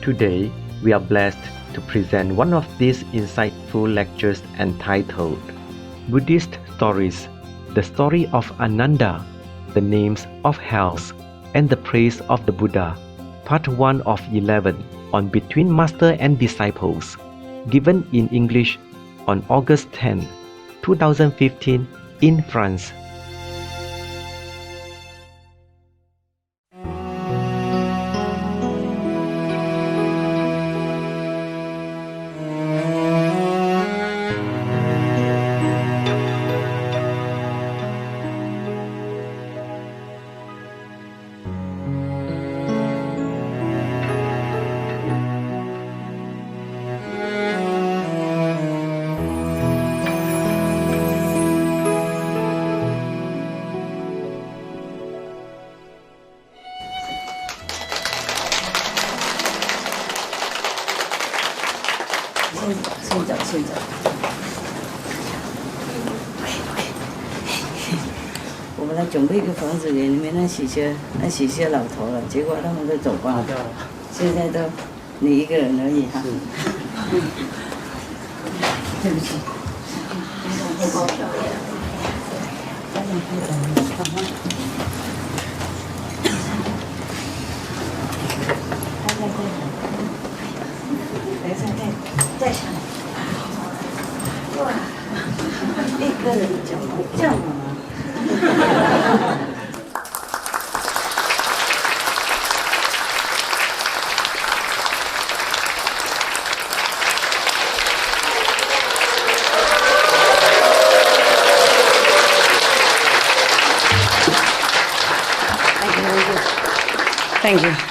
Today, we are blessed to present one of these insightful lectures entitled Buddhist Stories, the story of Ananda, the names of hells, and the praise of the Buddha, part 1 of 11 on Between Master and Disciples, given in English on August 10, 2015 in France.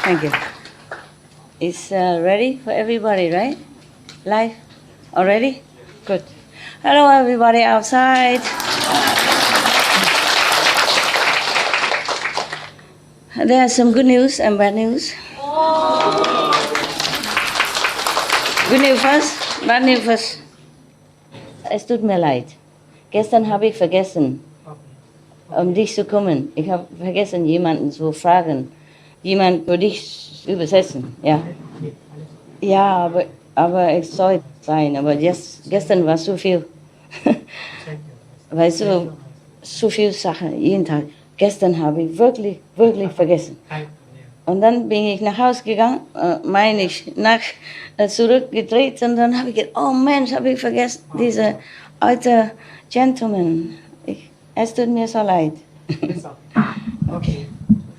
Thank you. It's ready for everybody, right? Live? Already? Good. Hello, everybody outside. There are some good news and bad news. Good news first, bad news first. Es tut mir leid. Gestern habe ich vergessen, dich zu kommen. Ich habe vergessen, jemanden zu fragen. Jemand für dich übersetzen, ja. Ja, aber es soll sein, aber gestern war so viel. Weißt du, so viel Sachen jeden Tag. Gestern habe ich wirklich vergessen. Und dann bin ich nach Hause gegangen, zurückgedreht und dann habe ich gedacht, oh Mensch, habe ich vergessen, diese alte Gentleman. Es tut mir so leid. Okay.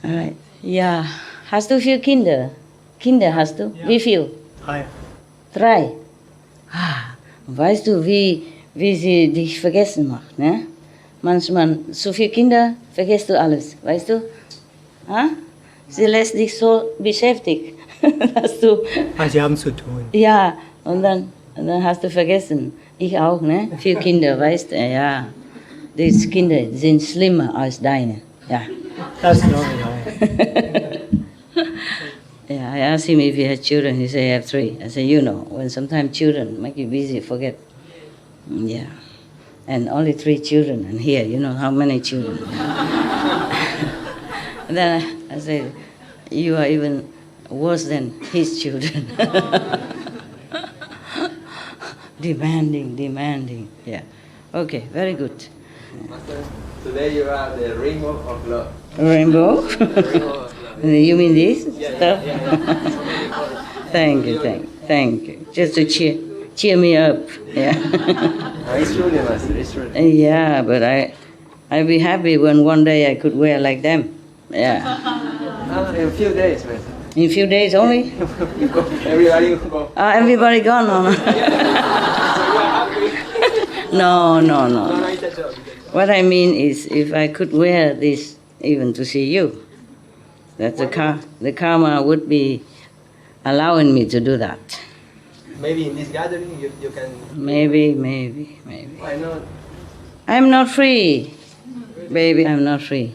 Alright. Ja, hast du viele Kinder? Kinder hast du? Ja. Wie viel? 3. 3? Weißt du, wie sie dich vergessen macht, ne? Manchmal, so viele Kinder, vergisst du alles, weißt du? Sie lässt dich so beschäftigt, dass du... Sie haben zu tun. Ja, und dann hast du vergessen. Ich auch, ne? 4 Kinder, weißt du, ja. Diese Kinder sind schlimmer als deine, ja. Das glaube ich. Yeah, I asked him if he had children. He said, I have 3. I said, you know, when sometimes children make you busy, forget. Yeah. And only 3 children. And here, you know how many children. And then I said, you are even worse than his children. Demanding. Yeah. Okay, very good. Master, today you are the rainbow of love. Rainbow? The rainbow of love. You mean this stuff? Yeah. Thank you. Just to cheer me up. Yeah. It's true, Master. It's true. Yeah, but I'd be happy when one day I could wear like them. Yeah. In a few days, Master. In a few days only? Everybody will go. Everybody gone? No. What I mean is, if I could wear this even to see you, that the karma would be allowing me to do that. Maybe in this gathering you can... Maybe. Why not? I'm not free. Baby, I'm not free.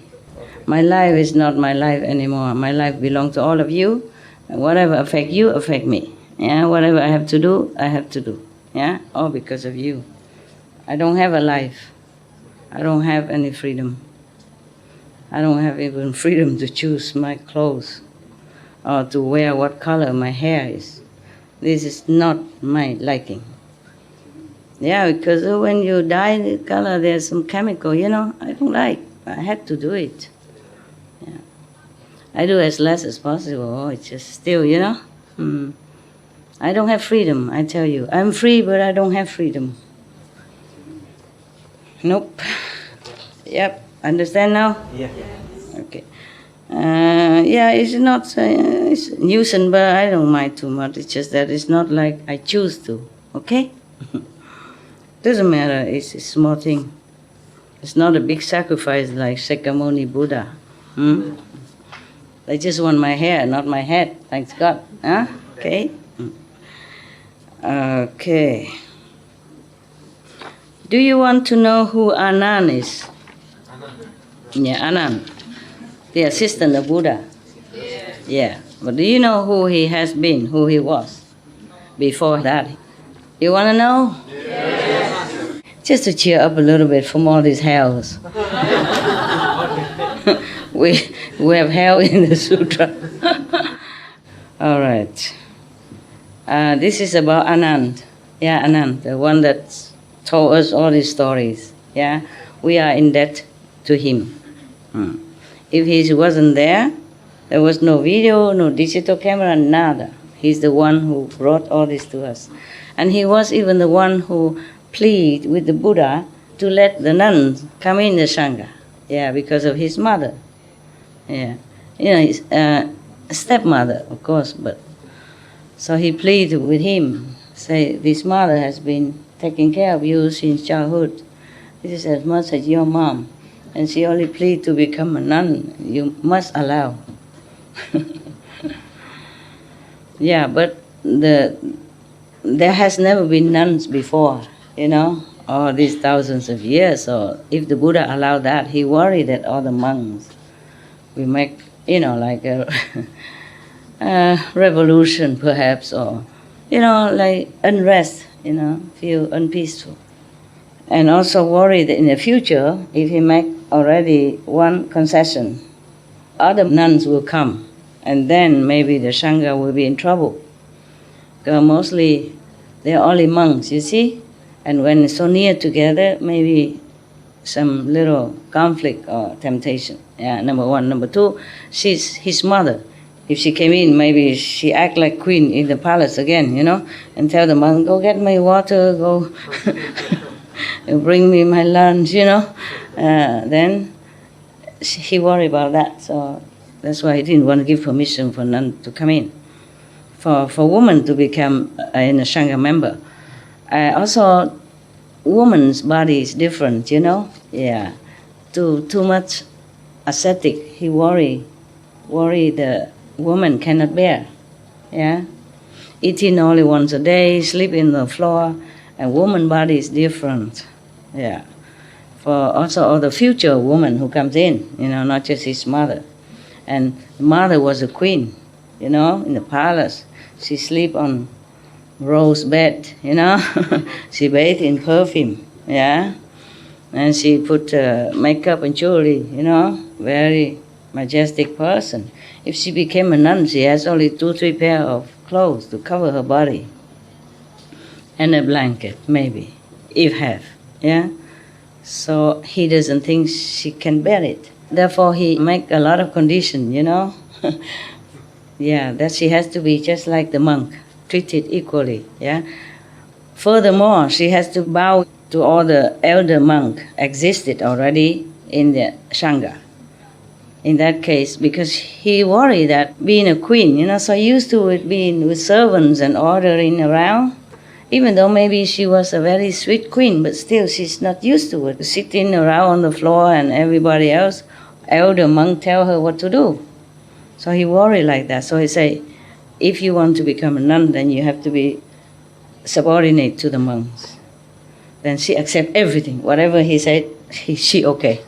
My life is not my life anymore. My life belongs to all of you. Whatever affects you, affect me. Yeah, whatever I have to do, I have to do. Yeah, all because of you. I don't have a life. I don't have any freedom. I don't have even freedom to choose my clothes. or to wear what color my hair is. This is not my liking. Yeah, because when you dye the color, there's some chemical, I don't like. I had to do it. Yeah. I do as less as possible. It's just still, I don't have freedom, I tell you. I'm free, but I don't have freedom. Nope. Yep. Understand now? Yeah. Okay. It's not it's a nuisance, but I don't mind too much. It's just that it's not like I choose to. Okay? Doesn't matter. It's a small thing. It's not a big sacrifice like Sakyamuni Buddha. I just want my hair, not my head. Thanks God. Huh? Okay? Okay. Do you want to know who Anand is? Yeah, Anand. The assistant of Buddha. Yeah. But do you know who he has been, who he was before that? You want to know? Yes. Just to cheer up a little bit from all these hells. we have hell in the sutra. All right. This is about Anand. Yeah, Anand, the one that told us all these stories. Yeah, we are in debt to him. If he wasn't there, there was no video, no digital camera, nada. He's the one who brought all this to us. And he was even the one who pleaded with the Buddha to let the nuns come in the Sangha. Yeah, because of his mother. Yeah, his stepmother, of course. But so he pleaded with him, say, this mother has been taking care of you since childhood. This is as much as your mom. And she only pleaded to become a nun. You must allow. Yeah, but there has never been nuns before, all these thousands of years. So if the Buddha allowed that, he worried that all the monks will make, like a revolution perhaps, or, like unrest, feel unpeaceful. And also worried that in the future, if he make already one concession, other nuns will come, and then maybe the Sangha will be in trouble. Because mostly they're only monks, you see? And when it's so near together, maybe some little conflict or temptation. Yeah, number one. Number two, she's his mother. If she came in, maybe she act like queen in the palace again, and tell the monk, go get me water, go bring me my lunch, then he worried about that. So that's why he didn't want to give permission for nun to come in. For women to become a Sangha member. Also, woman's body is different, Yeah. Too much ascetic, he worry the woman cannot bear. Yeah. Eating only once a day, sleep in the floor, and woman body is different. Yeah. For also all the future woman who comes in, not just his mother. And the mother was a queen, in the palace. She sleep on rose bed, She bathed in perfume, yeah. And she put makeup and jewelry, very majestic person. If she became a nun, she has only 2-3 pair of clothes to cover her body. And a blanket, maybe, if have, yeah. So he doesn't think she can bear it. Therefore, he make a lot of condition, Yeah, that she has to be just like the monk, treated equally, yeah. Furthermore, she has to bow to all the elder monk existed already in the Sangha. In that case, because he worried that being a queen, so used to it being with servants and ordering around, even though maybe she was a very sweet queen, but still she's not used to it, sitting around on the floor and everybody else, elder monk tell her what to do. So he worried like that. So he say, if you want to become a nun, then you have to be subordinate to the monks. Then she accept everything. Whatever he said, she okay.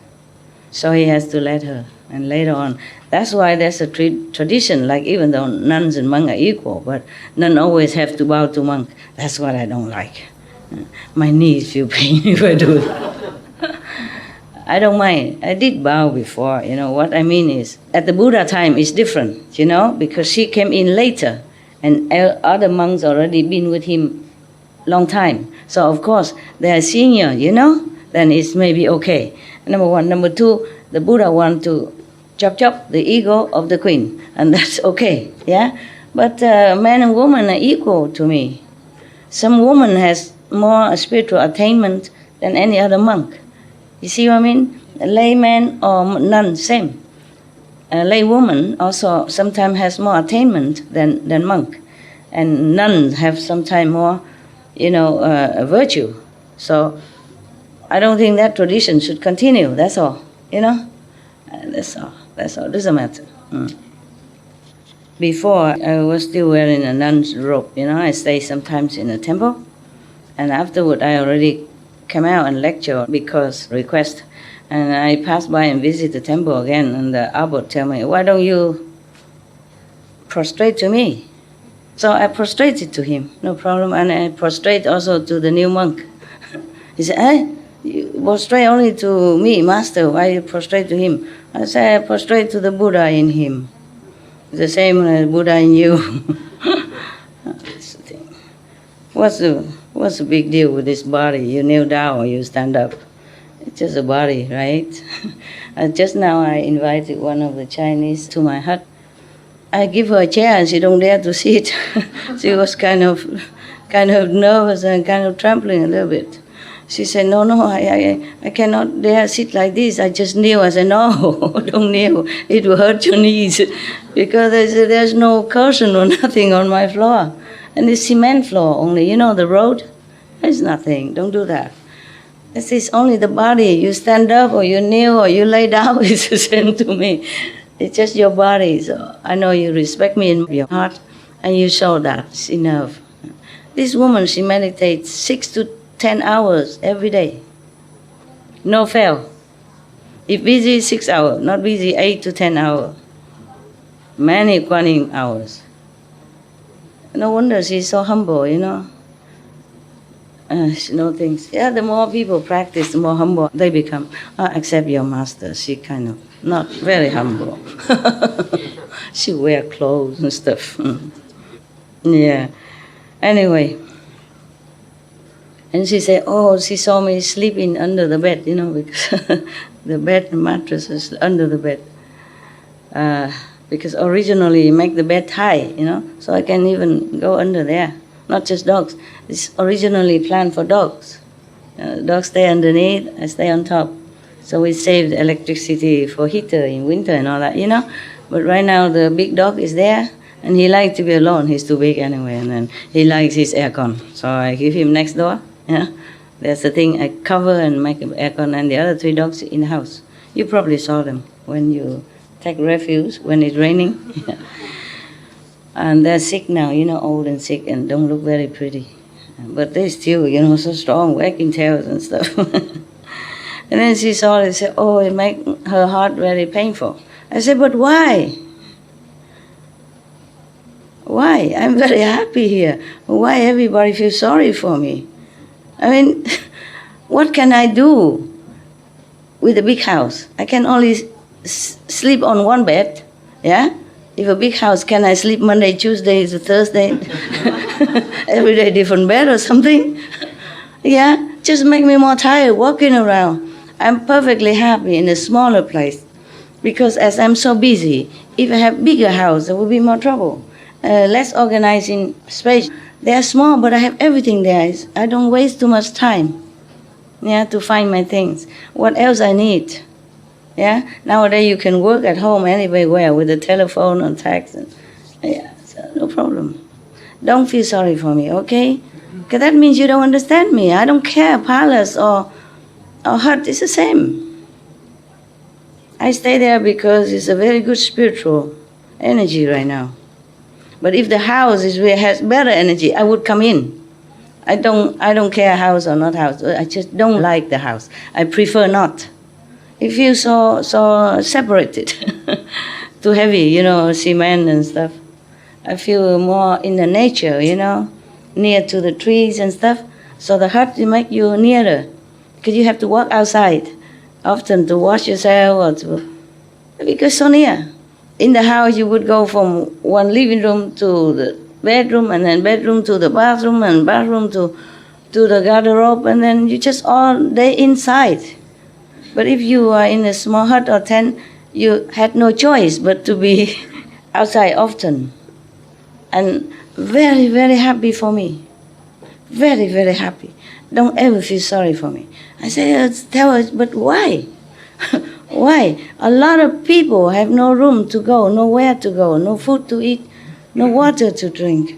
So he has to let her. And later on, that's why there's a tradition, like even though nuns and monks are equal, but nun always have to bow to monk. That's what I don't like. My knees feel pain if I do it. I don't mind. I did bow before. What I mean is, at the Buddha time, it's different, because she came in later, and other monks already been with him long time. So, of course, they are senior, then it's maybe okay. Number one. Number two, the Buddha want to chop the ego of the queen, and that's okay, yeah? But man and woman are equal to me. Some woman has more spiritual attainment than any other monk. You see what I mean? A layman or nun, same. A lay woman also sometimes has more attainment than monk. And nuns have sometimes more, virtue. So I don't think that tradition should continue, that's all, That's all. Doesn't matter. Before, I was still wearing a nun's robe, I stay sometimes in a temple. And afterward, I already came out and lecture because request. And I passed by and visit the temple again, and the abbot tell me, why don't you prostrate to me? So I prostrated to him, no problem. And I prostrate also to the new monk. He said, you prostrate only to me, master, why you prostrate to him? I said, I prostrate to the Buddha in him. It's the same as Buddha in you. That's the thing. What's the big deal with this body? You kneel down or you stand up. It's just a body, right? Just now I invited one of the Chinese to my hut. I give her a chair and she don't dare to sit. She was kind of nervous and kind of trembling a little bit. She said, no, I cannot dare sit like this. I just kneel. I said, no, don't kneel. It will hurt your knees. Because there's no cushion or nothing on my floor. And it's cement floor only. The road? There's nothing. Don't do that. This is only the body. You stand up or you kneel or you lay down. It's the same to me. It's just your body. So I know you respect me in your heart. And you show that. It's enough. This woman, she meditates 6 to 10 hours every day. No fail. If busy, 6 hours. Not busy, 8 to 10 hours. Many Kuan Yin hours. No wonder she's so humble, She knows things. Yeah, the more people practice, the more humble they become. Except your master, she kind of not very humble. She wear clothes and stuff. Yeah. Anyway. And she said, she saw me sleeping under the bed, because the bed and mattress is under the bed. Because originally you make the bed high, so I can even go under there. Not just dogs. It's originally planned for dogs. Dogs stay underneath, I stay on top. So we saved electricity for heater in winter and all that, But right now the big dog is there, and he likes to be alone. He's too big anyway, and then he likes his aircon. So I give him next door. Yeah, that's the thing. I cover and make an aircon, and the other 3 dogs in the house. You probably saw them when you take refuge when it's raining. And they're sick now, old and sick, and don't look very pretty. But they still, so strong, wagging tails and stuff. And then she saw it and said, it makes her heart very painful. I said, but why? Why? I'm very happy here. Why everybody feels sorry for me? I mean, what can I do with a big house? I can only sleep on one bed, yeah? If a big house, can I sleep Monday, Tuesday, Thursday? Every day different bed or something? Yeah, just make me more tired walking around. I'm perfectly happy in a smaller place because as I'm so busy, if I have bigger house, there will be more trouble. Less organizing space. They are small, but I have everything there. I don't waste too much time, to find my things. What else I need? Yeah, nowadays you can work at home anywhere with a telephone or text. So no problem. Don't feel sorry for me, okay? Because that means you don't understand me. I don't care, palace or hut, it's the same. I stay there because it's a very good spiritual energy right now. But if the house has better energy, I would come in. I don't care house or not house. I just don't like the house. I prefer not. It feels so separated, too heavy, cement and stuff. I feel more in the nature, near to the trees and stuff. So the hut will make you nearer, because you have to walk outside often to wash yourself or to... Because so near. In the house, you would go from one living room to the bedroom, and then bedroom to the bathroom, and bathroom to the garderobe, and then you just all day inside. But if you are in a small hut or tent, you had no choice but to be outside often. And very, very happy for me. Very, very happy. Don't ever feel sorry for me. I say, tell us, but why? Why? A lot of people have no room to go, nowhere to go, no food to eat, no water to drink,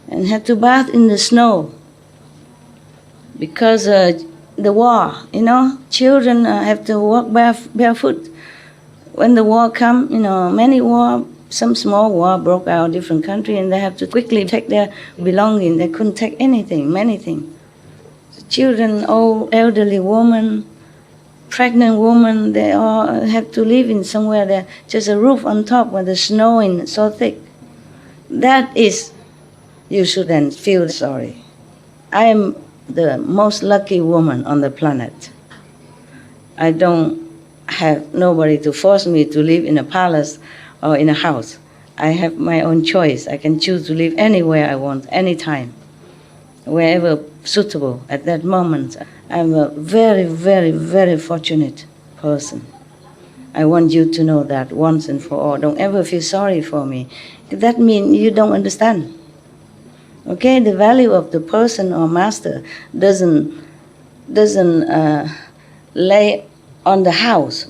and had to bath in the snow. Because the war, children have to walk barefoot. When the war come, many war, some small war broke out in different country, and they have to quickly take their belongings. They couldn't take anything, many things. Children, old, elderly women, pregnant women, they all have to live in somewhere there, just a roof on top where the snow is so thick. That is, you shouldn't feel sorry. I am the most lucky woman on the planet. I don't have nobody to force me to live in a palace or in a house. I have my own choice. I can choose to live anywhere I want, anytime, wherever suitable at that moment. I'm a very, very, very fortunate person. I want you to know that once and for all. Don't ever feel sorry for me. That means you don't understand. Okay, the value of the person or master doesn't lay on the house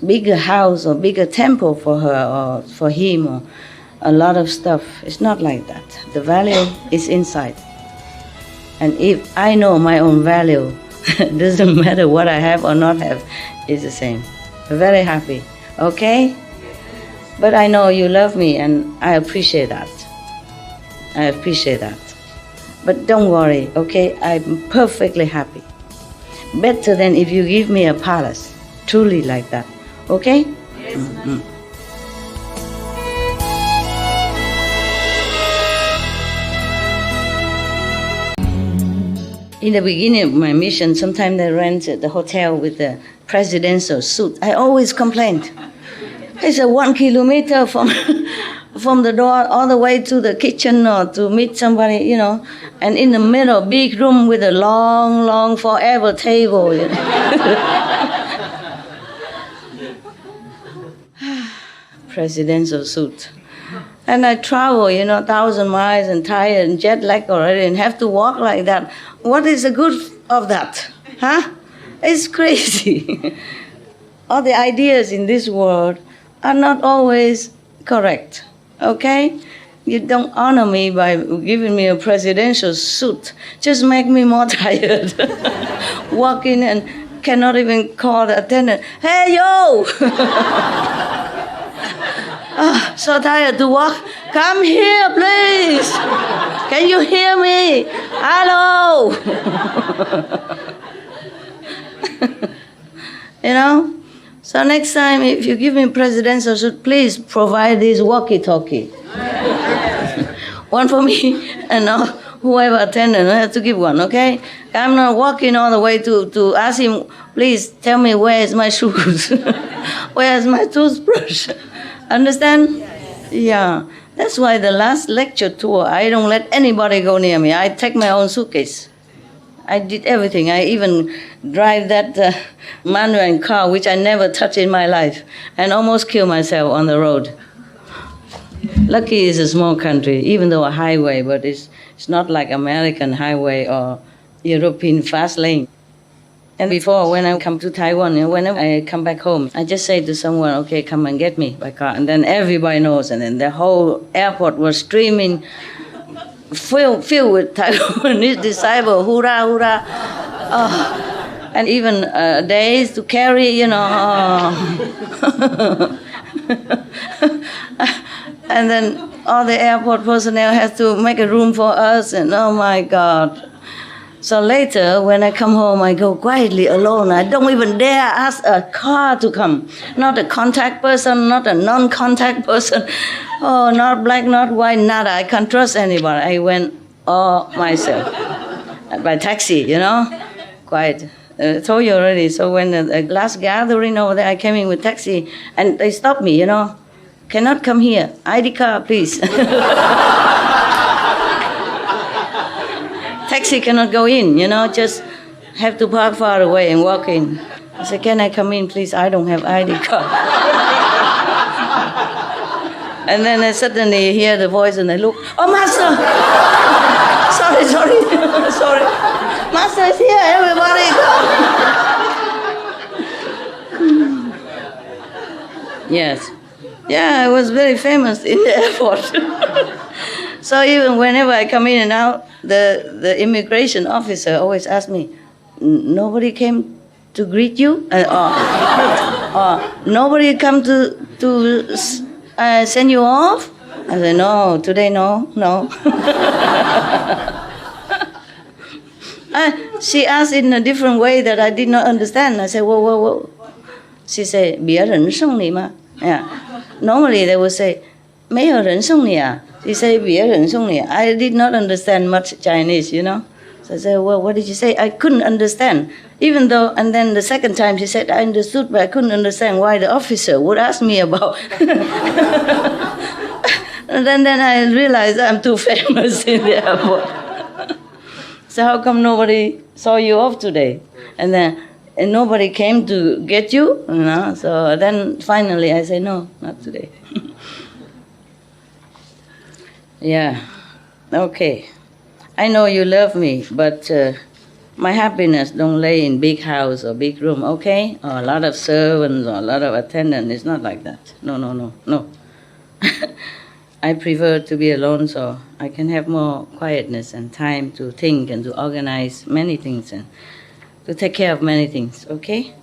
or bigger temple for her or for him or a lot of stuff. It's not like that. The value is inside. And if I know my own value, doesn't matter what I have or not have, it's the same. Very happy. Okay? But I know you love me and I appreciate that. I appreciate that. But don't worry, okay? I'm perfectly happy. Better than if you give me a palace. Truly like that. Okay? Yes, ma'am. In the beginning of my mission, sometimes I rented the hotel with the presidential suite. I always complained. It's 1 kilometer from the door all the way to the kitchen or to meet somebody, and in the middle, big room with a long, long forever table. Presidential suite. And I travel, 1,000 miles and tired and jet lag already and have to walk like that. What is the good of that? Huh? It's crazy. All the ideas in this world are not always correct. Okay? You don't honor me by giving me a presidential suit. Just make me more tired. Walk in and cannot even call the attendant. Hey, yo! So tired to walk. Come here, please. Can you hear me? Hello. So next time, if you give me presidential suit, please provide this walkie-talkie. One for me and whoever attendant, I have to give one, okay? I'm not walking all the way to ask him, please tell me where is my shoes? Where is my toothbrush? Understand? Yeah. That's why the last lecture tour, I don't let anybody go near me. I take my own suitcase. I did everything. I even drive that manual car, which I never touched in my life, and almost killed myself on the road. Lucky it's a small country, even though a highway, but it's not like American highway or European fast lane. And before, when I come to Taiwan, whenever I come back home, I just say to someone, okay, come and get me by car. And then everybody knows. And then the whole airport was streaming, filled with Taiwanese disciples, hurrah, hurrah. Oh. And even days to carry, And then all the airport personnel has to make a room for us. And oh, my God. So later, when I come home, I go quietly alone. I don't even dare ask a car to come. Not a contact person, not a non-contact person. Oh, not black, not white, nada. I can't trust anybody. I went all myself. By taxi, Quiet. told you already. So when the last gathering over there, I came in with taxi, and they stopped me, Cannot come here. ID card, please. Taxi cannot go in, just have to park far away and walk in. I said, can I come in, please? I don't have ID card. And then I suddenly hear the voice and I look, oh, Master! sorry. Sorry. Master is here, everybody come. Yes. Yeah, I was very famous in the airport. So even whenever I come in and out, the immigration officer always asks me, nobody came to greet you? Nobody come to send you off? I said, no, today no. She asked in a different way that I did not understand. I said, whoa. She said, 别人送你吗? Yeah. Normally they would say, 没有人送你啊? She said, 别人送你. I did not understand much Chinese, So I said, well, what did you say? I couldn't understand. Even though, and then the second time she said, I understood, but I couldn't understand why the officer would ask me about. And then I realized I'm too famous in the airport. So how come nobody saw you off today? And nobody came to get you? So then finally I say, no, not today. Yeah, okay. I know you love me, but my happiness don't lay in big house or big room, okay? Or a lot of servants or a lot of attendants. It's not like that. No. I prefer to be alone so I can have more quietness and time to think and to organize many things and to take care of many things, okay?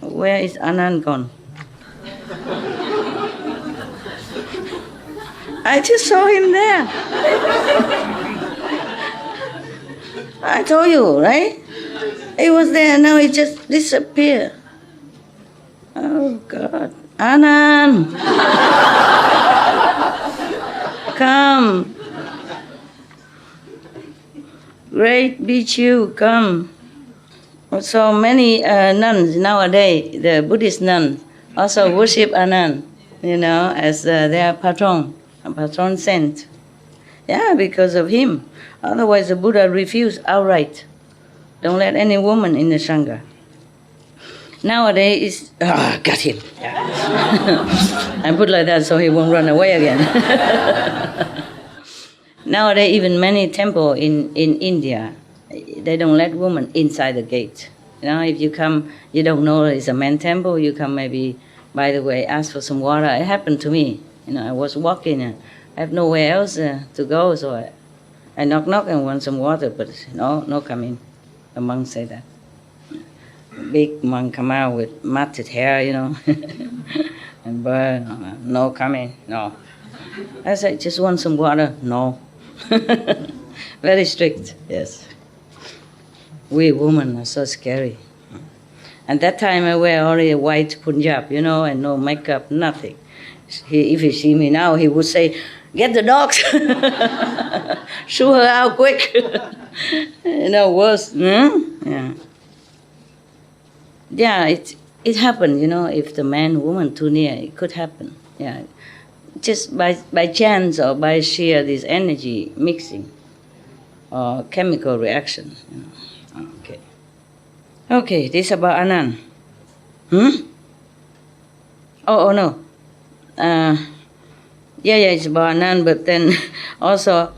Where is Anand gone? I just saw him there. I told you, right? He was there, now he just disappeared. Oh, God. Anand! Come. Great Bhikshu, come. So many nuns nowadays, the Buddhist nuns, also worship Anand, as their patron saint. Yeah, because of him. Otherwise, the Buddha refused outright. Don't let any woman in the Sangha. Nowadays, got him. Yeah. I put like that so he won't run away again. Nowadays, even many temples in India, they don't let women inside the gate. If you come, you don't know it's a man temple, you come maybe, by the way, ask for some water. It happened to me. I was walking and I have nowhere else to go, so I knock and want some water, but no coming. The monk said that. Big monk come out with matted hair, and burn, no coming, no. I said, just want some water, no. Very strict, yes. We women are so scary. At that time I wear only a white punjab, and no makeup, nothing. If he see me now, he would say, get the dogs, shoo her out quick. Worse. Yeah. Yeah, it happened, if the man, woman too near, it could happen. Yeah, just by chance or by sheer this energy mixing or chemical reaction. Okay, this about Anand. Oh no. Yeah, it's about Anand, but then also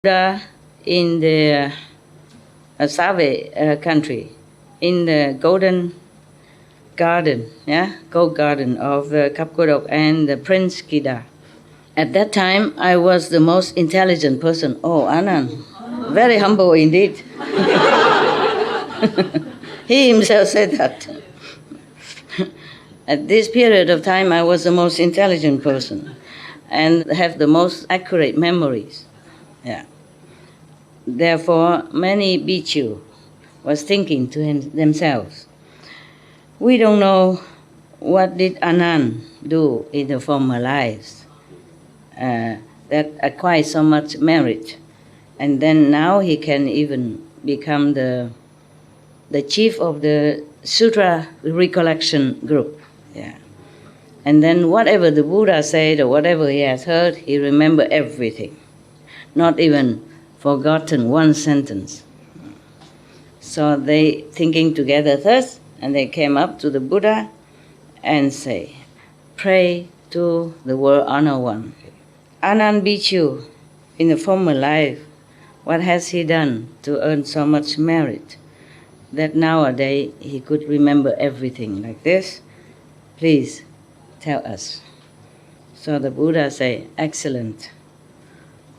In the Save country, in the golden garden, gold garden of Kapkodok and the Prince Kida. At that time, I was the most intelligent person. Oh, Anand, very humble indeed. He himself said that. At this period of time, I was the most intelligent person and have the most accurate memories. Yeah. Therefore, many bhikkhu was thinking to themselves, we don't know what did Anand do in the former lives that acquired so much merit, and then now he can even become the chief of the Sutra recollection group. Yeah. And then whatever the Buddha said or whatever he has heard, he remember everything, not even forgotten one sentence. So they thinking together thus, and they came up to the Buddha and say, pray to the World Honor One. Anand Bhikkhu, in the former life, what has he done to earn so much merit that nowadays he could remember everything like this? Please tell us. So the Buddha say, excellent.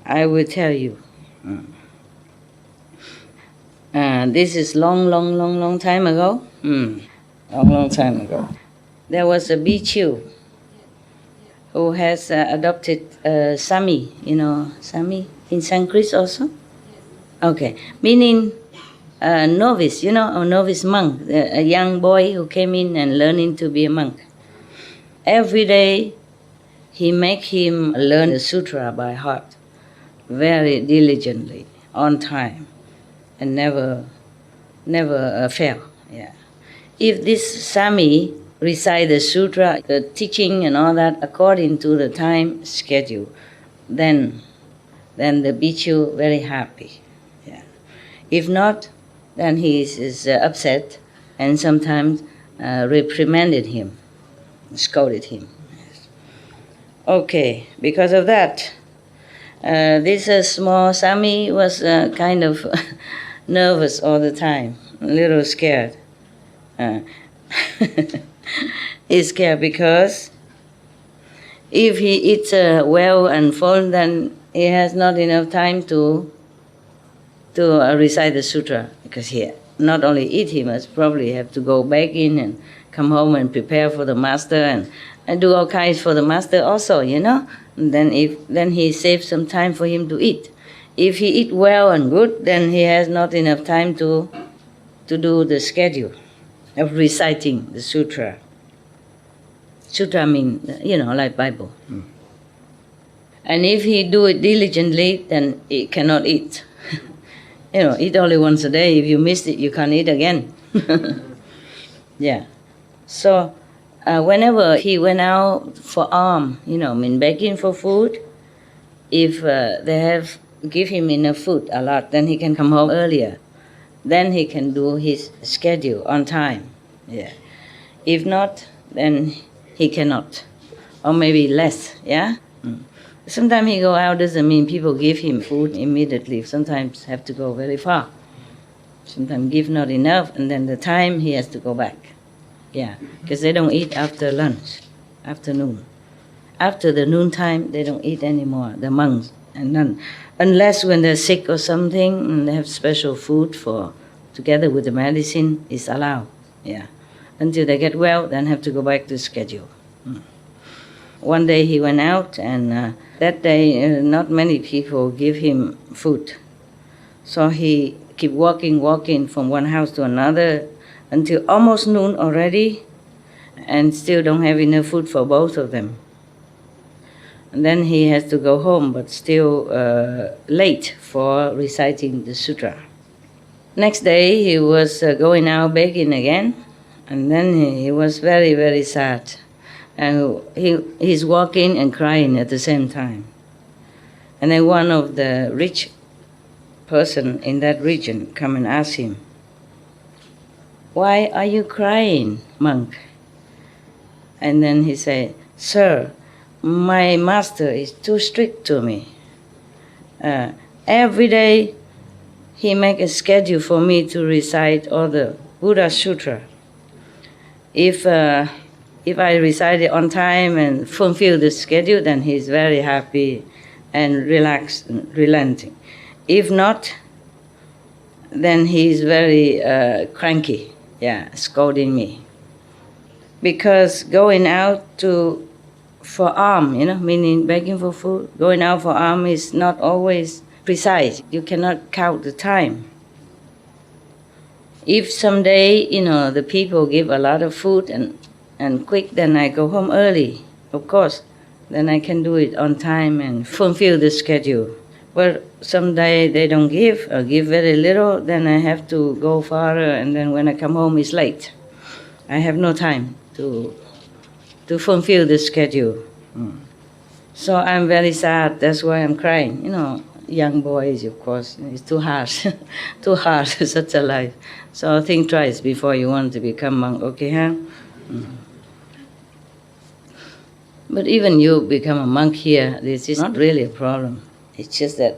I will tell you. This is long time ago. Long time ago. There was a bhikkhu who has adopted Sami. You know Sami in Sanskrit also? Okay. Meaning novice, or novice monk, a young boy who came in and learning to be a monk. Every day he make him learn the sutra by heart, very diligently, on time, and never fail. Yeah. If this Sami recite the sutra, the teaching and all that according to the time schedule, then the bhikkhu very happy. Yeah. If not, then he is upset and sometimes reprimanded him, scolded him. Yes. Okay, because of that, this small Sami was kind of nervous all the time, a little scared. He's scared because if he eats well and full, then he has not enough time to recite the sutra, because he not only eat, he must probably have to go back in and come home and prepare for the master and do all kinds for the master also, And then he saves some time for him to eat. If he eat well and good, then he has not enough time to do the schedule of reciting the sutra. Sutra means, like Bible. And if he do it diligently, then he cannot eat. Eat only once a day. If you miss it, you can't eat again. Yeah. So whenever he went out for alms, begging for food, if they have give him enough food, a lot, then he can come home earlier. Then he can do his schedule on time. Yeah. If not, then he cannot. Or maybe less, yeah? Sometimes he go out doesn't mean people give him food immediately. Sometimes have to go very far. Sometimes give not enough, and then the time he has to go back. Yeah, because they don't eat after lunch, afternoon. After the noontime, they don't eat anymore, the monks and nuns. Unless when they're sick or something, and they have special food together with the medicine, is allowed. Yeah. Until they get well, then have to go back to schedule. One day he went out, and that day not many people give him food. So he keep walking from one house to another until almost noon already, and still don't have enough food for both of them. And then he has to go home, but still late for reciting the sutra. Next day he was going out begging again, and then he was very, very sad. And he's walking and crying at the same time. And then one of the rich person in that region come and ask him, "Why are you crying, monk?" And then he said, "Sir, my master is too strict to me. every day he make a schedule for me to recite all the Buddha Sutra. If I recite it on time and fulfill the schedule, then he's very happy and relaxed and relenting. If not, then he's very cranky, scolding me. Because going out for alms, meaning begging for food, going out for alms is not always precise. You cannot count the time. If someday, the people give a lot of food and quick, then I go home early, of course. Then I can do it on time and fulfill the schedule. But someday they don't give or give very little, then I have to go farther, and then when I come home it's late. I have no time to fulfill the schedule. So I'm very sad, that's why I'm crying. Young boys, of course, it's too harsh, such a life. So think twice before you want to become monk, okay, huh? But even you become a monk here, this is not really a problem. It's just that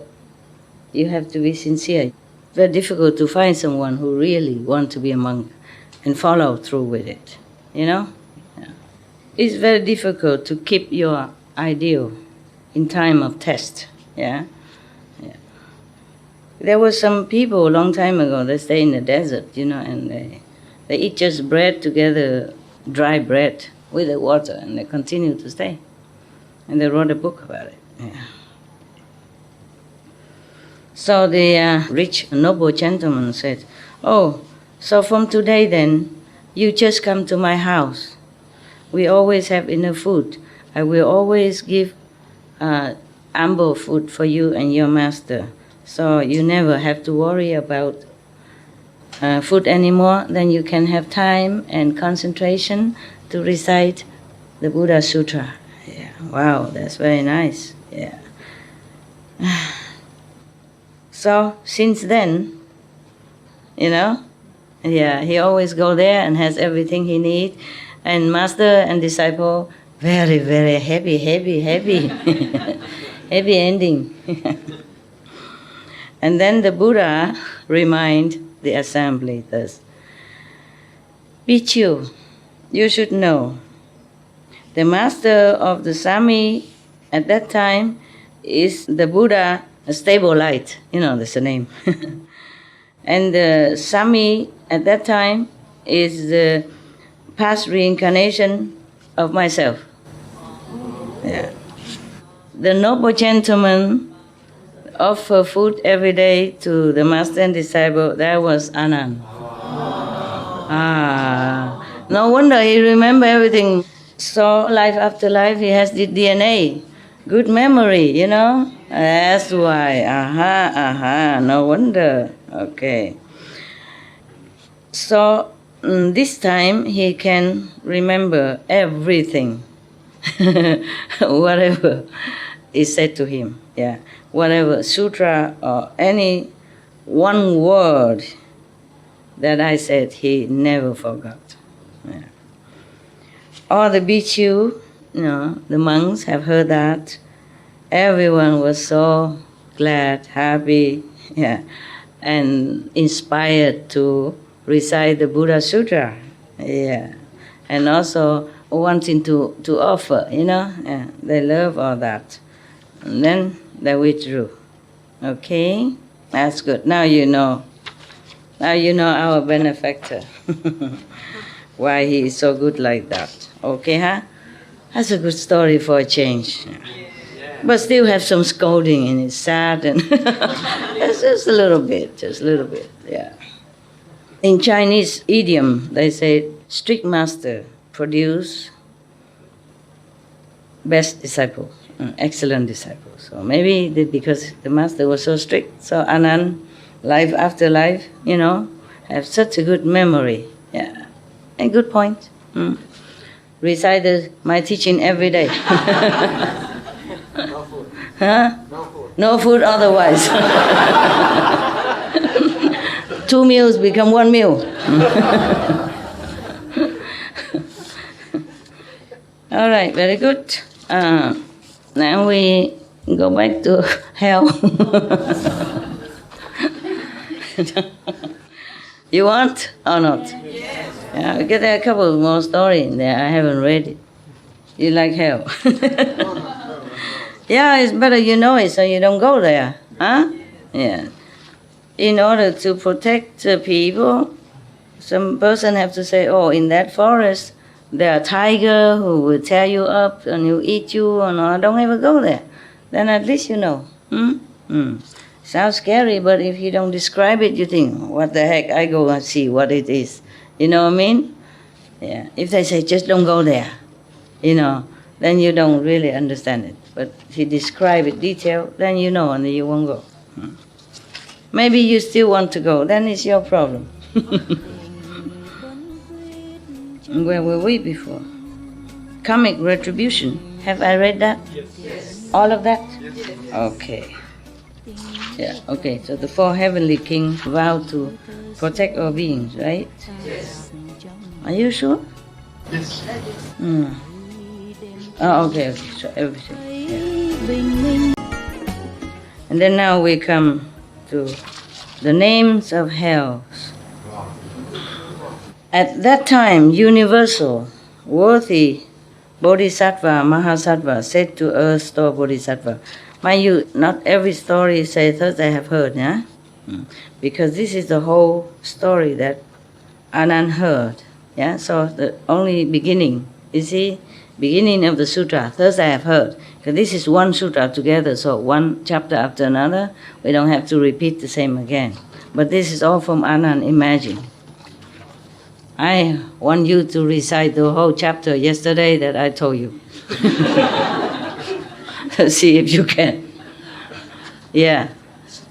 you have to be sincere. Very difficult to find someone who really wants to be a monk and follow through with it, Yeah. It's very difficult to keep your ideal in time of test, There were some people a long time ago, they stay in the desert, and they eat just bread together, dry bread with the water, and they continue to stay. And they wrote a book about it. So the rich, noble gentleman said, "Oh, so from today then, you just come to my house. We always have enough food. I will always give ample food for you and your master. So you never have to worry about food anymore. Then you can have time and concentration to recite the Buddha Sutra." Wow, that's very nice. So since then, he always go there and has everything he needs. And master and disciple, very, very happy, happy ending. And then the Buddha remind the assembly thus: "Bhikkhu, you should know, the master of the Sami at that time is the Buddha, a stable light, that's the name. And the Sami at that time is the past reincarnation of myself. The noble gentleman offer food every day to the master and disciple, that was Anand. No wonder he remember everything. So life after life he has the DNA, good memory, That's why, no wonder. Okay. So this time he can remember everything, whatever is said to him, whatever sutra or any one word that I said, he never forgot. All the bhikkhu, the monks have heard that. Everyone was so glad, happy, and inspired to recite the Buddha Sutra, and also wanting to offer, they love all that. And then they withdrew. Okay, that's good. Now you know our benefactor, why he is so good like that. Okay, huh? That's a good story for a change. But still have some scolding and it's sad and just a little bit, In Chinese idiom, they say, strict master produce best disciple, excellent disciple. So maybe because the master was so strict, so Anand, life after life, have such a good memory. A good point. Recite my teaching every day. No food. Huh? No food. No food otherwise. 2 meals become 1 meal. All right, very good. Now we go back to hell. You want or not? Yes. Yeah, because there are a couple more stories in there. I haven't read it. You like hell? Yeah, it's better you know it so you don't go there. Huh? Yeah. In order to protect the people, some person have to say, oh, in that forest, there are tigers who will tear you up and will eat you, and don't ever go there. Then at least you know. Sounds scary, but if you don't describe it, you think, what the heck, I go and see what it is. You know what I mean? Yeah. If they say, just don't go there, then you don't really understand it. But if you describe it detailed, then you know and you won't go. Maybe you still want to go, then it's your problem. Where were we before? Karmic retribution. Have I read that? Yes. All of that? Yes. Okay. Yeah, okay. So the 4 heavenly kings vow to protect all beings, right? Yes. Are you sure? Yes. Oh, okay. So everything. Yeah. And then now we come to the names of hells. At that time, universal, worthy Bodhisattva, Mahasattva said to earth store Bodhisattva. Mind you, not every story says that I have heard, yeah? Because this is the whole story that Anand heard, yeah? So the only beginning, you see, beginning of the sutra, thus I have heard. Because this is one sutra together, so one chapter after another, we don't have to repeat the same again. But this is all from Anand, imagine. I want you to recite the whole chapter yesterday that I told you. See if you can. Yeah,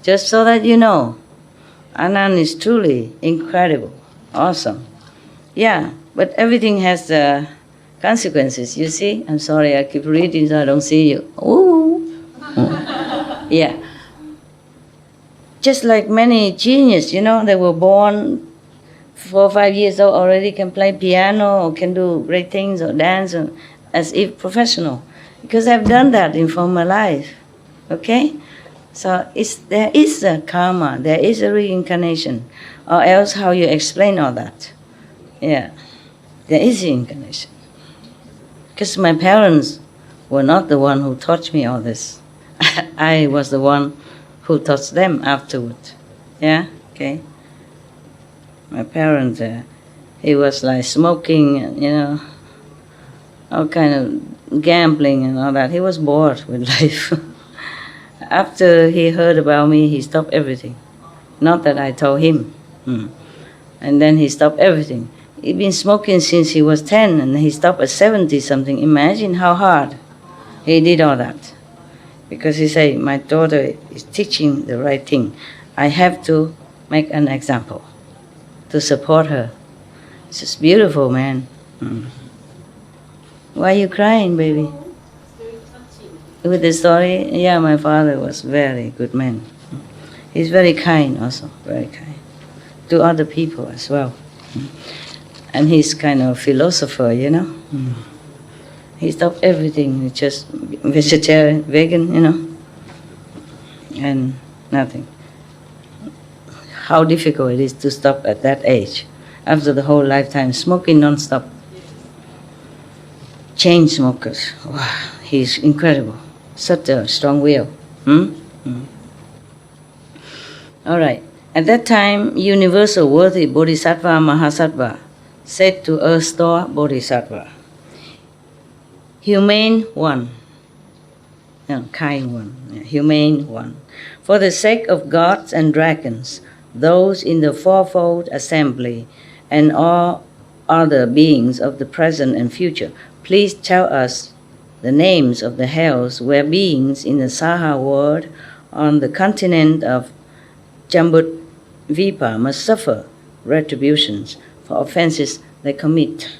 just so that you know. Anand is truly incredible, awesome. Yeah, but everything has consequences, you see? I'm sorry, I keep reading so I don't see you. Ooh. Yeah. Just like many geniuses, they were born 4 or 5 years old, already can play piano or can do great things or dance or, as if professional. Because I've done that in former life. Okay? So there is a karma, there is a reincarnation. Or else how you explain all that? Yeah. There is reincarnation. Because my parents were not the one who taught me all this. I was the one who taught them afterward. Yeah? Okay? My parents, he was like smoking, all kind of gambling and all that. He was bored with life. After he heard about me, he stopped everything. Not that I told him. And then he stopped everything. He'd been smoking since he was 10 and he stopped at 70-something. Imagine how hard he did all that. Because he said, my daughter is teaching the right thing. I have to make an example to support her. It's just beautiful, man. Why are you crying, baby? With the story, yeah, my father was very good man. He's very kind also, very kind. To other people as well. And he's kind of philosopher, He stopped everything, he's just vegetarian, vegan, and nothing. How difficult it is to stop at that age, after the whole lifetime smoking non-stop. Chain smokers, wow, he's incredible. Such a strong will. All right. At that time, universal worthy Bodhisattva Mahasattva said to earth store Bodhisattva, humane one, kind one, humane one, for the sake of gods and dragons, those in the fourfold assembly, and all other beings of the present and future, please tell us the names of the hells where beings in the Saha world on the continent of Jambudvipa must suffer retributions for offenses they commit.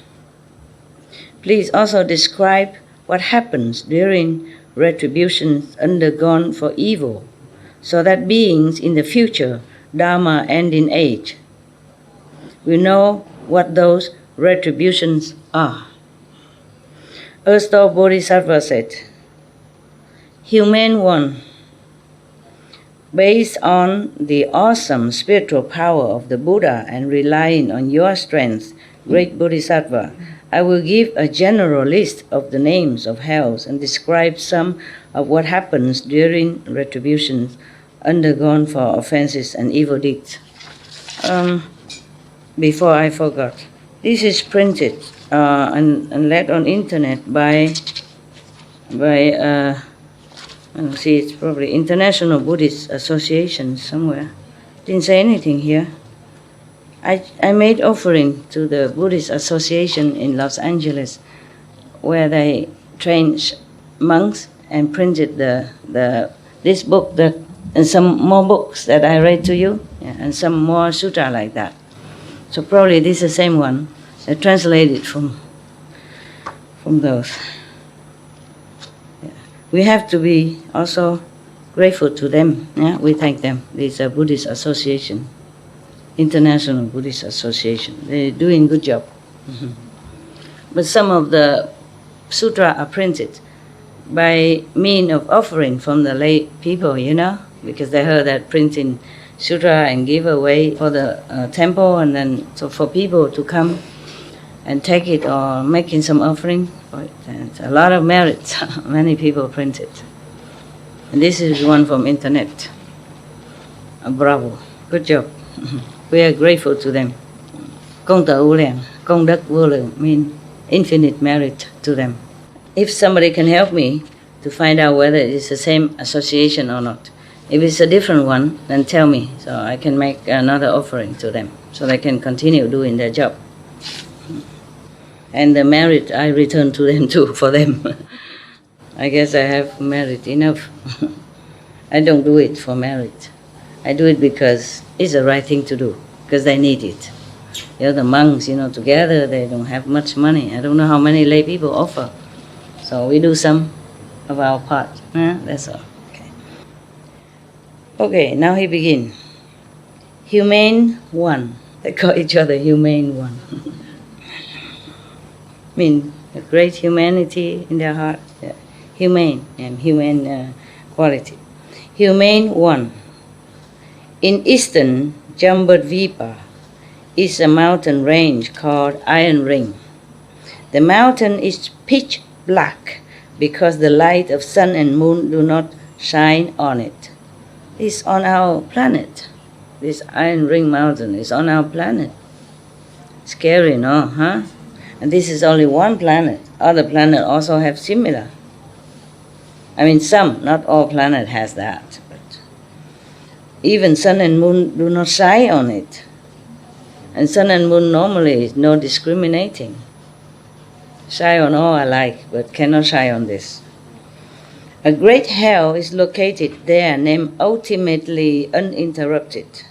Please also describe what happens during retributions undergone for evil, so that beings in the future, Dharma ending age, will know what those retributions are. Earth-store Bodhisattva said, Humane one. Based on the awesome spiritual power of the Buddha and relying on your strength, great Bodhisattva, I will give a general list of the names of hells and describe some of what happens during retributions undergone for offenses and evil deeds. Before I forgot, this is printed and led on internet by I see it's probably International Buddhist Association somewhere. Didn't say anything here. I made offering to the Buddhist Association in Los Angeles, where they trained monks and printed this book and some more books that I read to you, and some more sutra like that. So probably this is the same one. They translated from those. We have to be also grateful to them. Yeah? We thank them. This Buddhist Association, International Buddhist Association. They're doing a good job. Mm-hmm. But some of the sutra are printed by means of offering from the lay people, because they heard that printing sutra and give away for the temple, and then so for people to come and take it or making some offering. And a lot of merit. Many people print it. And this is one from internet. Bravo. Good job. We are grateful to them. Công tử vô lượng, công đức vô lượng mean infinite merit to them. If somebody can help me to find out whether it's the same association or not. If it's a different one, then tell me so I can make another offering to them so they can continue doing their job. And the merit I return to them too for them. I guess I have merit enough. I don't do it for merit. I do it because it's the right thing to do, because they need it. The monks, together they don't have much money. I don't know how many lay people offer. So we do some of our part. That's all. Okay, now he begins. Humane one. They call each other humane one. Mean a great humanity in their heart. Humane and humane quality. Humane one. In eastern Jambudvipa is a mountain range called Iron Ring. The mountain is pitch black because the light of sun and moon do not shine on it. It's on our planet. This Iron Ring mountain is on our planet. Scary, no? Huh? And this is only one planet. Other planets also have similar. Some, not all planet has that. But even sun and moon do not shine on it. And sun and moon normally is no discriminating. Shine on all alike, but cannot shine on this. A great hell is located there named Ultimately Uninterrupted.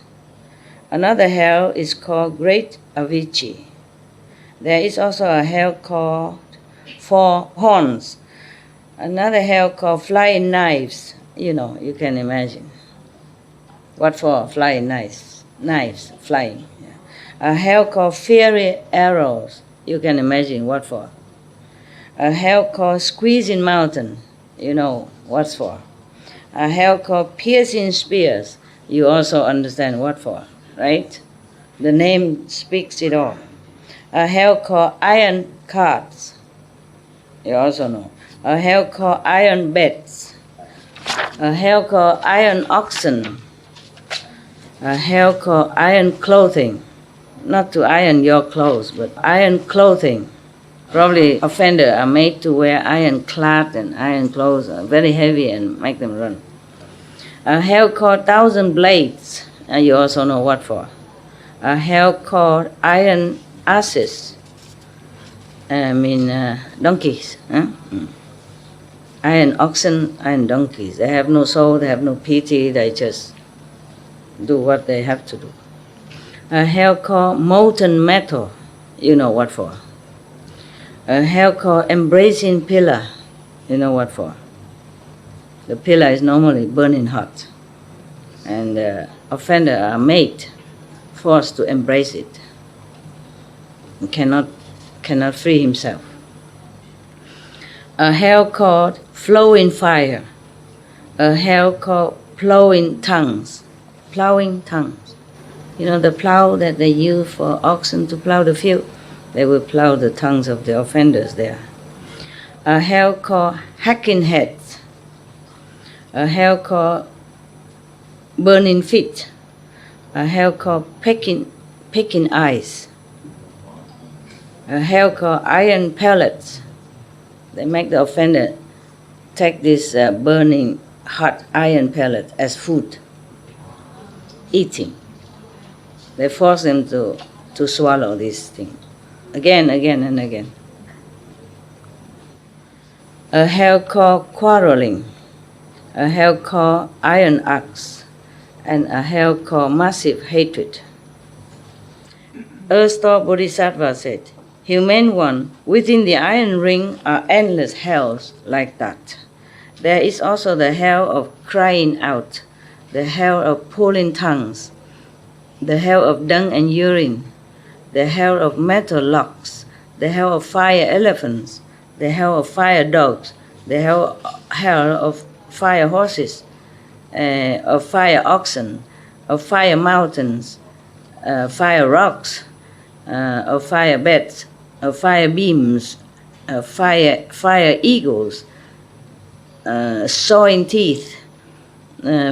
Another hell is called Great Avicii. There is also a hell called Four Horns. Another hell called Flying Knives. You can imagine. What for? Flying knives. Knives, flying. Yeah. A hell called Fiery Arrows. You can imagine what for. A hell called Squeezing Mountain. You know what's for. A hell called Piercing Spears. You also understand what for, right? The name speaks it all. A hell called Iron Carts. You also know. A hell called Iron Beds. A hell called Iron Oxen. A hell called Iron Clothing. Not to iron your clothes, but iron clothing. Probably offenders are made to wear iron clad and iron clothes, very heavy and make them run. A hell called 1,000 Blades. And you also know what for. A hell called Iron Asses. Donkeys. Huh? Iron oxen, iron donkeys. They have no soul, they have no pity, they just do what they have to do. A hell called Molten Metal. You know what for. A hell called Embracing Pillar. You know what for. The pillar is normally burning hot. And the offender are made, forced to embrace it. And cannot free himself. A hell called Flowing Fire. a hell called plowing tongues. Plowing tongues. You know the plow that they use for oxen to plow the field? They will plow the tongues of the offenders there. A hell called hacking heads. A hell called burning feet. A hell called picking eyes. A hell called iron pellets. They make the offender take this burning hot iron pellet as food, eating. They force them to swallow this thing again and again. A hell called quarreling. A hell called iron axe. And a hell called massive hatred. Earth-Star Bodhisattva said, Human one, within the iron ring are endless hells like that. There is also the hell of crying out, the hell of pulling tongues, the hell of dung and urine, the hell of metal locks, the hell of fire elephants, the hell of fire dogs, the hell of fire horses, of fire oxen, of fire mountains, fire rocks, of fire beds, of fire beams, of fire eagles, sawing teeth,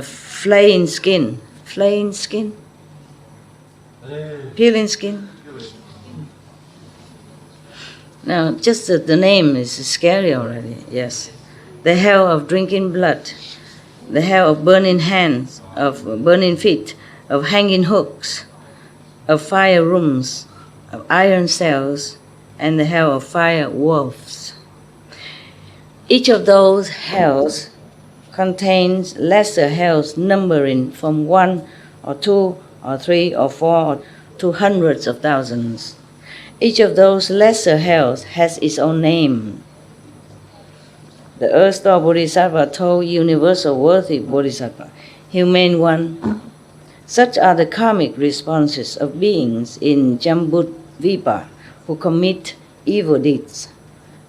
flaying skin, peeling skin. Now, just the name is scary already, yes. The hell of drinking blood, the hell of burning hands, of burning feet, of hanging hooks, of fire rooms, of iron cells, and the hell of fire wolves. Each of those hells contains lesser hells numbering from 1 or 2 or 3 or 4 to hundreds of thousands. Each of those lesser hells has its own name. The Earth-Star Bodhisattva told Universal Worthy Bodhisattva, Humane one, such are the karmic responses of beings in Jambudvipa who commit evil deeds.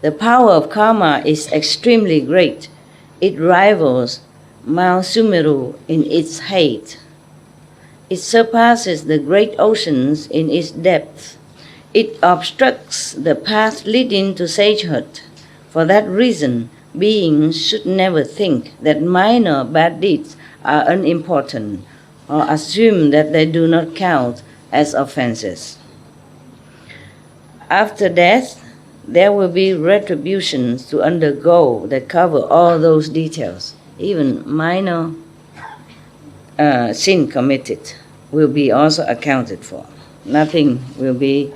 The power of karma is extremely great. It rivals Mount Sumeru in its height. It surpasses the great oceans in its depth. It obstructs the path leading to sagehood. For that reason, beings should never think that minor bad deeds are unimportant or assume that they do not count as offenses. After death, there will be retributions to undergo that cover all those details. Even minor sin committed will be also accounted for. Nothing will be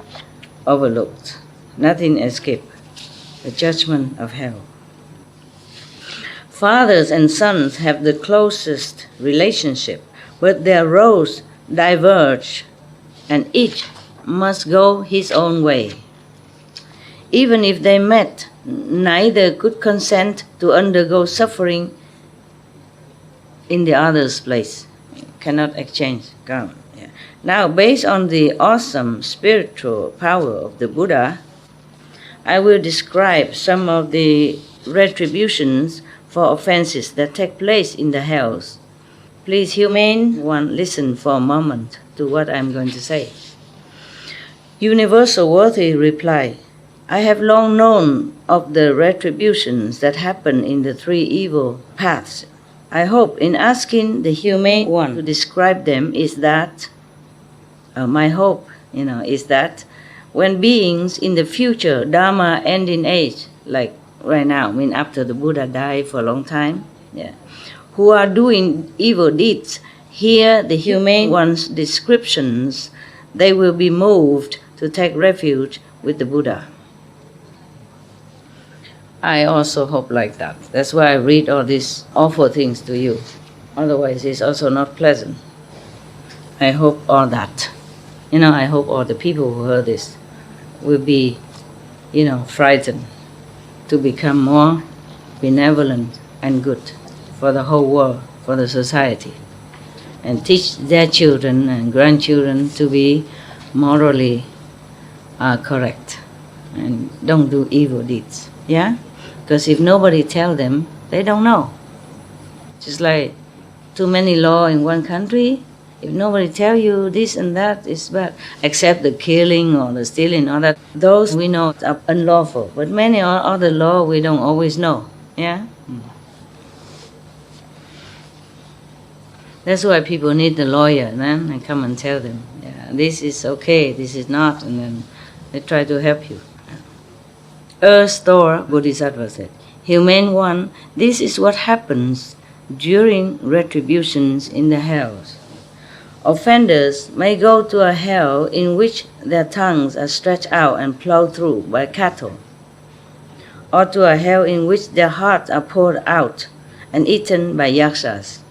overlooked. Nothing escaped the judgment of hell. Fathers and sons have the closest relationship, but their roads diverge, and each must go his own way. Even if they met, neither could consent to undergo suffering in the other's place. Cannot exchange karma. Yeah. Now, based on the awesome spiritual power of the Buddha, I will describe some of the retributions for offenses that take place in the hells. Please, humane one, listen for a moment to what I'm going to say. Universal Worthy replied, I have long known of the retributions that happen in the three evil paths. I hope in asking the humane one to describe them is that, my hope, is that when beings in the future Dharma ending age, like right now, after the Buddha died for a long time, who are doing evil deeds, hear the humane one's descriptions, they will be moved to take refuge with the Buddha. I also hope like that. That's why I read all these awful things to you. Otherwise, it's also not pleasant. I hope all that. I hope all the people who heard this will be, frightened to become more benevolent and good for the whole world, for the society, and teach their children and grandchildren to be morally correct and don't do evil deeds. Yeah? Because if nobody tells them, they don't know. Just like too many law in one country. If nobody tell you this and that is bad, except the killing or the stealing, all that, those we know are unlawful. But many other law we don't always know. Yeah. That's why people need the lawyer, then and come and tell them, yeah, this is okay, this is not, and then they try to help you. Earth Store Bodhisattva said, Human one, this is what happens during retributions in the hells. Offenders may go to a hell in which their tongues are stretched out and plowed through by cattle, or to a hell in which their hearts are poured out and eaten by yakshas,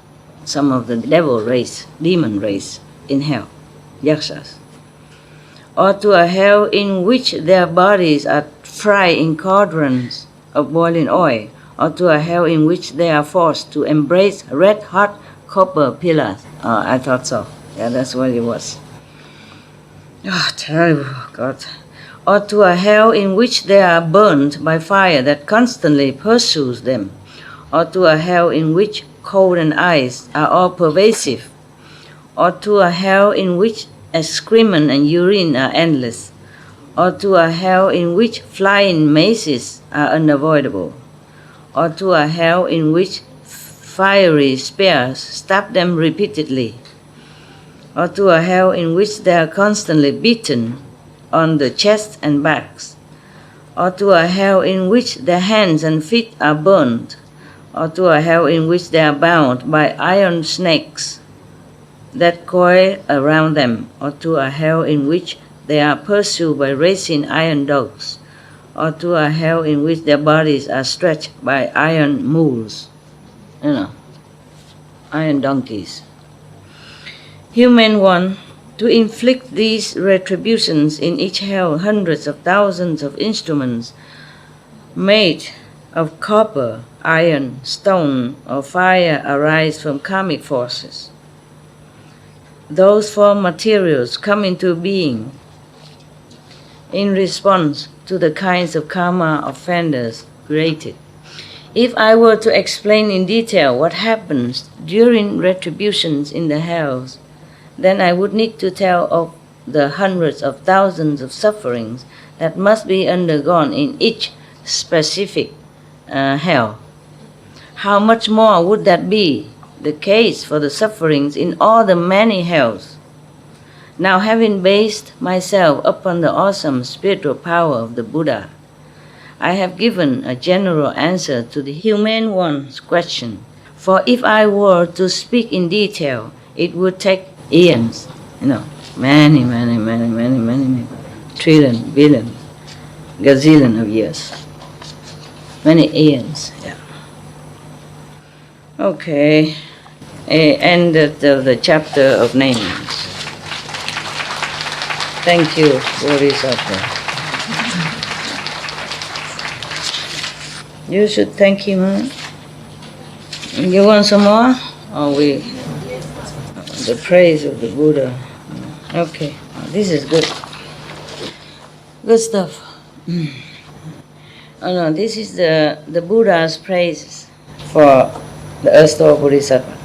some of the devil race, demon race in hell, yakshas, or to a hell in which their bodies are fried in cauldrons of boiling oil, or to a hell in which they are forced to embrace red-hot copper pillars. I thought so. Yeah, that's what it was. Oh, terrible, God. Or to a hell in which they are burned by fire that constantly pursues them, or to a hell in which cold and ice are all pervasive, or to a hell in which excrement and urine are endless, or to a hell in which flying mazes are unavoidable, or to a hell in which fiery spears stab them repeatedly, or to a hell in which they are constantly beaten on the chest and backs, or to a hell in which their hands and feet are burned, or to a hell in which they are bound by iron snakes that coil around them, or to a hell in which they are pursued by racing iron dogs, or to a hell in which their bodies are stretched by iron mules, iron donkeys. Human one, to inflict these retributions in each hell, hundreds of thousands of instruments made of copper, iron, stone, or fire arise from karmic forces. Those four materials come into being in response to the kinds of karma offenders created. If I were to explain in detail what happens during retributions in the hells, then I would need to tell of the hundreds of thousands of sufferings that must be undergone in each specific hell. How much more would that be the case for the sufferings in all the many hells? Now, having based myself upon the awesome spiritual power of the Buddha, I have given a general answer to the human one's question. For if I were to speak in detail, it would take eons, many, trillion, billion, gazillion of years. Many eons, yeah. Okay, end of the chapter of names. Thank you, Bodhisattva. You should thank him, huh? You want some more? Or the praise of the Buddha. Okay, this is good. Good stuff. Oh no, this is the Buddha's praise for the Earth-Store Bodhisattva.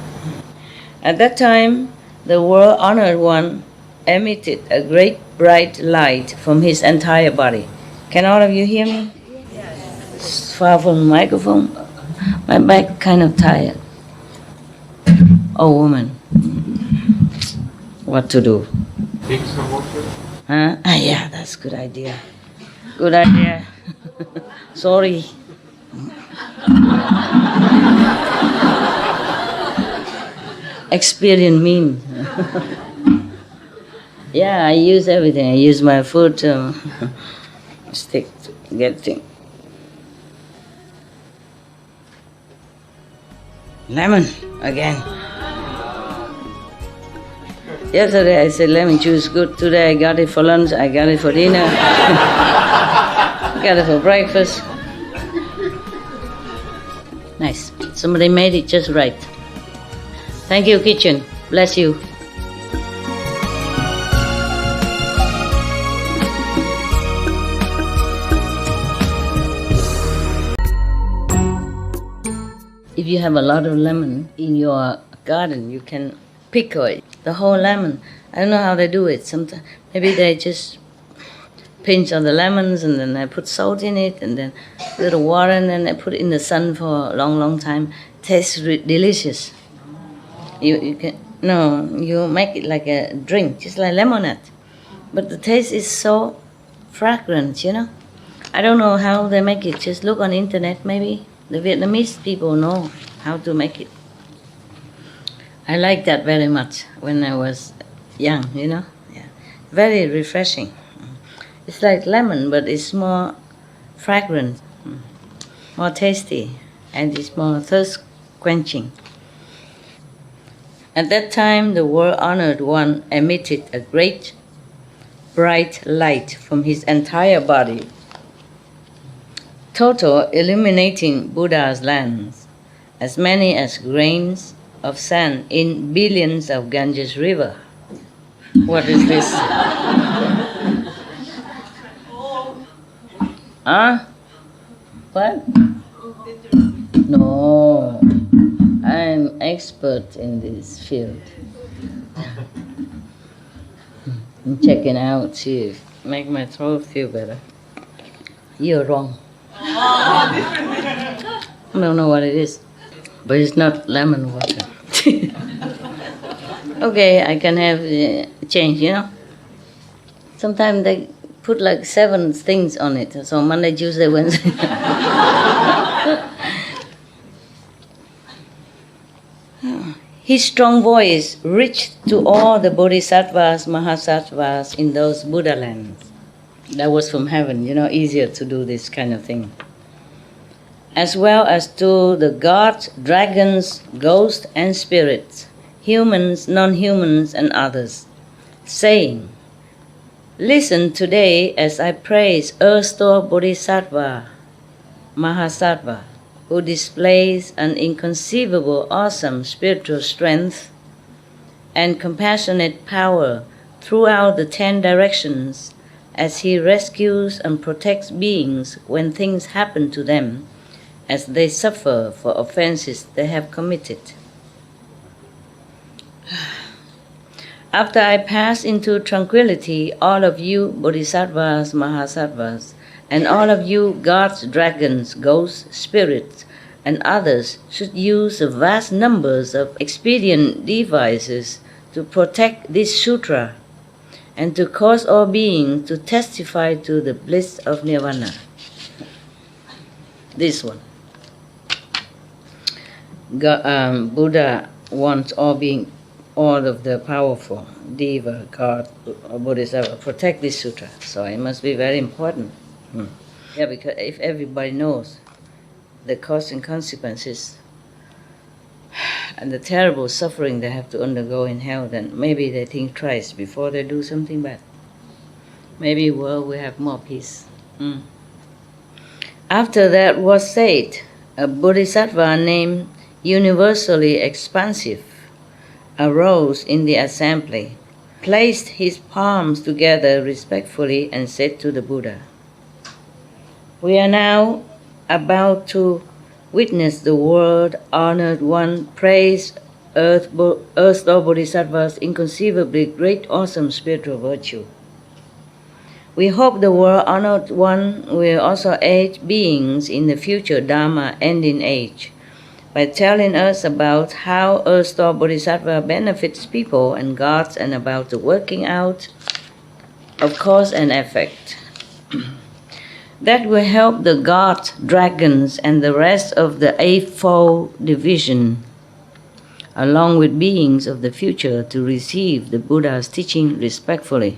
At that time, the world-honored one emitted a great bright light from his entire body. Can all of you hear me? Yes. Far from the microphone. My back kind of tired. Oh, woman. What to do? Take some water. Huh? Yeah, that's a good idea. Good idea. Sorry. Experience mean. Yeah, I use everything. I use my food to stick to get things. Lemon again. Yesterday I said lemon juice good. Today I got it for lunch. I got it for dinner. Got it for breakfast. Nice. Somebody made it just right. Thank you, kitchen. Bless you. If If you have a lot of lemon in your garden, you can pickle it, the whole lemon. I don't know how they do it. Sometimes maybe they just pinch on the lemons and then they put salt in it and then a little water and then they put it in the sun for a long, long time. Tastes delicious. You make it like a drink, just like lemonade. But the taste is so fragrant, you know. I don't know how they make it. Just look on the internet, maybe. The Vietnamese people know how to make it. I liked that very much when I was young, you know. Yeah. Very refreshing. It's like lemon, but it's more fragrant, more tasty, and it's more thirst-quenching. At that time, the world-honored one emitted a great, bright light from his entire body, total illuminating Buddha's lands, as many as grains of sand in billions of Ganges River. What is this? Huh? What? No, I'm expert in this field. I'm checking out, see if make my throat feel better. You're wrong. I don't know what it is, but it's not lemon water. Okay, I can have change, you know. Sometimes they put like 7 things on it, so Monday, Tuesday, Wednesday. His strong voice reached to all the bodhisattvas, mahasattvas in those Buddha lands. That was from heaven, you know, easier to do this kind of thing. As well as to the gods, dragons, ghosts, and spirits, humans, non-humans, and others, saying, "Listen today as I praise Ersto Bodhisattva, Mahasattva, who displays an inconceivable, awesome spiritual strength and compassionate power throughout the 10 directions as he rescues and protects beings when things happen to them as they suffer for offenses they have committed. After I pass into tranquility, all of you bodhisattvas, mahasattvas, and all of you gods, dragons, ghosts, spirits, and others should use the vast numbers of expedient devices to protect this sutra and to cause all beings to testify to the bliss of nirvana." This one. Buddha wants all of the powerful, Deva, God, or Bodhisattva, protect this sutra. So it must be very important. Yeah, because if everybody knows the cause and consequences and the terrible suffering they have to undergo in hell, then maybe they think twice before they do something bad. Maybe world will have more peace. After that was said, a bodhisattva named Universally Expansive arose in the assembly, placed his palms together respectfully, and said to the Buddha, "We are now about to witness the world-honored one praise Earth Lord Bodhisattva's inconceivably great, awesome spiritual virtue. We hope the world-honored one will also aid beings in the future Dharma ending age by telling us about how Earth Lord Bodhisattva benefits people and gods and about the working out of cause and effect. That will help the gods, dragons, and the rest of the eightfold division, along with beings of the future, to receive the Buddha's teaching respectfully."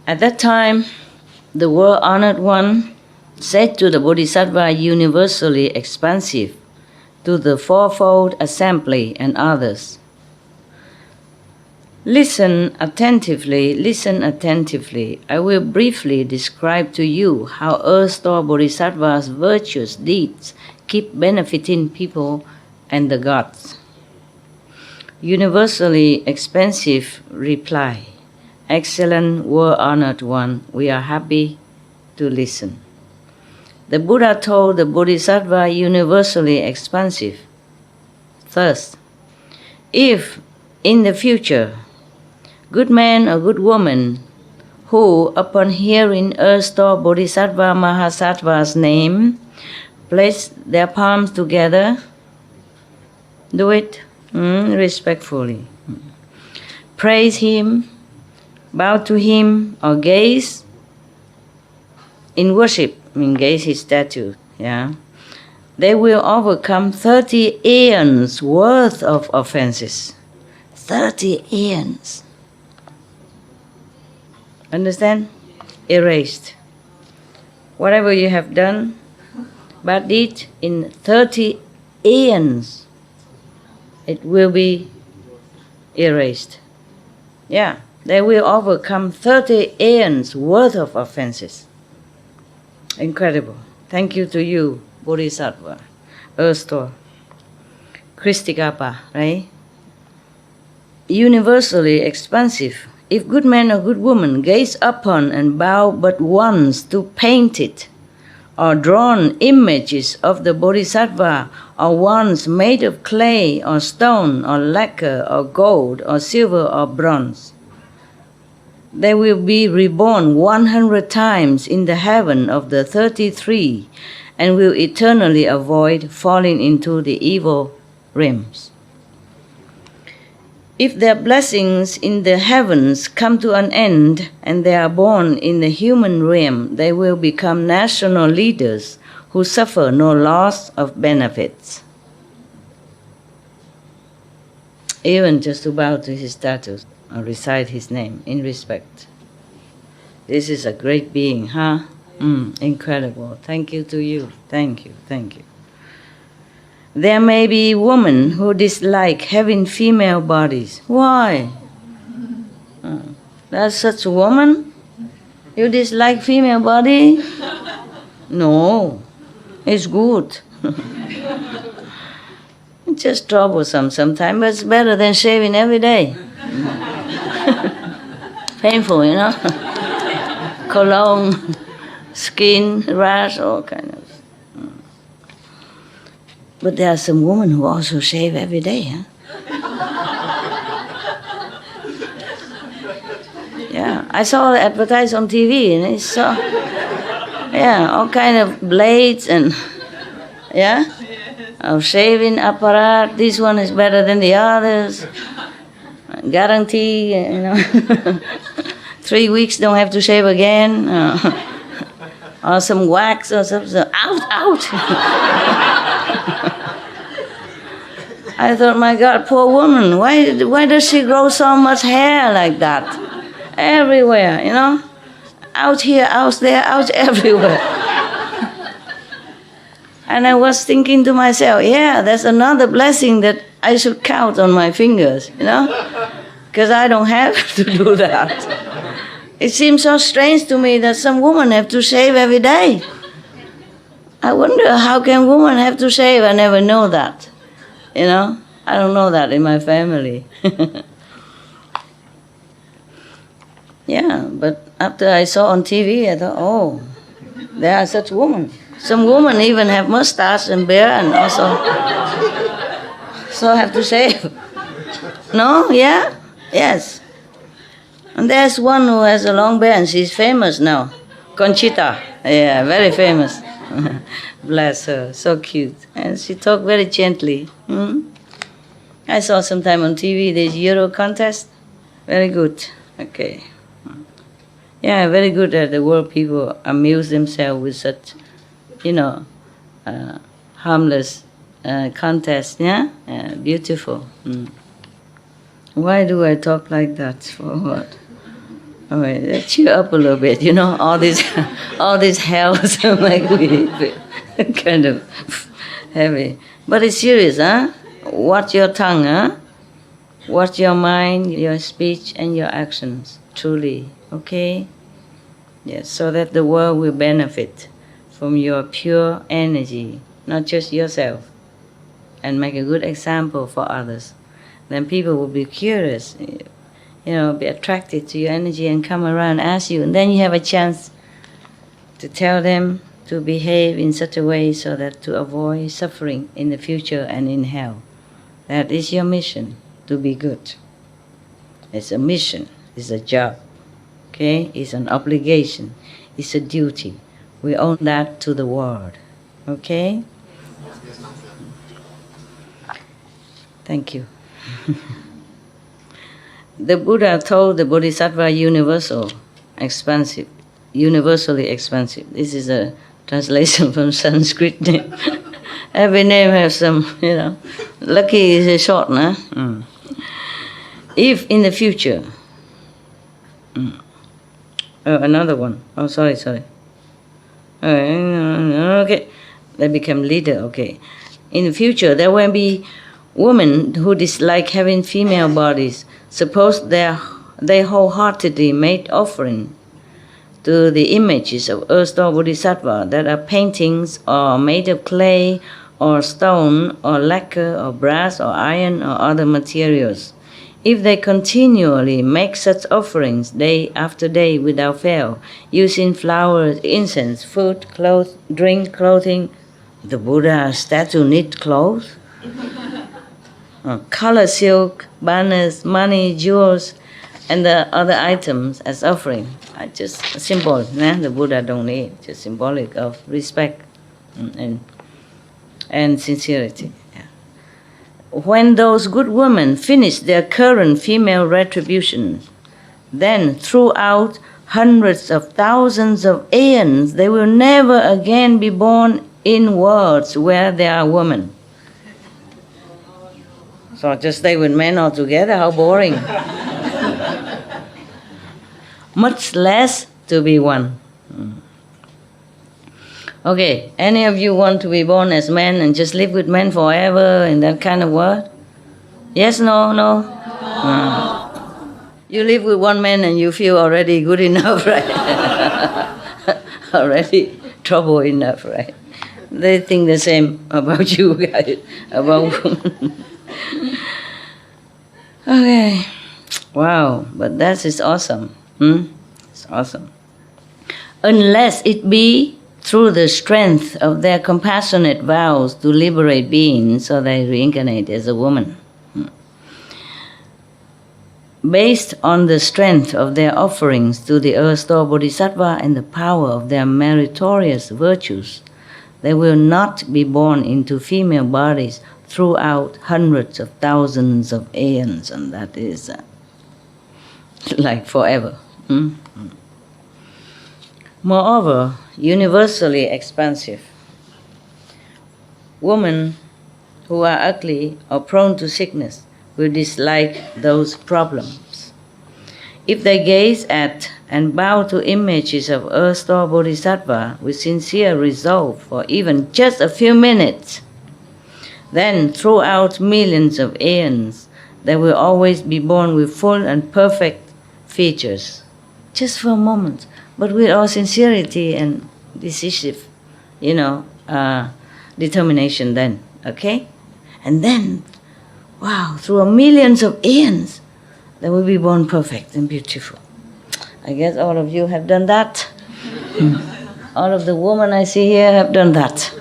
At that time, the world-honored one said to the Bodhisattva Universally Expansive, to the fourfold assembly and others, listen attentively. I will briefly describe to you how Earth Lord Bodhisattva's virtuous deeds keep benefiting people and the gods." Universally Expansive reply, "Excellent world-honored one, we are happy to listen. The Buddha told the Bodhisattva universally expansive. Thus, if in the future, good man or good woman who, upon hearing erstwhile Bodhisattva Mahasattva's name, place their palms together, do it respectfully. Praise him, bow to him, or gaze in worship, gaze his statue, they will overcome 30 aeons worth of offenses. 30 aeons. Understand? Erased. Whatever you have done, bad deed, in 30 aeons, it will be erased. They will overcome 30 aeons worth of offenses. Incredible. Thank you to you, Bodhisattva, Erstwhile, Kristikapa, right? Universally expansive. If good man or good woman gaze upon and bow but once to painted or drawn images of the Bodhisattva, or ones made of clay or stone or lacquer or gold or silver or bronze, they will be reborn 100 times in the heaven of the 33 and will eternally avoid falling into the evil realms. If their blessings in the heavens come to an end and they are born in the human realm, they will become national leaders who suffer no loss of benefits. Even just to bow to his status or recite his name in respect. This is a great being, huh? Incredible. Thank you to you. Thank you. There may be women who dislike having female bodies. Why? There's such a woman? You dislike female body? No, it's good. It's just troublesome sometimes, but it's better than shaving every day. Painful, Cologne, skin, rash, all kind of. But there are some women who also shave every day, huh? I saw it advertised on TV, and I saw, all kind of blades and, of shaving apparatus. This one is better than the others. Guarantee, 3 weeks don't have to shave again. Or some wax or something. Out! I thought, my God, poor woman, why does she grow so much hair like that? Everywhere, Out here, out there, out everywhere. And I was thinking to myself, that's another blessing that I should count on my fingers, Because I don't have to do that. It seems so strange to me that some women have to shave every day. I wonder, how can women have to shave? I never know that. I don't know that in my family. But after I saw on TV, I thought, there are such women. Some women even have mustache and beard and also so have to shave. No? Yeah? Yes. And there's one who has a long beard and she's famous now. Conchita. Yeah, very famous. Bless her, so cute. And she talked very gently. I saw sometime on TV, there's Euro contest. Very good. Okay. Very good that the world people amuse themselves with such, harmless contest. Beautiful. Why do I talk like that? For what? Let's cheer up a little bit, all this hells make me kind of heavy. But it's serious, huh? Watch your tongue, huh? Watch your mind, your speech, and your actions, truly, okay? Yes, so that the world will benefit from your pure energy, not just yourself, and make a good example for others. Then people will be curious, be attracted to your energy and come around and ask you. And then you have a chance to tell them to behave in such a way so that to avoid suffering in the future and in hell. That is your mission, to be good. It's a mission, it's a job, okay? It's an obligation, it's a duty. We owe that to the world, okay? Thank you. The Buddha told the Bodhisattva universally expansive. This is a translation from Sanskrit name. Every name has some, Lucky is a short, no? If in the future, another one. Oh, sorry. Okay, they become leader. Okay, in the future there will be women who dislike having female bodies. Suppose they wholeheartedly made offering to the images of earth or bodhisattva that are paintings or made of clay or stone or lacquer or brass or iron or other materials. If they continually make such offerings day after day without fail, using flowers, incense, food, drink, clothing, the Buddha statue needs clothes, color silk, banners, money, jewels, and the other items as offering. Just a symbol, the Buddha don't need, just symbolic of respect and sincerity. When those good women finish their current female retribution, then throughout hundreds of thousands of aeons, they will never again be born in worlds where there are women. So just stay with men altogether, how boring. Much less to be one. Okay, any of you want to be born as men and just live with men forever in that kind of world? Yes, no? You live with one man and you feel already good enough, right? Already trouble enough, right? They think the same about you guys, about women. Okay, wow, but that is awesome. It's awesome. Unless it be through the strength of their compassionate vows to liberate beings, so they reincarnate as a woman. Based on the strength of their offerings to the Earth Store Bodhisattva and the power of their meritorious virtues, they will not be born into female bodies throughout hundreds of thousands of aeons, and that is like forever. Moreover, universally expansive, women who are ugly or prone to sickness will dislike those problems. If they gaze at and bow to images of Earth or Bodhisattva with sincere resolve for even just a few minutes, then throughout millions of aeons, they will always be born with full and perfect features. Just for a moment, but with all sincerity and decisive, determination then, okay? And then, wow, through millions of aeons, they will be born perfect and beautiful. I guess all of you have done that. All of the women I see here have done that.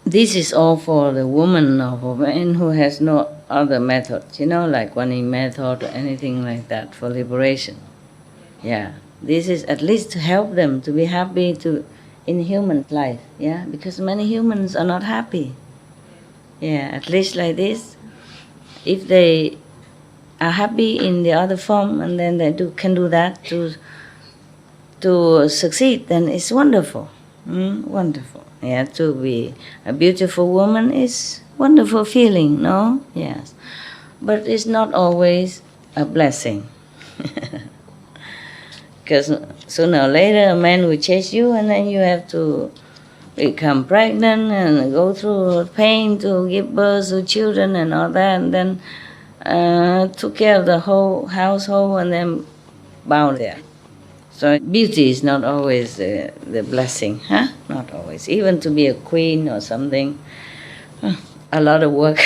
This is all for the woman or for man who has no other method, like Guanyin method or anything like that for liberation. Yeah, this is at least to help them to be happy in human life, because many humans are not happy. Yeah, at least like this, if they are happy in the other form and then they can do that to succeed, then it's wonderful. Wonderful. Yeah, to be a beautiful woman is wonderful feeling, no? Yes. But it's not always a blessing. Because sooner or later a man will chase you and then you have to become pregnant and go through pain to give birth to children and all that, and then took care of the whole household and then bound there. So beauty is not always the blessing, Not always. Even to be a queen or something, a lot of work.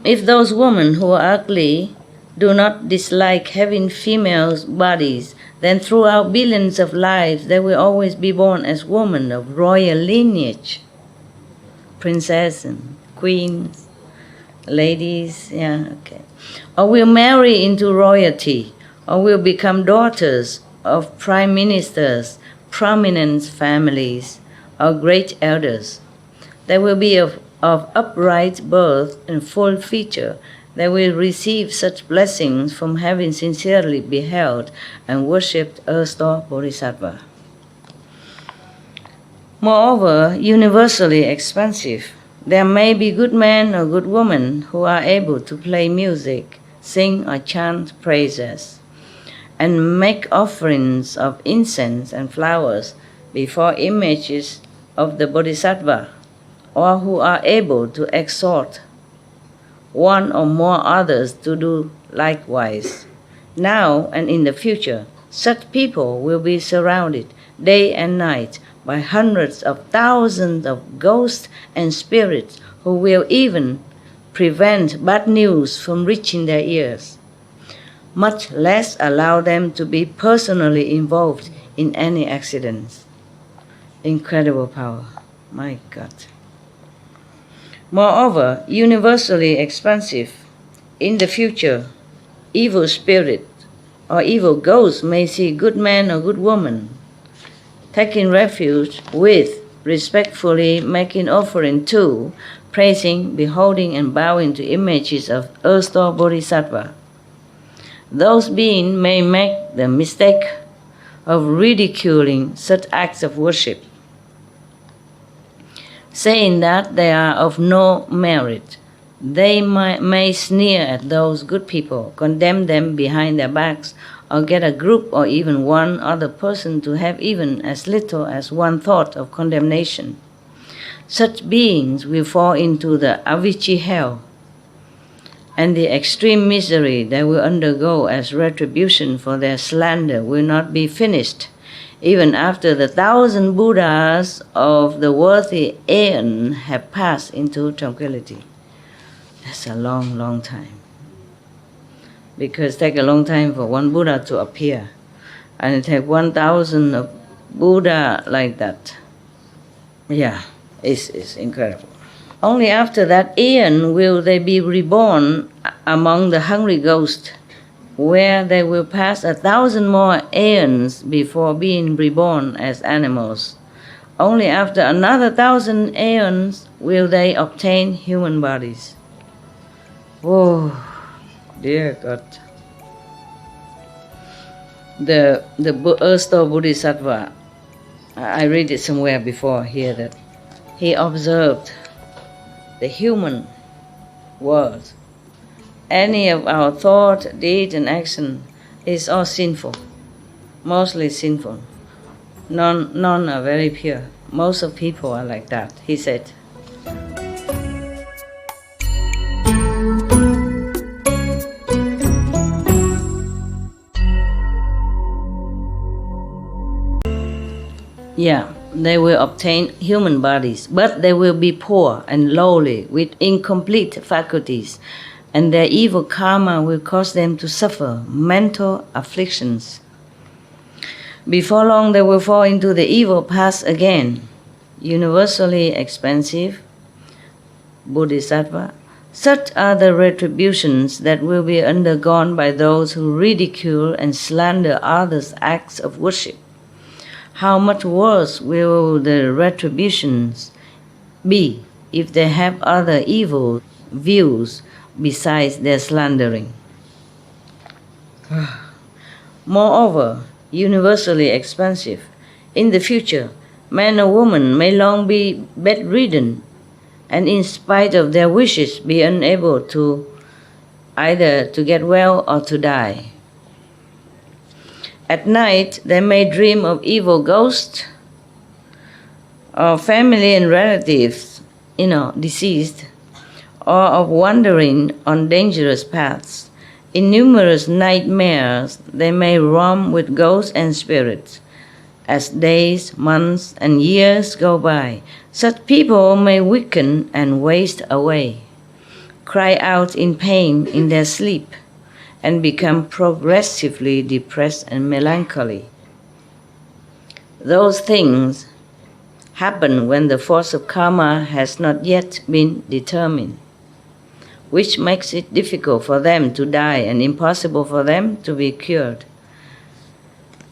If those women who are ugly do not dislike having female bodies, then throughout billions of lives they will always be born as women of royal lineage, princess and queens, ladies, or will marry into royalty, or will become daughters of prime ministers, prominent families, or great elders. They will be of upright birth and full feature. They will receive such blessings from having sincerely beheld and worshipped Earth-star Bodhisattva. Moreover, universally expansive, there may be good men or good women who are able to play music, sing or chant praises, and make offerings of incense and flowers before images of the Bodhisattva, or who are able to exhort one or more others to do likewise. Now and in the future, such people will be surrounded day and night by hundreds of thousands of ghosts and spirits who will even prevent bad news from reaching their ears, much less allow them to be personally involved in any accidents. Incredible power. My God. Moreover, universally expansive, in the future, evil spirit or evil ghosts may see good man or good woman taking refuge with, respectfully making offering to, praising, beholding, and bowing to images of Earth-star Bodhisattva. Those beings may make the mistake of ridiculing such acts of worship, saying that they are of no merit. They may sneer at those good people, condemn them behind their backs, or get a group or even one other person to have even as little as one thought of condemnation. Such beings will fall into the Avicii hell, and the extreme misery they will undergo as retribution for their slander will not be finished, even after the 1,000 Buddhas of the worthy aeon have passed into tranquility. That's a long, long time. Because it takes a long time for one Buddha to appear. And it takes 1,000 of Buddha like that. Yeah, it's incredible. Only after that aeon will they be reborn among the hungry ghosts, where they will pass 1,000 more aeons before being reborn as animals. Only after another 1,000 aeons will they obtain human bodies. Oh, dear God. The Earth-star Bodhisattva, I read it somewhere before here that he observed the human world. Any of our thought, deed, and action is all sinful, mostly sinful. None are very pure. Most of people are like that, he said. Yeah, they will obtain human bodies, but they will be poor and lowly with incomplete faculties, and their evil karma will cause them to suffer mental afflictions. Before long, they will fall into the evil path again. Universally expansive Bodhisattva, such are the retributions that will be undergone by those who ridicule and slander others' acts of worship. How much worse will the retributions be if they have other evil views besides their slandering? Moreover, universally expansive, in the future, man or woman may long be bedridden and in spite of their wishes be unable to either to get well or to die. At night, they may dream of evil ghosts or family and relatives, deceased, or of wandering on dangerous paths. In numerous nightmares, they may roam with ghosts and spirits. As days, months, and years go by, such people may weaken and waste away, cry out in pain in their sleep, and become progressively depressed and melancholy. Those things happen when the force of karma has not yet been determined, which makes it difficult for them to die and impossible for them to be cured.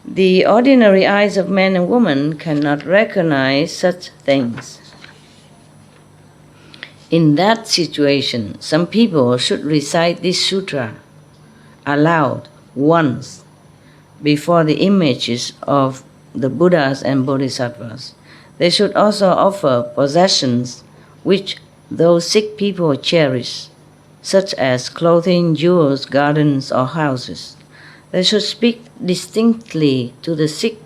The ordinary eyes of men and women cannot recognize such things. In that situation, some people should recite this sutra aloud once before the images of the Buddhas and Bodhisattvas. They should also offer possessions which those sick people cherish, such as clothing, jewels, gardens, or houses. They should speak distinctly to the sick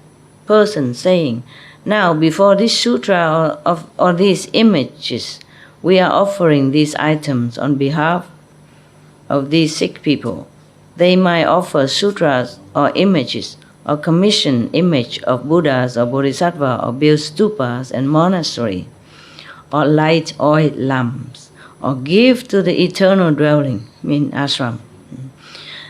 person, saying, "Now, before this sutra or these images, we are offering these items on behalf of these sick people." They might offer sutras or images, or commission image of Buddhas or Bodhisattva, or build stupas and monastery, or light oil lamps, or give to the eternal dwelling, ashram.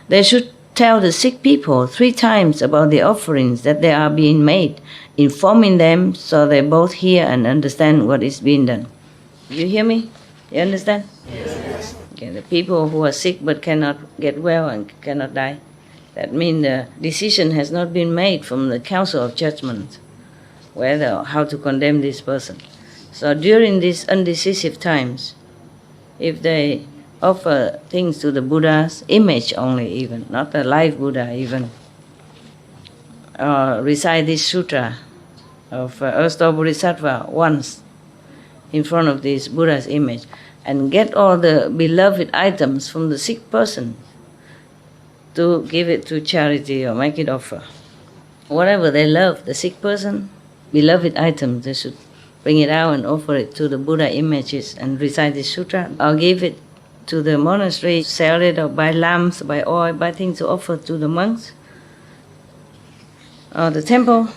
They should tell the sick people 3 times about the offerings that they are being made, informing them so they both hear and understand what is being done. You hear me? You understand? Yes. Okay, the people who are sick but cannot get well and cannot die, that means the decision has not been made from the Council of Judgment whether or how to condemn this person. So during these undecisive times, if they offer things to the Buddha's image only, even not the live Buddha even, or recite this sutra of Erstwhile Bodhisattva once in front of this Buddha's image, and get all the beloved items from the sick person to give it to charity or make it offer. Whatever they love, the sick person, beloved items, they should bring it out and offer it to the Buddha images and recite this sutra, or give it to the monastery, sell it, or buy lamps, buy oil, buy things to offer to the monks, or the temple.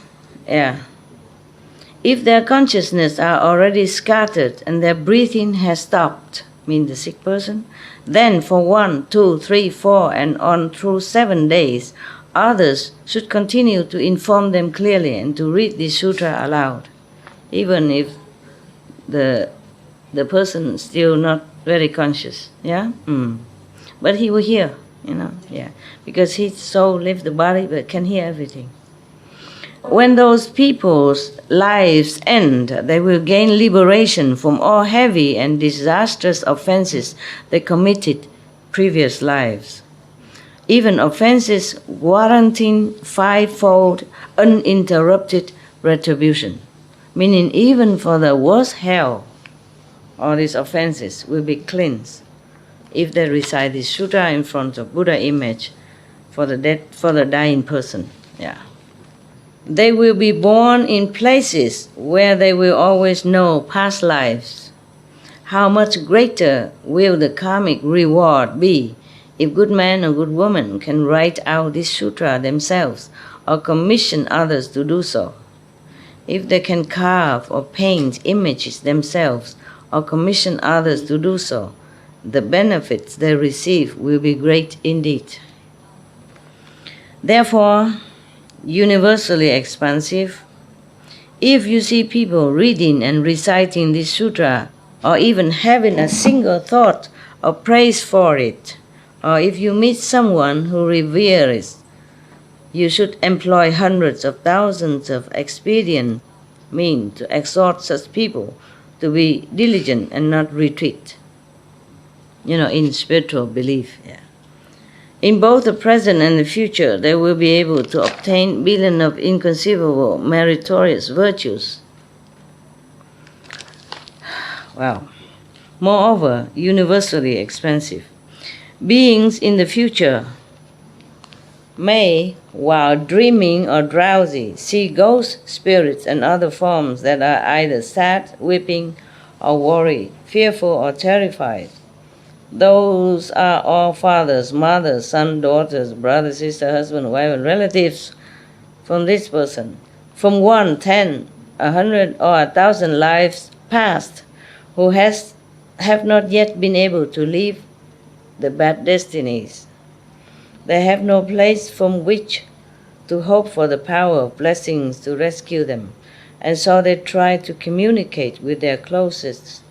If their consciousness are already scattered and their breathing has stopped, mean the sick person, then for 1, 2, 3, 4, and on through 7 days, others should continue to inform them clearly and to read this sutra aloud, even if the person is still not very conscious, But he will hear, because his soul leaves the body but can hear everything. When those people's lives end, they will gain liberation from all heavy and disastrous offenses they committed previous lives. Even offenses warranting 5-fold uninterrupted retribution, meaning even for the worst hell, all these offenses will be cleansed if they recite this sutra in front of Buddha image for the dying person. They will be born in places where they will always know past lives. How much greater will the karmic reward be if good men or good women can write out this sutra themselves or commission others to do so. If they can carve or paint images themselves or commission others to do so, the benefits they receive will be great indeed. Therefore, universally expansive, if you see people reading and reciting this sutra, or even having a single thought of praise for it, or if you meet someone who reveres, you should employ hundreds of thousands of expedient means to exhort such people to be diligent and not retreat, in spiritual belief. In both the present and the future, they will be able to obtain billions of inconceivable meritorious virtues. Wow. Moreover, universally expansive, beings in the future may, while dreaming or drowsy, see ghost spirits and other forms that are either sad, weeping, or worried, fearful, or terrified. Those are all fathers, mothers, sons, daughters, brothers, sisters, husband, wife, and relatives from this person, from 1, 10, 100, or 1,000 lives past, who have not yet been able to leave the bad destinies. They have no place from which to hope for the power of blessings to rescue them, and so they try to communicate with their closest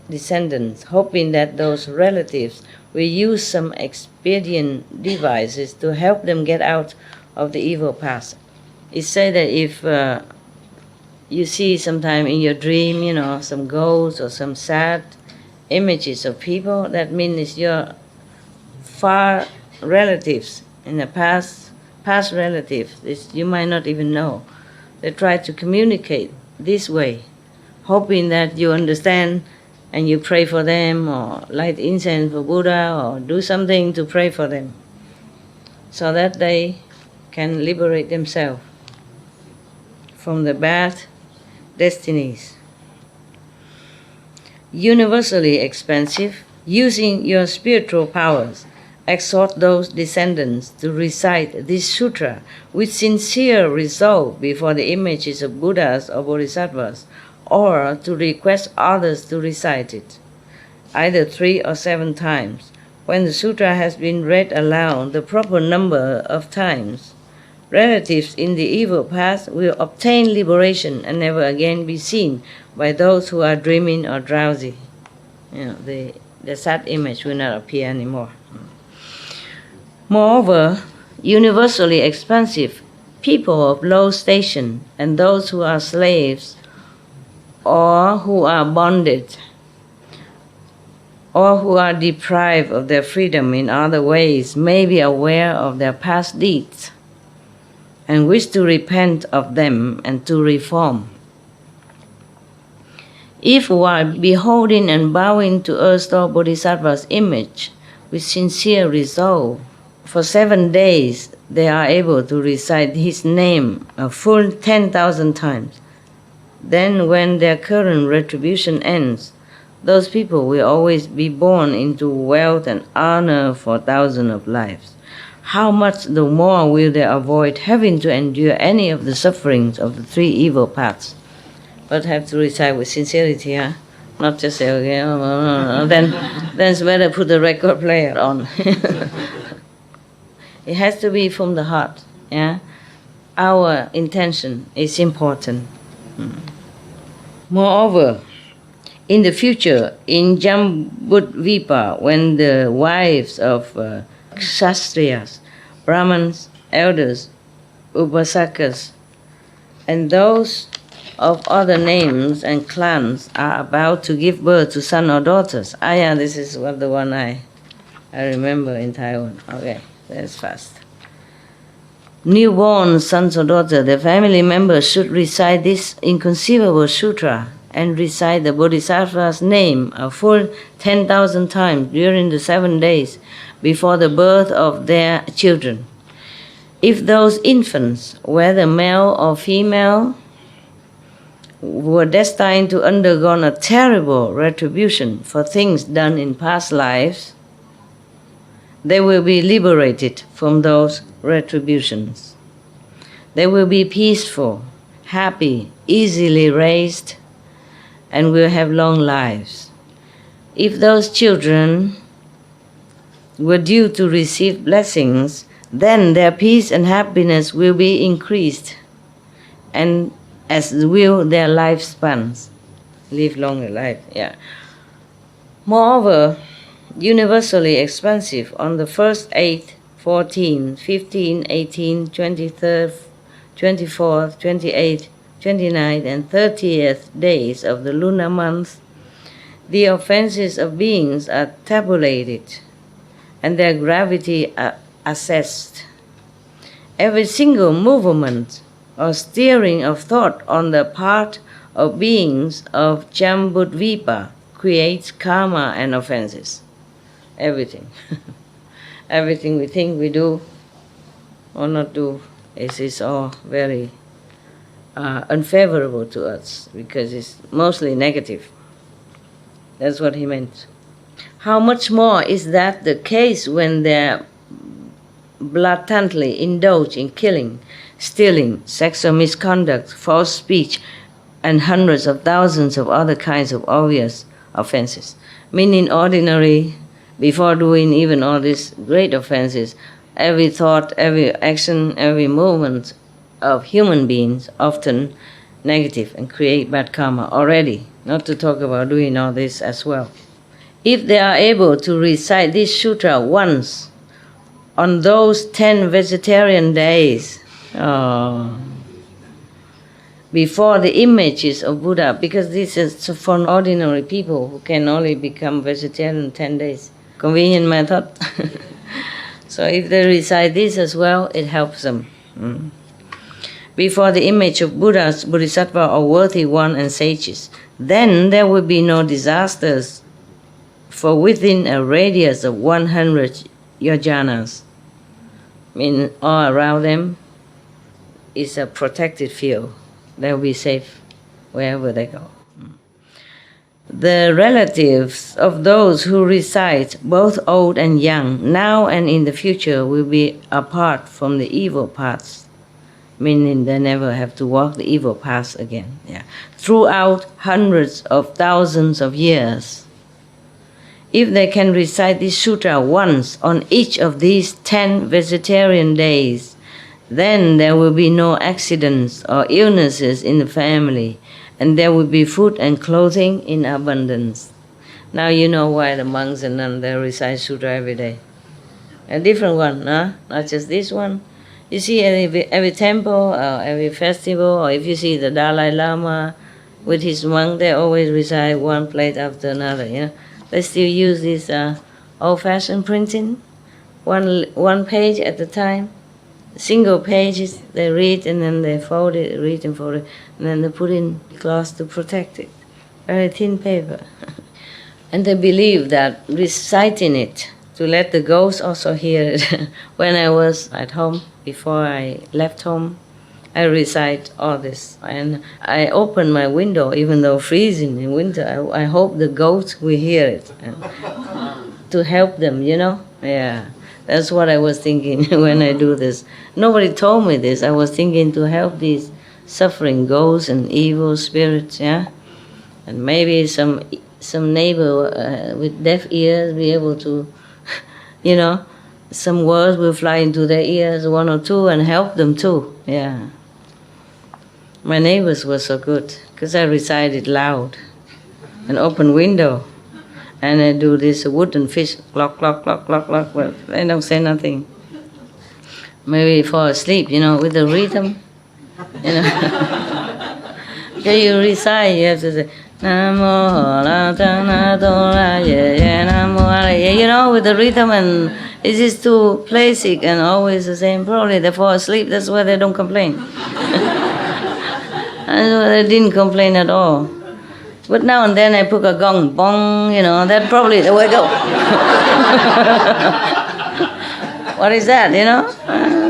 descendants, hoping that those relatives will use some expedient devices to help them get out of the evil path. It's said that if you see sometime in your dream, some ghosts or some sad images of people, that means it's your far relatives in the past relatives. You might not even know. They try to communicate this way, hoping that you understand and you pray for them, or light incense for Buddha, or do something to pray for them, so that they can liberate themselves from the bad destinies. Universally expansive, using your spiritual powers, exhort those descendants to recite this sutra with sincere resolve before the images of Buddhas or Bodhisattvas, or to request others to recite it, either 3 or 7 times. When the sutra has been read aloud the proper number of times, relatives in the evil path will obtain liberation and never again be seen by those who are dreaming or drowsy. The sad image will not appear anymore. Moreover, universally expansive, people of low station and those who are slaves or who are bonded or who are deprived of their freedom in other ways may be aware of their past deeds and wish to repent of them and to reform. If while beholding and bowing to Earth or Bodhisattva's image with sincere resolve, for 7 days they are able to recite his name a full 10,000 times, then when their current retribution ends, those people will always be born into wealth and honor for thousands of lives. How much the more will they avoid having to endure any of the sufferings of the 3 evil paths? But have to recite with sincerity, not just say, okay, then it's better put the record player on. It has to be from the heart. Our intention is important. Moreover, in the future, in Jambudvipa, when the wives of Kshatriyas, Brahmins, elders, Upasakas, and those of other names and clans are about to give birth to sons or daughters. This is the one I remember in Taiwan. Okay, that's fast. Newborn sons or daughters, the family members should recite this inconceivable sutra and recite the Bodhisattva's name a full 10,000 times during the 7 days before the birth of their children. If those infants, whether male or female, were destined to undergo a terrible retribution for things done in past lives, they will be liberated from those retributions. They will be peaceful, happy, easily raised, and will have long lives. If those children were due to receive blessings, then their peace and happiness will be increased, and as will their lifespans. Live longer life, Moreover, universally expansive, on the 1st, 8th, 14th, 15th, 18th, 23rd, 24th, 28th, 29th, and 30th days of the lunar month, the offenses of beings are tabulated and their gravity assessed. Every single movement or steering of thought on the part of beings of Jambudvipa creates karma and offenses. Everything. Everything we think we do or not do is all very unfavorable to us because it's mostly negative. That's what he meant. How much more is that the case when they blatantly indulge in killing, stealing, sexual misconduct, false speech, and hundreds of thousands of other kinds of obvious offenses. Meaning ordinary, before doing even all these great offenses, every thought, every action, every movement of human beings, often negative, and create bad karma already, not to talk about doing all this as well. If they are able to recite this sutra once on those 10 vegetarian days, before the images of Buddha, because this is for ordinary people who can only become vegetarian in 10 days. Convenient method. So if they recite this as well, it helps them. Before the image of Buddhas, Bodhisattva, or worthy one and sages, then there will be no disasters, for within a radius of 100 yojanas, all around them is a protected field. They'll be safe wherever they go. The relatives of those who recite, both old and young, now and in the future, will be apart from the evil paths, meaning they never have to walk the evil paths again. Throughout hundreds of thousands of years. If they can recite this sutra once on each of these 10 vegetarian days, then there will be no accidents or illnesses in the family, and there will be food and clothing in abundance. Now you know why the monks and nuns, they recite sutra every day. A different one, not just this one. You see every temple, or every festival, or if you see the Dalai Lama with his monk, they always recite one plate after another. They still use this old-fashioned printing, one page at a time. Single pages, they read and then they fold it, read and fold it, and then they put in cloth to protect it. Very thin paper. And they believe that reciting it, to let the ghosts also hear it. When I was at home, before I left home, I recite all this. And I open my window, even though freezing in winter, I hope the ghosts will hear it. To help them, Yeah. That's what I was thinking when I do this. Nobody told me this. I was thinking to help these suffering ghosts and evil spirits, And maybe some neighbor with deaf ears be able to, some words will fly into their ears, one or two, and help them too, My neighbors were so good, because I recited loud, an open window. And I do this wooden fish, clock, clock, clock, clock, clock, but they don't say nothing. Maybe fall asleep, with the rhythm, Okay, you recite, you have to say, Namo la ta na do la ye ye namo la ye, with the rhythm, and it's just too basic and always the same. Probably they fall asleep, that's why they don't complain. And they didn't complain at all. But now and then I put a gong, bong, that's probably the way to go. What is that,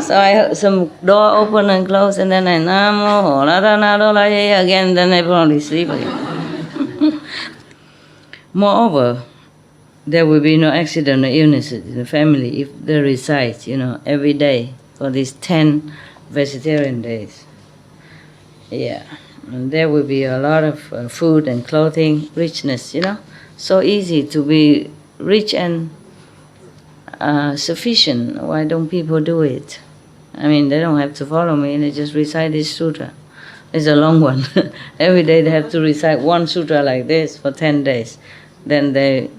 So I heard some door open and close, and then I namo, la da na do la ye again, then I probably sleep again. Moreover, there will be no accident or illnesses in the family if they recite, every day for these 10 vegetarian days. And there will be a lot of food and clothing, richness, So easy to be rich and sufficient. Why don't people do it? They don't have to follow me, they just recite this sutra. It's a long one. Every day they have to recite one sutra like this for 10 days. Then they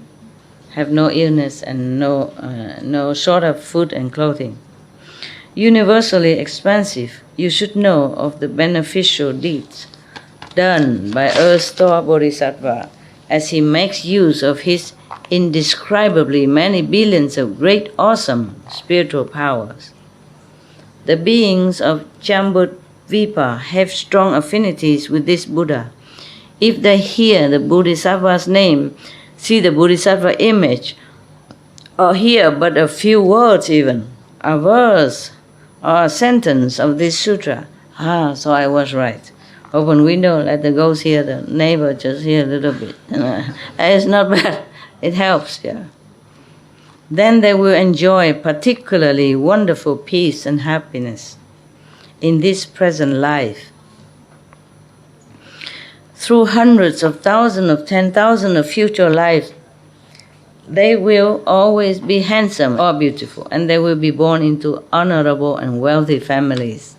have no illness and no short of food and clothing. Universally expansive, you should know of the beneficial deeds done by Earth-Store Bodhisattva as he makes use of his indescribably many billions of great, awesome spiritual powers. The beings of Jambudvipa have strong affinities with this Buddha. If they hear the Bodhisattva's name, see the Bodhisattva image, or hear but a few words even, a verse or a sentence of this sutra, so I was right. Open window, let the ghost hear, the neighbor just hear a little bit. It's not bad, it helps, Then they will enjoy particularly wonderful peace and happiness in this present life. Through hundreds of thousands of 10,000 of future lives, they will always be handsome or beautiful, and they will be born into honorable and wealthy families.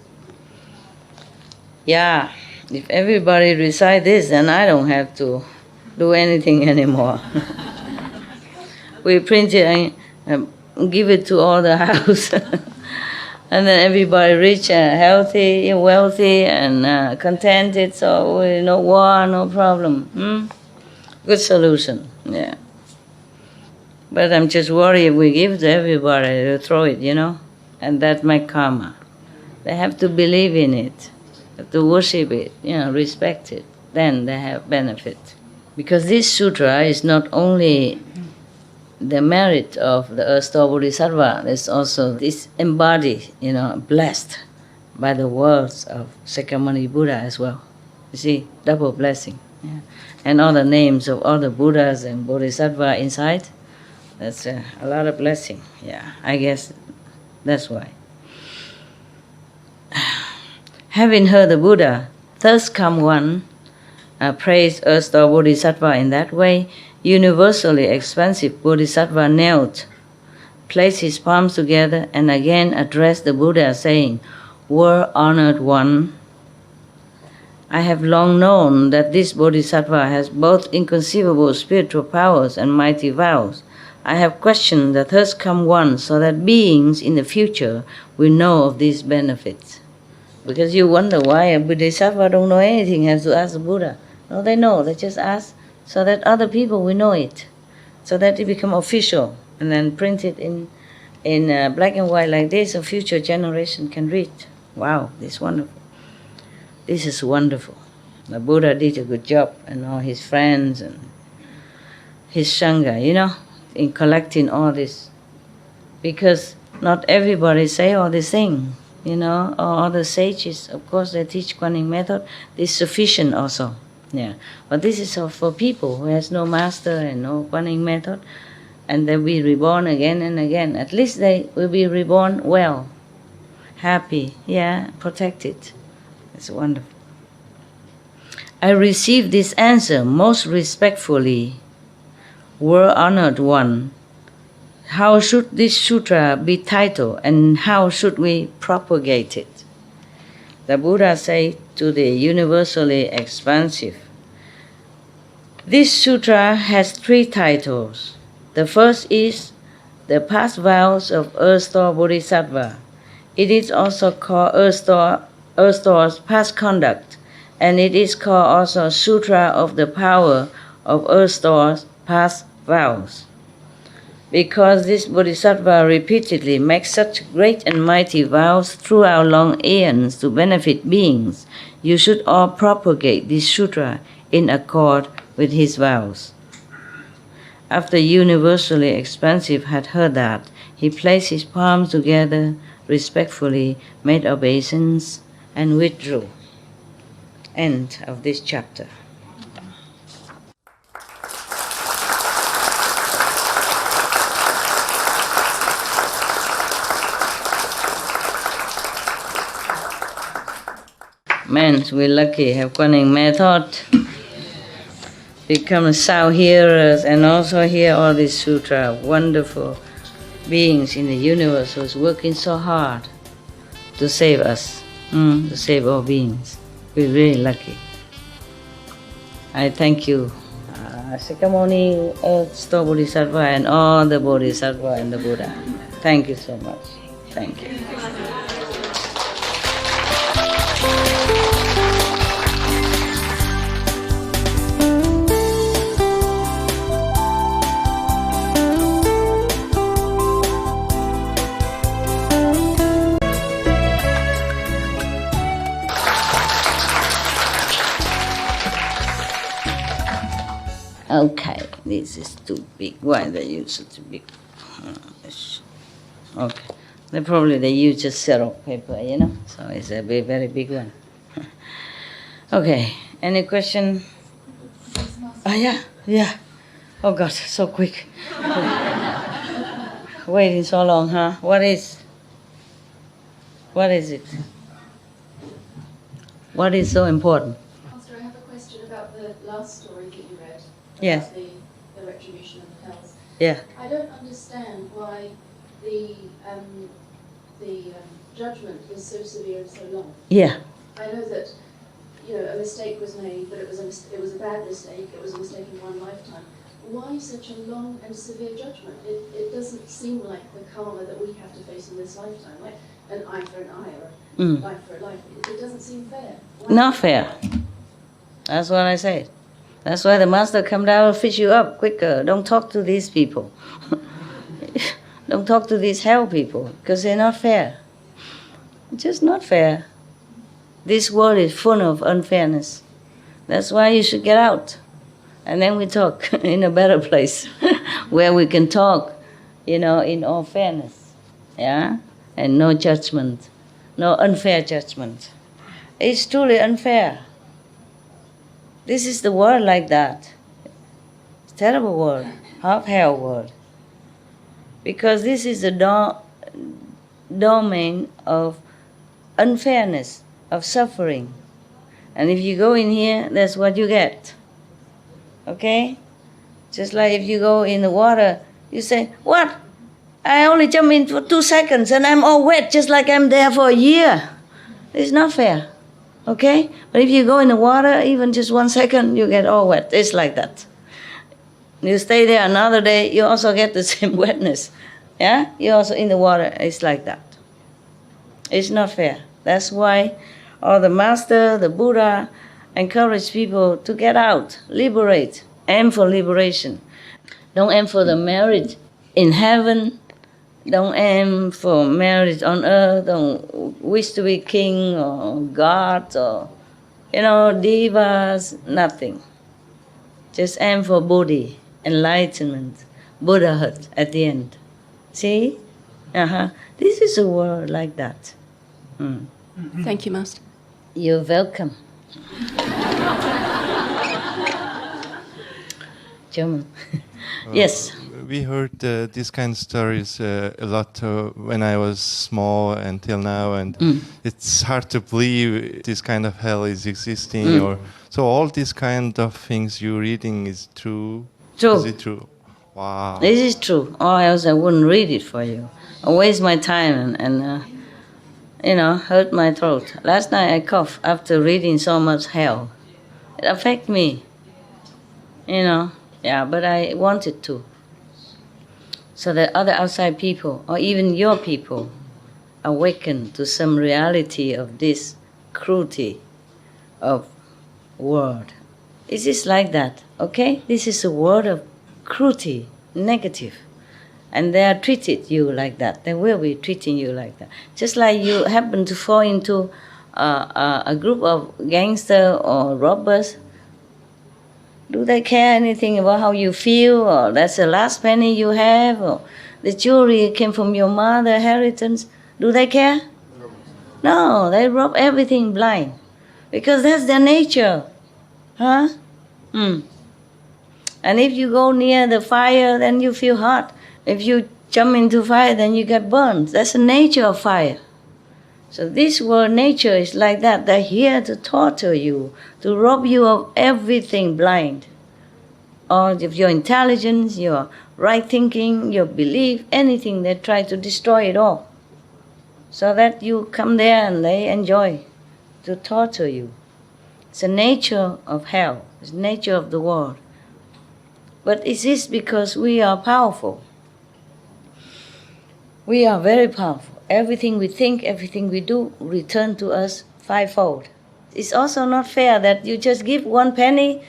Yeah, if everybody recite this, then I don't have to do anything anymore. We print it and give it to all the house. And then everybody rich and healthy, wealthy and contented, so no war, no problem. Good solution, yeah. But I'm just worried if we give to everybody, they'll throw it, and that my karma. They have to believe in it, have to worship it, respect it. Then they have benefit. Because this sutra is not only the merit of the Earth-Star Bodhisattva, it's also this embodied, blessed by the words of Sakyamuni Buddha as well. You see, double blessing. Yeah. And all the names of all the Buddhas and Bodhisattva inside, that's a lot of blessing. Yeah, I guess that's why. Having heard the Buddha, thus come one, praise Earth-Star Bodhisattva in that way, universally expansive Bodhisattva knelt, placed his palms together, and again addressed the Buddha, saying, "World honored one, I have long known that this Bodhisattva has both inconceivable spiritual powers and mighty vows. I have questioned the thus come one so that beings in the future will know of these benefits." Because you wonder why a Bodhisattva don't know anything, has to ask the Buddha. No, they know, they just ask so that other people will know it, so that it become official, and then print it in black and white like this, a future generation can read. Wow, this is wonderful. This is wonderful. The Buddha did a good job, and all his friends and his Sangha, in collecting all this. Because not everybody say all these things, all the sages, of course, they teach Kuan Yin method. This is sufficient also. Yeah, but this is for people who has no master and no Kuan Yin method, and they'll be reborn again and again. At least they will be reborn well, happy, protected. It's wonderful. I received this answer most respectfully. World honored one, how should this sutra be titled, and how should we propagate it? The Buddha said to the universally expansive, this sutra has 3 titles. The first is the past vows of Earth-Star Bodhisattva. It is also called Earth-Star's past conduct, and it is called also Sutra of the Power of Earth-Star's past vows. Because this Bodhisattva repeatedly makes such great and mighty vows throughout long aeons to benefit beings, you should all propagate this sutra in accord with his vows. After universally expansive had heard that, he placed his palms together, respectfully made obeisance, and withdrew. End of this chapter. Man, we're lucky, have Kuan Yin method, become sound hearers, and also hear all these sutra. Wonderful beings in the universe who's working so hard to save us, to save all beings. We're really lucky. I thank you, Sakyamuni, Earth-Star Bodhisattva, and all the Bodhisattva and the Buddha. Thank you so much. Thank you. Okay, this is too big. Why they use such a big? Okay, they use just syrup paper, so it's a very big one. Okay, any question? Yeah. Oh God, so quick. Waiting so long, huh? What is it? What is so important? Master, I have a question about the last story that you read. Yes. The retribution and the hells. Yeah. I don't understand why the judgment is so severe and so long. Yeah. I know that, a mistake was made, but it was a bad mistake. It was a mistake in one lifetime. Why such a long and severe judgment? It doesn't seem like the karma that we have to face in this lifetime, like an eye for an eye or a life for a life. It doesn't seem fair. Why? Not fair. That's what I said. That's why the master come down and fish you up quicker. Don't talk to these people. Don't talk to these hell people, because they're not fair. It's just not fair. This world is full of unfairness. That's why you should get out. And then we talk in a better place where we can talk, in all fairness. Yeah? And no judgment. No unfair judgment. It's truly unfair. This is the world like that. It's a terrible world. Half hell world. Because this is the domain of unfairness, of suffering. And if you go in here, that's what you get. Okay? Just like if you go in the water, you say, what? I only jump in for 2 seconds and I'm all wet just like I'm there for a year. It's not fair. Okay? But if you go in the water, even just 1 second, you get all wet. It's like that. You stay there another day, you also get the same wetness. Yeah? You're also in the water. It's like that. It's not fair. That's why all the Master, the Buddha, encourage people to get out, liberate, aim for liberation. Don't aim for the marriage in heaven. Don't aim for marriage on earth. Don't wish to be king or God or, divas, nothing. Just aim for Bodhi, enlightenment, Buddhahood at the end. See? This is a world like that. Thank you, Master. You're welcome. German. Yes. We heard these kind of stories a lot when I was small until now, and it's hard to believe this kind of hell is existing. So all these kind of things you're reading is true? True. Is it true? Wow. This is true. Or else I wouldn't read it for you. I waste my time and hurt my throat. Last night I coughed after reading so much hell. It affected me. Yeah, but I wanted to. So that other outside people, or even your people, awaken to some reality of this cruelty of world. It is like that, okay? This is a world of cruelty, negative. And they are treated you like that. They will be treating you like that. Just like you happen to fall into a group of gangsters or robbers. Do they care anything about how you feel? Or that's the last penny you have? Or the jewelry came from your mother, inheritance? Do they care? No, they rob everything blind. Because that's their nature. Huh? And if you go near the fire, then you feel hot. If you jump into fire, then you get burned. That's the nature of fire. So this world nature is like that. They're here to torture you, to rob you of everything blind. Or of your intelligence, your right thinking, your belief, anything. They try to destroy it all. So that you come there and they enjoy to torture you. It's the nature of hell. It's the nature of the world. But it is because we are powerful. We are very powerful. Everything we think, everything we do, return to us fivefold. It's also not fair that you just give 1 penny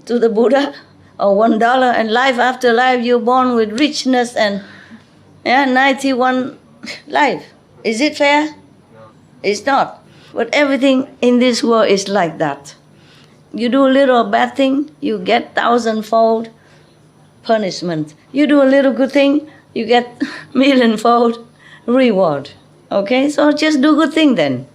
to the Buddha or $1 and life after life you're born with richness and 91 life. Is it fair? No. It's not. But everything in this world is like that. You do a little bad thing, you get 1,000-fold punishment. You do a little good thing, you get 1,000,000-fold reward. Okay, so just do good thing then.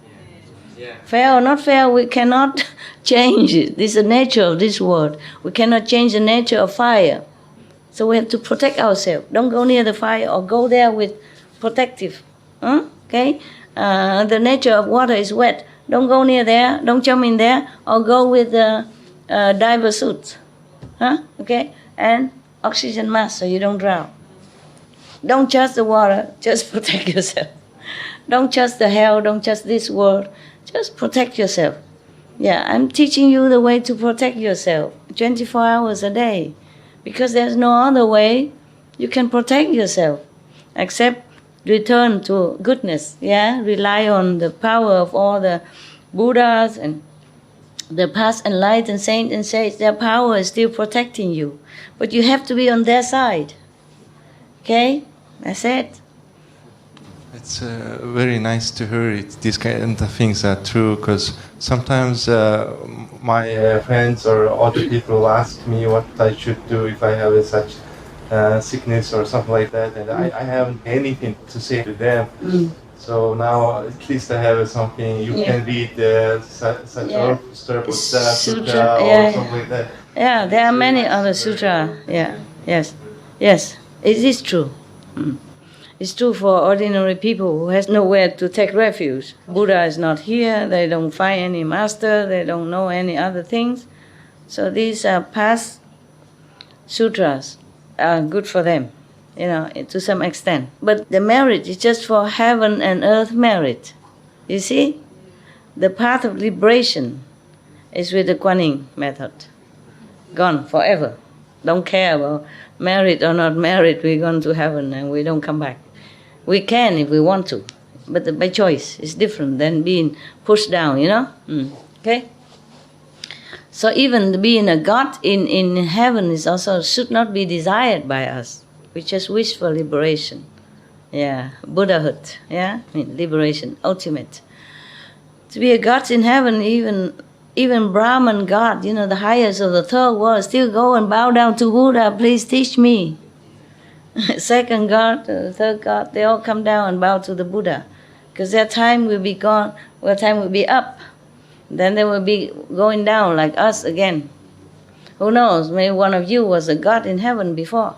Yeah. Fair or not fair, we cannot change it. This is the nature of this world. We cannot change the nature of fire. So we have to protect ourselves. Don't go near the fire or go there with protective. Okay? The nature of water is wet. Don't go near there. Don't jump in there. Or go with diver suits. Okay? And oxygen mask so you don't drown. Don't trust the water, just protect yourself. Don't trust the hell, don't trust this world, just protect yourself. Yeah, I'm teaching you the way to protect yourself 24 hours a day, because there's no other way you can protect yourself except return to goodness, yeah? Rely on the power of all the Buddhas and the past enlightened saints and sages. Their power is still protecting you, but you have to be on their side. Okay? That's it. It's very nice to hear it. These kind of things are true, because sometimes my friends or other people ask me what I should do if I have such sickness or something like that, and I haven't anything to say to them. So now at least I have something. You can read such sutra or something like that. Yeah, there are many other sutra. Yeah, yes, it is true. It's true for ordinary people who has nowhere to take refuge. Buddha is not here, they don't find any master, they don't know any other things. So these are past sutras are good for them, to some extent. But the merit is just for heaven and earth merit. You see? The path of liberation is with the Kuan Yin method. Gone forever. Don't care about married or not married, we're going to heaven and we don't come back. We can if we want to, but by choice. It's different than being pushed down, Okay? So even being a God in heaven is also should not be desired by us. We just wish for liberation. Yeah, Buddhahood, liberation, ultimate. To be a God in heaven, even Brahman God, the highest of the third world, still go and bow down to Buddha, please teach me. Second God, third God, they all come down and bow to the Buddha, because their time will be gone, their time will be up. Then they will be going down like us again. Who knows, maybe one of you was a God in heaven before.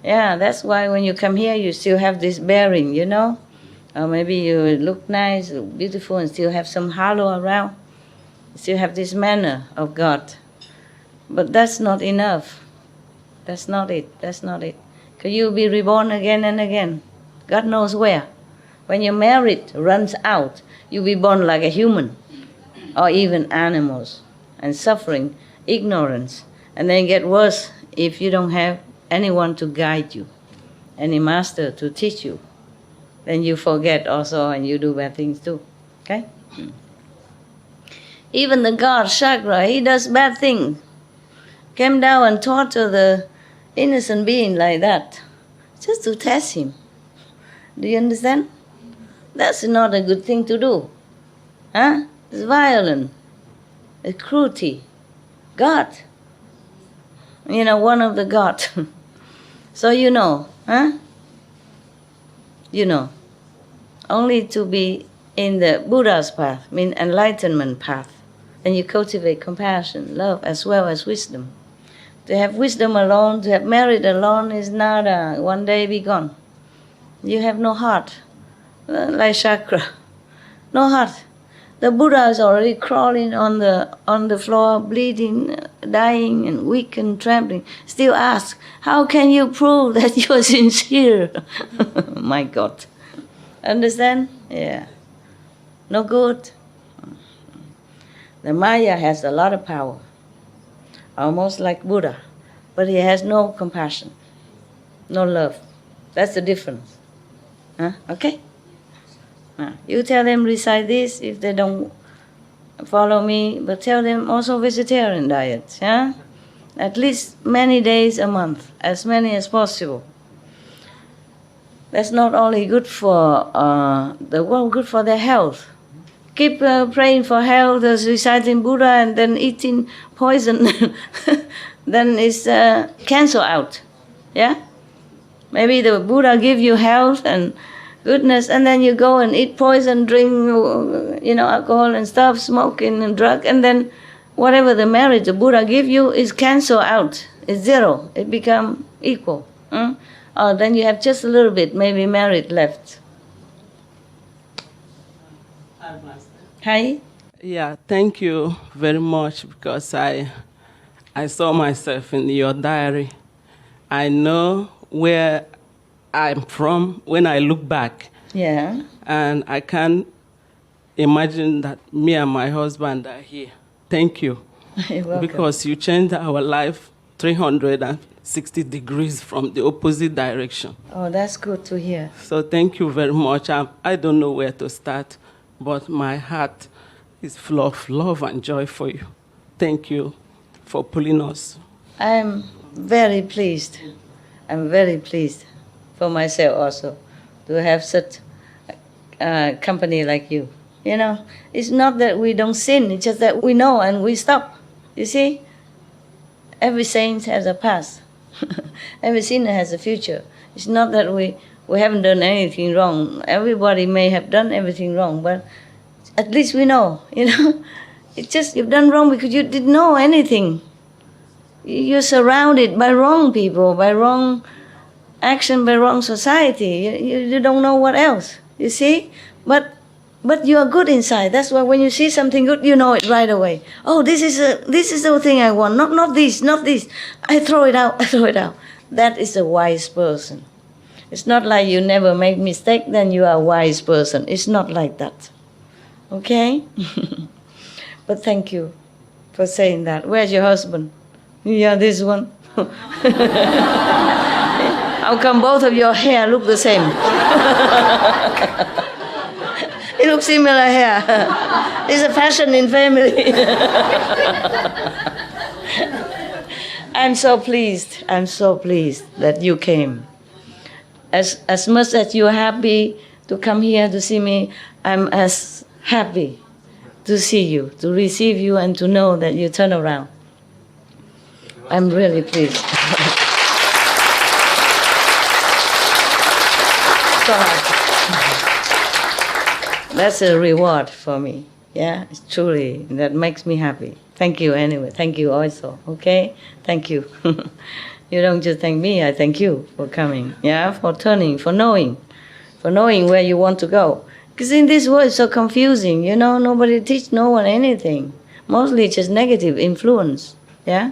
Yeah, that's why when you come here, you still have this bearing, Or maybe you look nice, look beautiful, and still have some halo around. You still have this manner of God. But that's not enough. That's not it. Because you'll be reborn again and again. God knows where. When your merit runs out, you'll be born like a human, or even animals, and suffering, ignorance. And then it get worse if you don't have anyone to guide you, any master to teach you. Then you forget also and you do bad things too. Okay? Even the god Shakra, he does bad things. Came down and torture the innocent being like that, just to test him. Do you understand? That's not a good thing to do. It's violent. It's cruelty. God. One of the gods. So only to be in the Buddha's path, enlightenment path. And you cultivate compassion, love, as well as wisdom. To have wisdom alone, to have merit alone is nada. One day be gone. You have no heart, like chakra. No heart. The Buddha is already crawling on the floor, bleeding, dying, and weak and trembling. Still ask, how can you prove that you are sincere? My God. Understand? Yeah. No good. The Maya has a lot of power, almost like Buddha, but he has no compassion, no love. That's the difference. Okay? You tell them recite this if they don't follow me, but tell them also vegetarian diet. At least many days a month, as many as possible. That's not only good for the world, good for their health. Keep praying for health, reciting Buddha, and then eating poison. Then it's cancel out. Yeah? Maybe the Buddha give you health and goodness, and then you go and eat poison, drink, alcohol and stuff, smoking and drug, and then whatever the merit the Buddha give you is cancel out. It's zero. It become equal. Or then you have just a little bit, maybe merit left. Hi. Yeah, thank you very much, because I saw myself in your diary, I know where I'm from when I look back. Yeah. And I can't imagine that me and my husband are here. Thank you. You're welcome. Because you changed our life 360 degrees from the opposite direction. Oh, that's good to hear. So thank you very much. I don't know where to start, but my heart is full of love and joy for you. Thank you for pulling us. I'm very pleased. I'm very pleased for myself also to have such company like you. You know, it's not that we don't sin, it's just that we know and we stop. You see? Every saint has a past. Every sinner has a future. It's not that we haven't done anything wrong. Everybody may have done everything wrong, but at least we know, you know. It's just you've done wrong because you didn't know anything. You're surrounded by wrong people, by wrong action, by wrong society. You don't know what else, you see? But you are good inside. That's why when you see something good, you know it right away. Oh, this is the thing I want. Not this. I throw it out. That is a wise person. It's not like you never make mistake, then you are a wise person. It's not like that. Okay? But thank you for saying that. Where's your husband? Yeah, this one. How come both of your hair look the same? It looks similar hair. It's a fashion in family. I'm so pleased that you came. As much as you're happy to come here to see me, I'm as happy to see you, to receive you, and to know that you turn around. I'm really pleased. So happy. That's a reward for me. Yeah, it's truly, that makes me happy. Thank you anyway. Thank you also. Okay? Thank you. You don't just thank me, I thank you for coming. Yeah, for turning, for knowing where you want to go. Because in this world it's so confusing, you know, nobody teach no one anything. Mostly just negative influence. Yeah?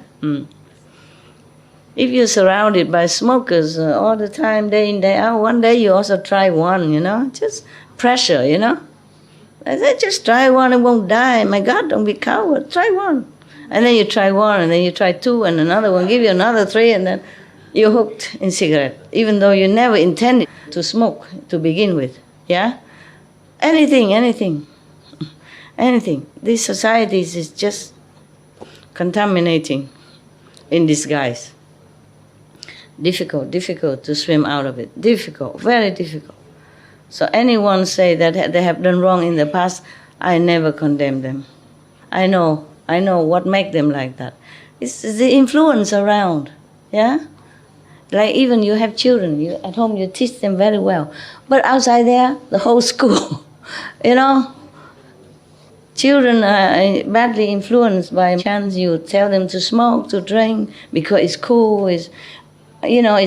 If you're surrounded by smokers all the time, day in, day out, one day you also try one, you know, just pressure, you know. I said, just try one, it won't die. My God, don't be coward, try one. And then you try one, and then you try two, and another one, give you another three, and then you're hooked in cigarette, even though you never intended to smoke to begin with, yeah? Anything. These societies is just contaminating in disguise. Difficult to swim out of it. Difficult, very difficult. So anyone say that they have done wrong in the past, I never condemn them. I know what makes them like that. It's the influence around, yeah? Like even you have children, at home you teach them very well. But outside there, the whole school, you know? Children are badly influenced by chance you tell them to smoke, to drink, because it's cool, it's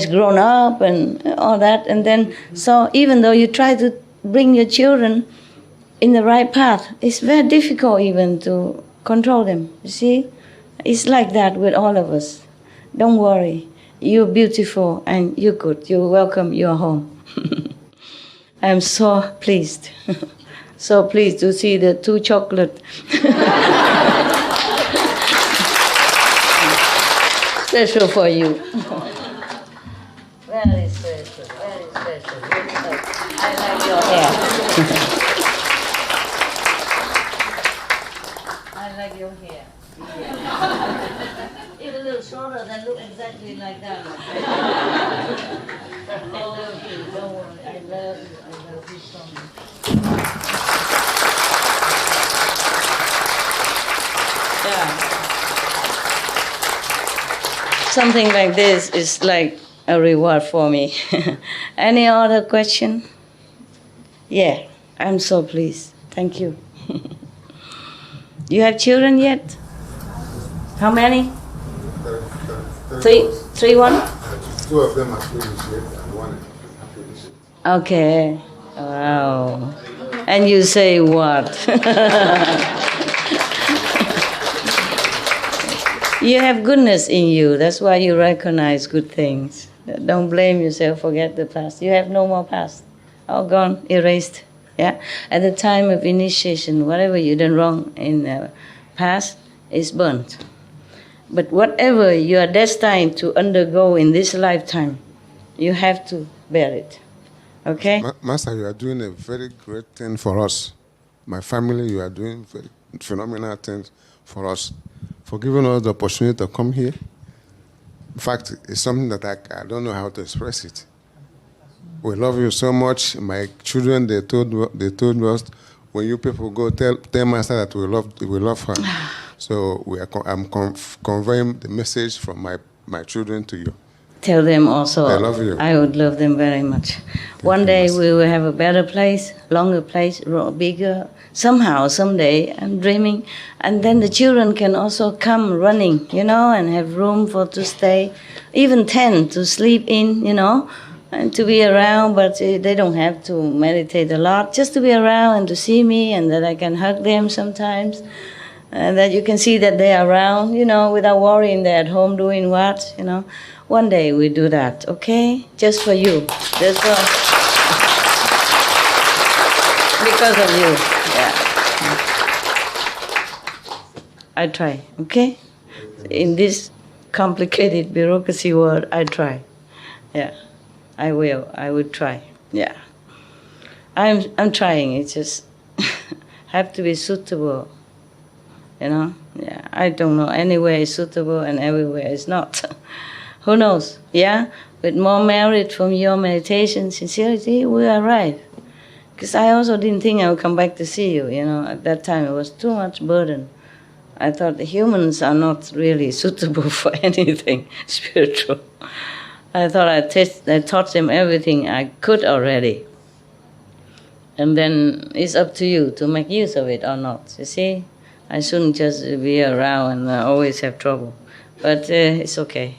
grown up and all that. And then, so even though you try to bring your children in the right path, it's very difficult even to control them, you see? It's like that with all of us. Don't worry. You're beautiful and you're good. You're welcome. You're home. I'm so pleased. So pleased to see the 2 chocolate. Special for you. Very special, very special. I like your hair. I like your hair. It's a little shorter than look exactly like that. I love you, don't worry. I love you so much. Yeah. Something like this is like a reward for me. Any other question? Yeah, I'm so pleased. Thank you. You have children yet? How many? 3, 1? 2 of them are finished yet, and 1 is finished. Okay. Wow. And you say what? You have goodness in you. That's why you recognize good things. Don't blame yourself, forget the past. You have no more past. All gone, erased. Yeah. At the time of initiation, whatever you done wrong in the past is burnt. But whatever you are destined to undergo in this lifetime, you have to bear it. Okay? Master, you are doing a very great thing for us. My family, you are doing very phenomenal things for us. For giving us the opportunity to come here. In fact, it's something that I don't know how to express it. We love you so much. My children, they told us, when you people go, tell Master that we love her. So I'm conveying the message from my children to you. Tell them also. I love you. I would love them very much. One day we will have a better place, longer place, bigger. Somehow, someday, I'm dreaming. And then the children can also come running, and have room to stay. Even tent to sleep in, and to be around. But they don't have to meditate a lot. Just to be around and to see me, and that I can hug them sometimes. And that you can see that they are around, without worrying they're at home doing what, One day we do that, okay? Just for you. Just for... because of you, yeah. I try, okay? In this complicated bureaucracy world, I try. Yeah, I will try, yeah. I'm trying, it's just have to be suitable. Yeah, I don't know. Anywhere is suitable and everywhere is not. Who knows? Yeah, with more merit from your meditation, sincerity, we are right. Because I also didn't think I would come back to see you. At that time it was too much burden. I thought the humans are not really suitable for anything spiritual. I thought I taught them everything I could already. And then it's up to you to make use of it or not. You see? I shouldn't just be around and always have trouble. But it's okay.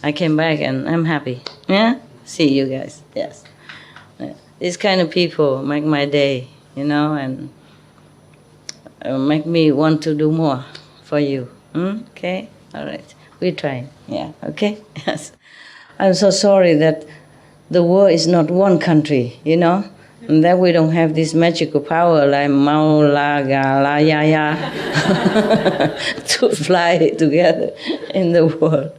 I came back and I'm happy. Yeah? See you guys. Yes. These kind of people make my day, and make me want to do more for you. Okay? All right. We're trying. Yeah. Okay? Yes. I'm so sorry that the world is not one country, and that we don't have this magical power like Mao, La, Ga, La, Ya, Ya to fly together in the world.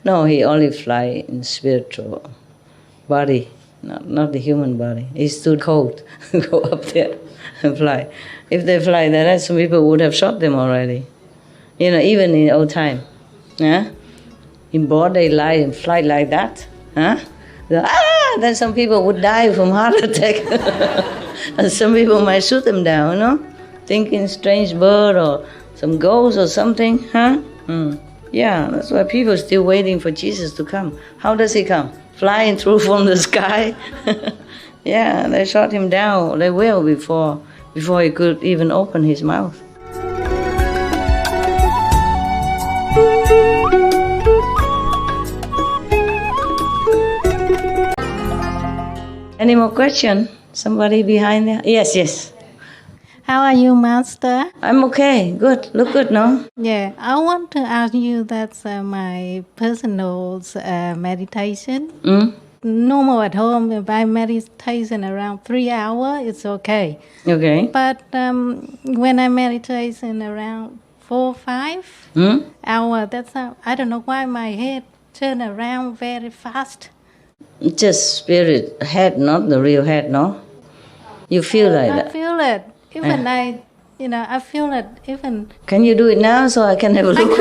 No, he only fly in spiritual body, not the human body. He's too cold to go up there and fly. If they fly there, some people would have shot them already. Even in old time. Yeah? In broad daylight and fly like that. Huh? Then some people would die from heart attack. And some people might shoot them down, thinking strange bird or some ghost or something, huh? Yeah, that's why people are still waiting for Jesus to come. How does he come? Flying through from the sky? Yeah, they shot him down. They will before he could even open his mouth. Any more question? Somebody behind there? Yes. How are you, Master? I'm okay. Good. Look good, no? Yeah, I want to ask you that's my personal meditation. Normal at home, if I meditation around 3 hours, it's okay. Okay. But when I meditation around 4, 5 hours, I don't know why my head turn around very fast. Just spirit head, not the real head, no? You feel like that? I feel it. Even I feel it even... Can you do it now so I can have a look?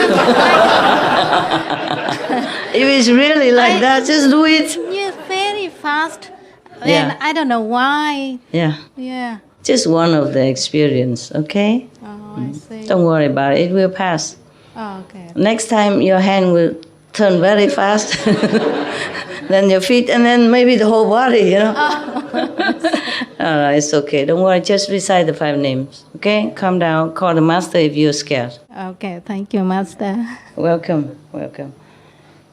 If it's really like that, just do it. Yes, very fast. And I don't know why. Yeah. Just one of the experience, okay? Oh, I see. Don't worry about it. It will pass. Oh, okay. Next time your hand will turn very fast. Then your feet, and then maybe the whole body, All right, it's okay. Don't worry. Just recite the 5 names, okay? Calm down. Call the Master if you're scared. Okay, thank you, Master. Welcome.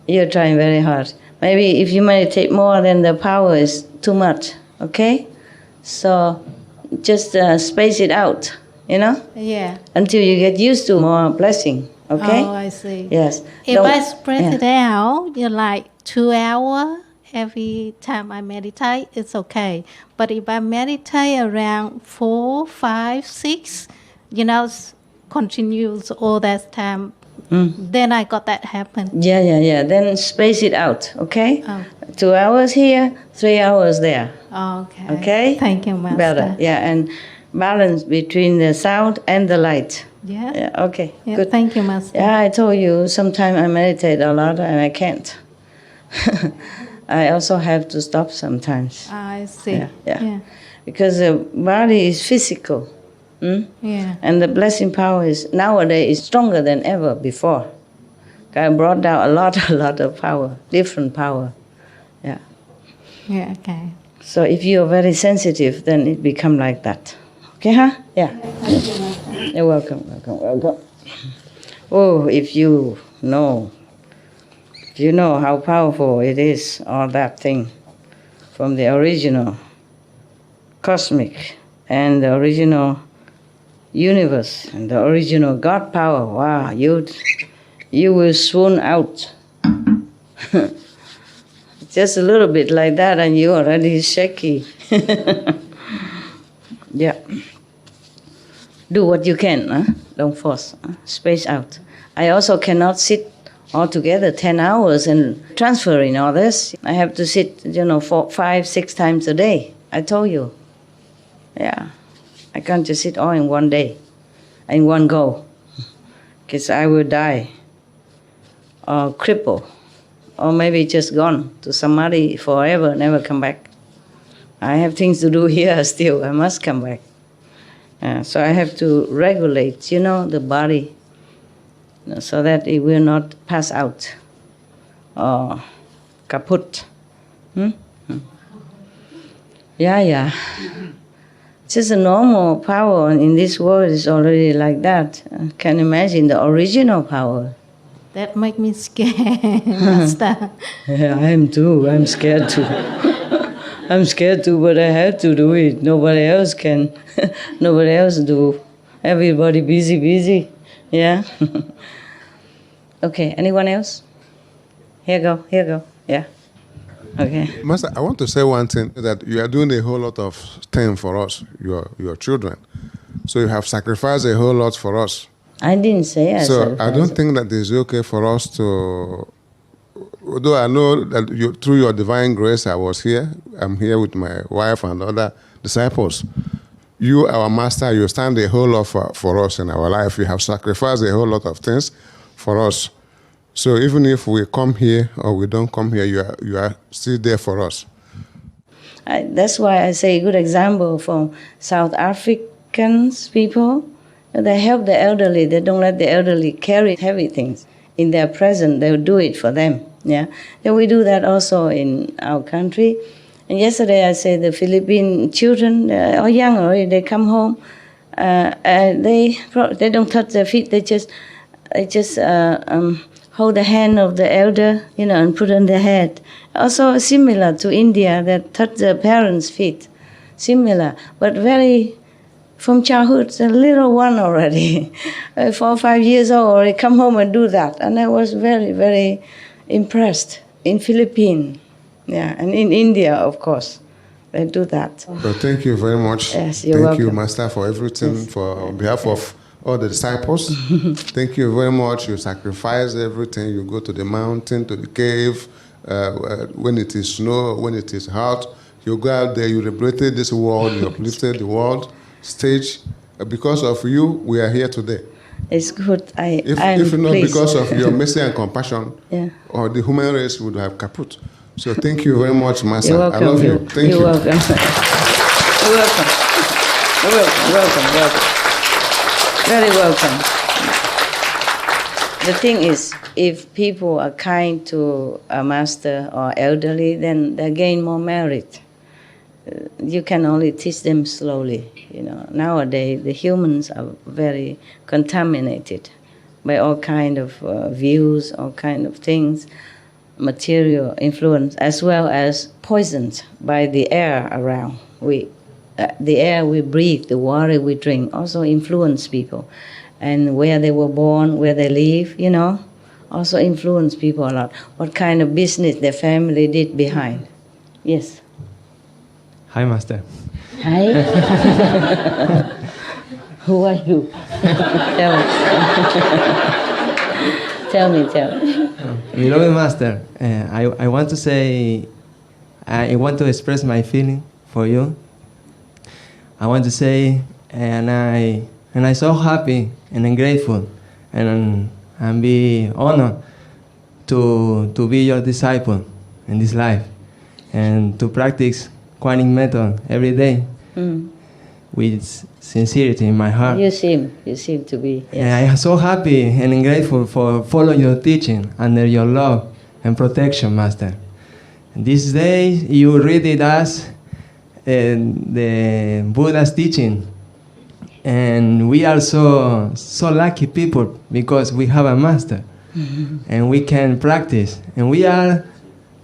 You're trying very hard. Maybe if you meditate more, then the power is too much, okay? So just space it out, Yeah. until you get used to more blessing, Okay? Oh, I see. Yes. If Don't- I spread it out, like 2 hours every time I meditate, it's okay. But if I meditate around 4, 5, 6, continues all that time, then I got that happen. Yeah. Then space it out, okay? Oh. 2 hours here, 3 hours there. Okay. Okay? Thank you, Master. Better, yeah, and balance between the sound and the light. Yeah. Yeah, okay, Yeah, good. thank you, Master. Yeah, I told you, sometimes I meditate a lot and I can't. I also have to stop sometimes. I see. Yeah. Because the body is physical. Yeah. And the blessing power is nowadays is stronger than ever before. God brought down a lot of power, different power. Yeah. Yeah, okay. So if you are very sensitive, then it become like that. Okay, huh? Yeah. You're welcome. Oh, if you know how powerful it is, all that thing from the original cosmic and the original universe and the original God power, wow, you will swoon out. Just a little bit like that and you're already shaky. Yeah. Do what you can, huh? Don't force. Space out. I also cannot sit altogether 10 hours and transferring all this. I have to sit, 4, 5, 6 times a day. I told you. Yeah. I can't just sit all in one day, in one go, because I will die or cripple or maybe just gone to samadhi forever, never come back. I have things to do here still. I must come back. So I have to regulate, the body so that it will not pass out or kaput. Yeah. Just a normal power in this world is already like that. I can imagine the original power. That make me scared, Master. Yeah, I am too. I'm scared too. I'm scared too, but I have to do it. Nobody else can. Nobody else do. Everybody busy. Yeah. Okay, anyone else? Here go. Yeah. Okay. Master, I want to say one thing, that you are doing a whole lot of things for us, your children. So you have sacrificed a whole lot for us. I didn't say I So sacrificed. I don't think that it's okay for us to, although I know that through your divine grace I'm here with my wife and other disciples. You, our Master, you stand a whole lot for us in our life. You have sacrificed a whole lot of things for us. So even if we come here or we don't come here, you are still there for us. That's why I say a good example from South Africans people. They help the elderly. They don't let the elderly carry heavy things. In their presence, they will do it for them. Yeah. Then we do that also in our country. And yesterday I said the Philippine children are young already. They come home. They don't touch their feet. They just hold the hand of the elder, and put on their head. Also similar to India, that touch their parents' feet. Similar, but very, from childhood, a little one already, 4 or 5 years old already come home and do that. And I was very, very impressed in Philippines, and in India, of course. They do that. Well, thank you very much. Yes, you're Thank welcome. you, Master, for everything, on behalf of all the disciples. Thank you very much. You sacrifice everything. You go to the mountain, to the cave, when it is snow, when it is hot. You go out there, you liberated this world, you uplifted the world stage. Because of you, we are here today. It's good. If not pleased. because of your mercy and compassion, or the human race would have kaput. So thank you very much, Master. You're welcome. I love you. Thank you. You're welcome. You're welcome. Welcome. Very welcome. The thing is, if people are kind to a master or elderly, then they gain more merit. You can only teach them slowly. Nowadays the humans are very contaminated by all kind of views, all kind of things, material influence, as well as poisoned by the air around. The air we breathe, the water we drink, also influence people. and where they were born, where they live, also influence people a lot. What kind of business their family did behind. Yes. Hi, Master. Hi. Who are you? Tell me. Beloved Master, I want to say, I want to express my feeling for you. I want to say, and I'm so happy and I'm grateful, and I'm be honored to be your disciple in this life, and to practice quantum method every day with sincerity in my heart. You seem to be. Yes. And I am so happy and grateful for following your teaching under your love and protection, Master. And this day you read it as the Buddha's teaching, and we are so lucky people because we have a Master, and we can practice, and we are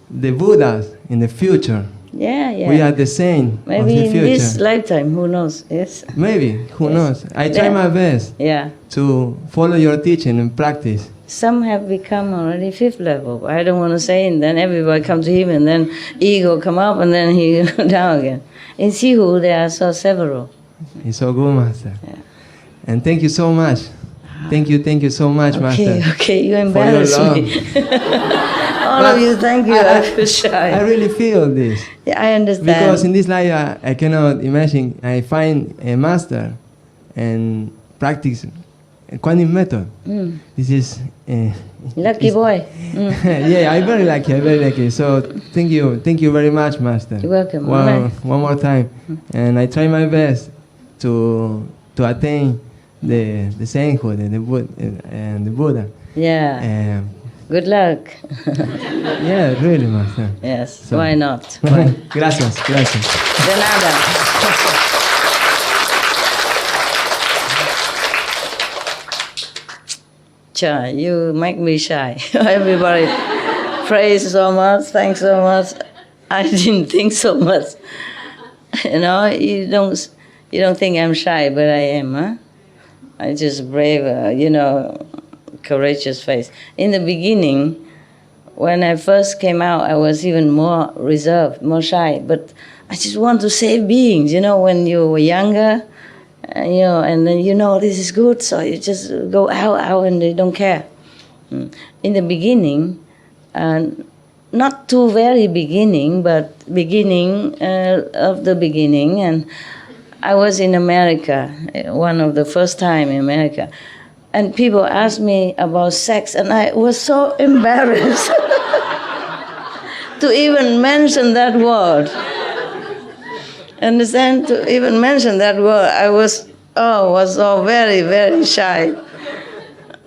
the Buddhas in the future. Yeah. We are the same. Maybe of the future. in this lifetime, who knows? Yes. Maybe, who knows? I try my best to follow your teaching and practice. Some have become already 5th level. I don't want to say, and then everybody come to him, and then ego come up, and then he go down again. In Sihu, there are several. It's so good, Master. Yeah. And thank you so much. Thank you so much, Master. Okay, you embarrass me. All of you, thank you. I feel shy. I really feel this. Yeah, I understand. Because in this life, I cannot imagine I find a Master and practice a quantum method. This is... lucky boy. Yeah, I'm very lucky. So thank you very much, Master. You're welcome. One more time. And I try my best to attain the sainthood and the Buddha. Yeah. Good luck. Yeah, really, Master. Yes, So, why not? Why? Gracias. De nada. Cha, you make me shy. Everybody praise so much, thanks so much. I didn't think so much. You don't think I'm shy, but I am, huh? I just brave, courageous face. In the beginning, when I first came out, I was even more reserved, more shy. But I just want to save beings, when you were younger, and then this is good, so you just go out, and you don't care. In the beginning, not too very beginning, but beginning of the beginning, and I was in America, one of the first time in America, and people asked me about sex, and I was so embarrassed to even mention that word. Understand? To even mention that word, I was so very, very shy.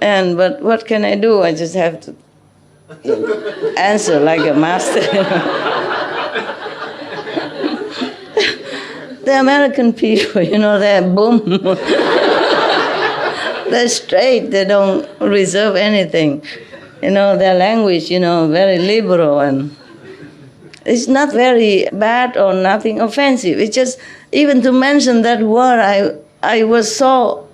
But what can I do? I just have to answer like a master. The American people, they're boom. They're straight, they don't reserve anything. Their language, very liberal, and it's not very bad or nothing offensive. It's just, even to mention that word, I was so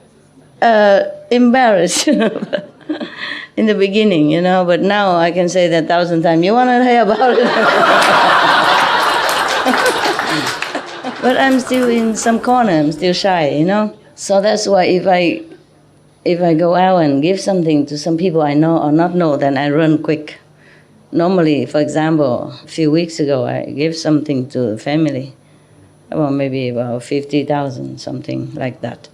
embarrassed in the beginning, but now I can say that 1,000 times. You want to hear about it? But I'm still in some corner, I'm still shy, So that's why if I go out and give something to some people I know or not know, then I run quick. Normally, for example, a few weeks ago, I gave something to the family, maybe about 50,000, something like that.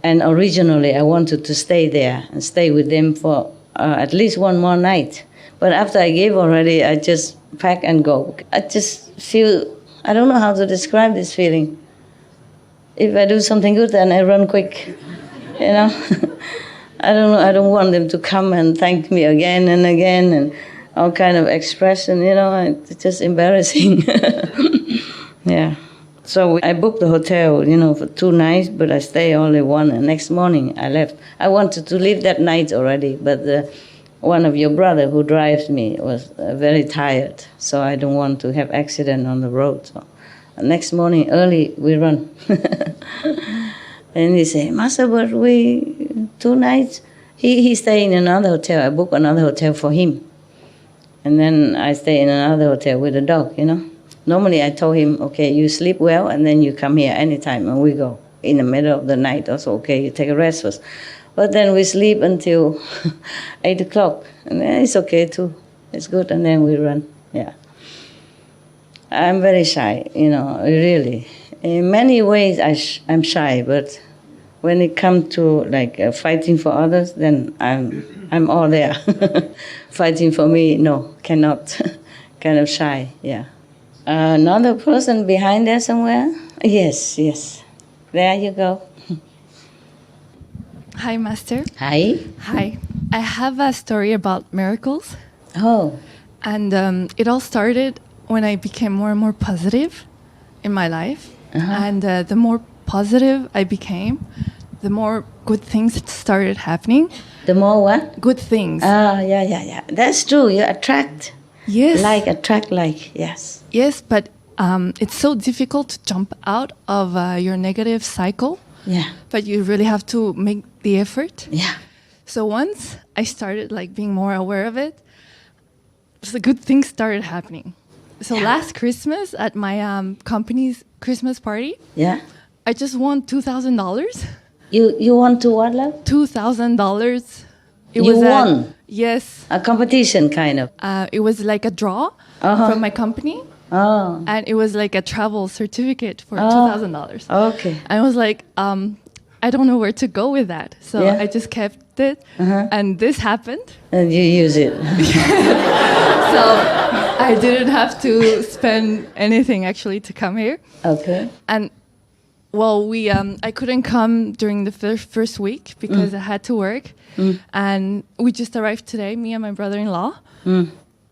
And originally, I wanted to stay there and stay with them for at least one more night. But after I gave already, I just pack and go. I just feel, I don't know how to describe this feeling. If I do something good, then I run quick, I don't know, I don't want them to come and thank me again and again and all kind of expression, it's just embarrassing. Yeah. So I booked the hotel, for 2 nights, but I stay only one, and next morning I left. I wanted to leave that night already, but one of your brother who drives me was very tired, so I don't want to have accident on the road. So next morning early we run. And he say, Master, but we 2 nights. He stay in another hotel. I book another hotel for him. And then I stay in another hotel with the dog, Normally I told him, okay, you sleep well and then you come here anytime and we go. In the middle of the night also, okay, you take a rest first. But then we sleep until 8 o'clock. And then it's okay too. It's good. And then we run, yeah. I'm very shy, really. In many ways I'm shy, but when it comes to fighting for others, then I'm all there. Fighting for me, no, cannot. Kind of shy, yeah. Another person behind there somewhere? Yes. There you go. Hi, Master. Hi. Hi. I have a story about miracles. Oh. And it all started when I became more and more positive in my life. Uh-huh. And the more positive I became, the more good things started happening. The more what? Good things. Yeah. That's true. You attract. Yes. Attract, yes. Yes, but it's so difficult to jump out of your negative cycle. Yeah. But you really have to make the effort. Yeah. So once I started being more aware of it, so good things started happening. So last Christmas at my company's Christmas party, I just won $2,000. You won to what, love? $2,000. You won? Yes. A competition, kind of? It was like a draw from my company. Oh. And it was like a travel certificate for $2,000. Okay. And I was like, I don't know where to go with that. So I just kept it. And this happened. And you use it. So I didn't have to spend anything actually to come here. Okay. And well, I couldn't come during the first week because I had to work. And we just arrived today, me and my brother-in-law.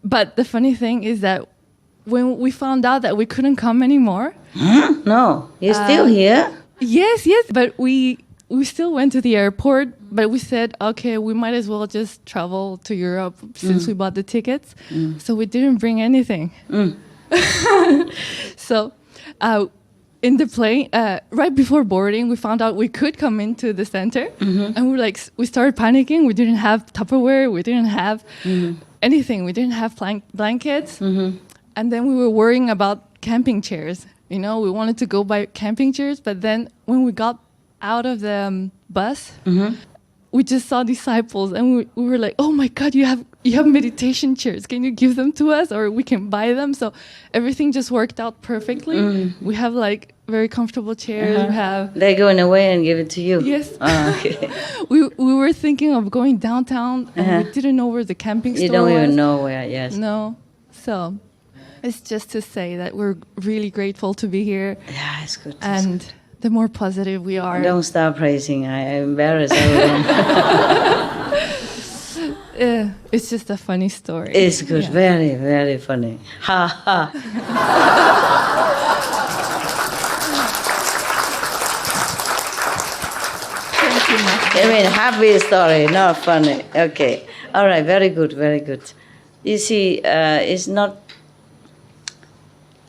But the funny thing is that when we found out that we couldn't come anymore. No, you're still here? Yes, but we still went to the airport, but we said, okay, we might as well just travel to Europe since we bought the tickets. So we didn't bring anything. So in the plane, right before boarding, we found out we could come into the center. And we started panicking. We didn't have Tupperware. We didn't have anything. We didn't have blankets. And then we were worrying about camping chairs. We wanted to go buy camping chairs, but then when we got out of the bus, we just saw disciples, and we were like, "Oh my God, you have meditation chairs. Can you give them to us, or we can buy them?" So everything just worked out perfectly. We have very comfortable chairs. We have. They're going away and give it to you. Yes. Okay. we were thinking of going downtown, and we didn't know where the camping store was. You don't even know where. Yes. No. So. It's just to say that we're really grateful to be here. Yeah, it's good. And the more positive we are. Don't stop praising. I'm embarrassed everyone. It's just a funny story. It's good. Yeah. Very, very funny. Ha ha. Happy story, not funny. Okay. All right. Very good. Very good. You see, it's not.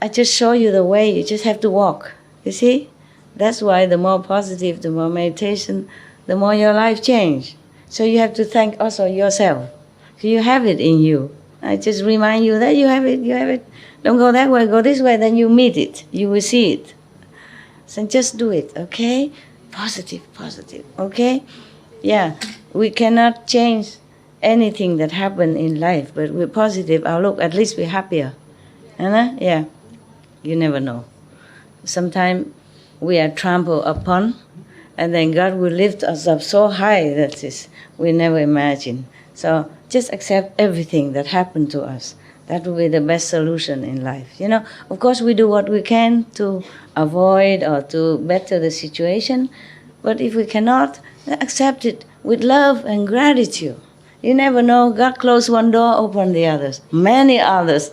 I just show you the way. You just have to walk. You see? That's why the more positive, the more meditation, the more your life change. So you have to thank also yourself. You have it in you. I just remind you that you have it. You have it. Don't go that way. Go this way. Then you meet it. You will see it. So just do it. Okay? Positive. Okay? Yeah. We cannot change anything that happened in life, but with positive outlook, at least we're happier. Yeah. You never know. Sometimes we are trampled upon, and then God will lift us up so high that we never imagine. So just accept everything that happened to us. That will be the best solution in life. Of course, we do what we can to avoid or to better the situation, but if we cannot, accept it with love and gratitude. You never know. God closed one door, opened the others. Many others.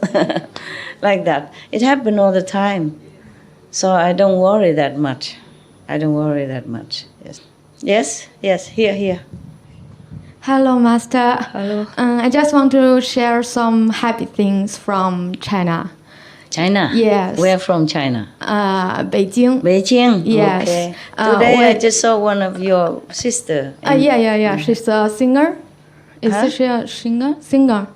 Like that. It happened all the time. So I don't worry that much. Yes. Here. Hello, Master. Hello. I just want to share some happy things from China. China? Yes. Where from China? Beijing. Beijing? Yes. Okay. Today I just saw one of your sister. Yeah. She's a singer. Is she a singer? Singer.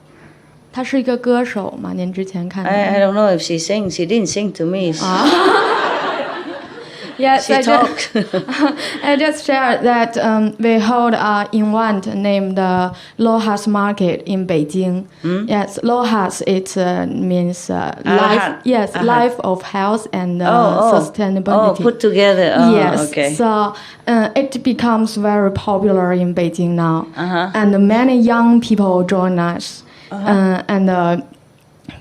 她是一个歌手嘛？您之前看的。I don't know if she sings. She didn't sing to me. Yes, she talked. I just shared that we hold an event named Lohas Market in Beijing. Yes, Lohas it means life. Yes, life of health and sustainability. Put together. Yes. Okay. So it becomes very popular in Beijing now, and many young people join us. And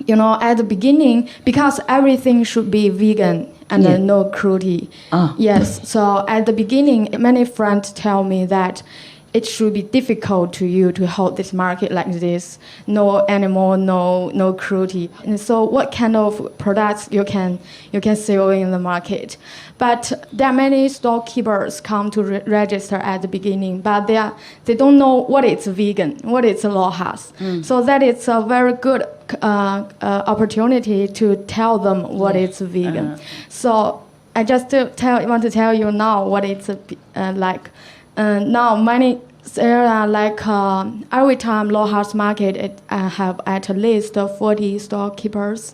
you know, at the beginning, because everything should be vegan and no cruelty. Yes, so at the beginning, many friends tell me that it should be difficult to you to hold this market like this. No animal, no cruelty. And so, what kind of products you can sell in the market? But there are many storekeepers come to register at the beginning, but they don't know what is vegan, what is Lohas. So that is a very good opportunity to tell them what is vegan. So I just want to tell you now what it's like. Now many there are like every time Lohas market have at least 40 storekeepers.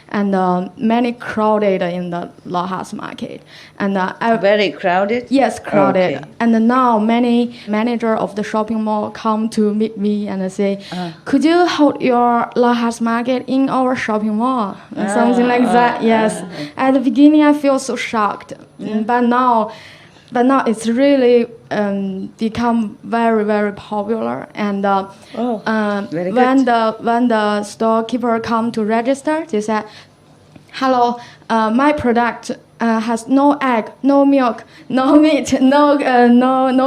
And many crowded in the Lohas market, and very crowded. Yes, crowded. Okay. And now many manager of the shopping mall come to meet me and say, "Could you hold your Lohas market in our shopping mall?" Something like that. Yes. At the beginning, I feel so shocked, but now it's really become very, very popular. And when the storekeeper come to register, they said, "Hello, my product has no egg, no milk, no meat, no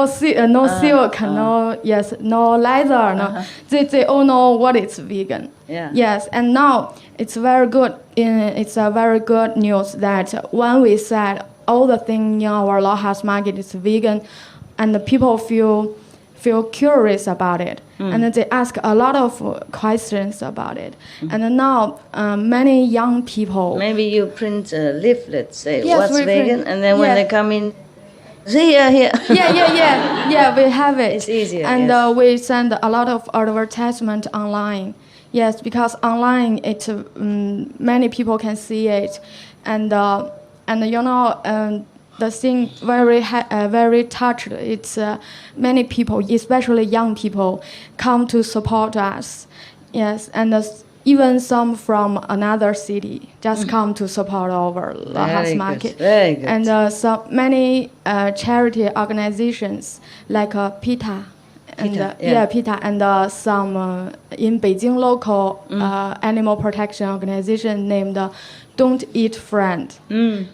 silk, no leather. No." They all know what is vegan. Yeah. Yes, and now it's very good. It's a very good news that when we said all the things in our Lohas market is vegan, and the people feel curious about it, and they ask a lot of questions about it. And now many young people. Maybe you print a leaflet, say yes, what's vegan, and then when they come in, see here. Yeah, we have it. It's easier. And we send a lot of advertisement online. Yes, because online it many people can see it, and you know. The thing very touched. It's many people, especially young people, come to support us. Yes, and even some from another city just come to support our Lohas market. Very good. And so many charity organizations like PETA. PETA and some in Beijing local animal protection organization named Don't Eat Friend.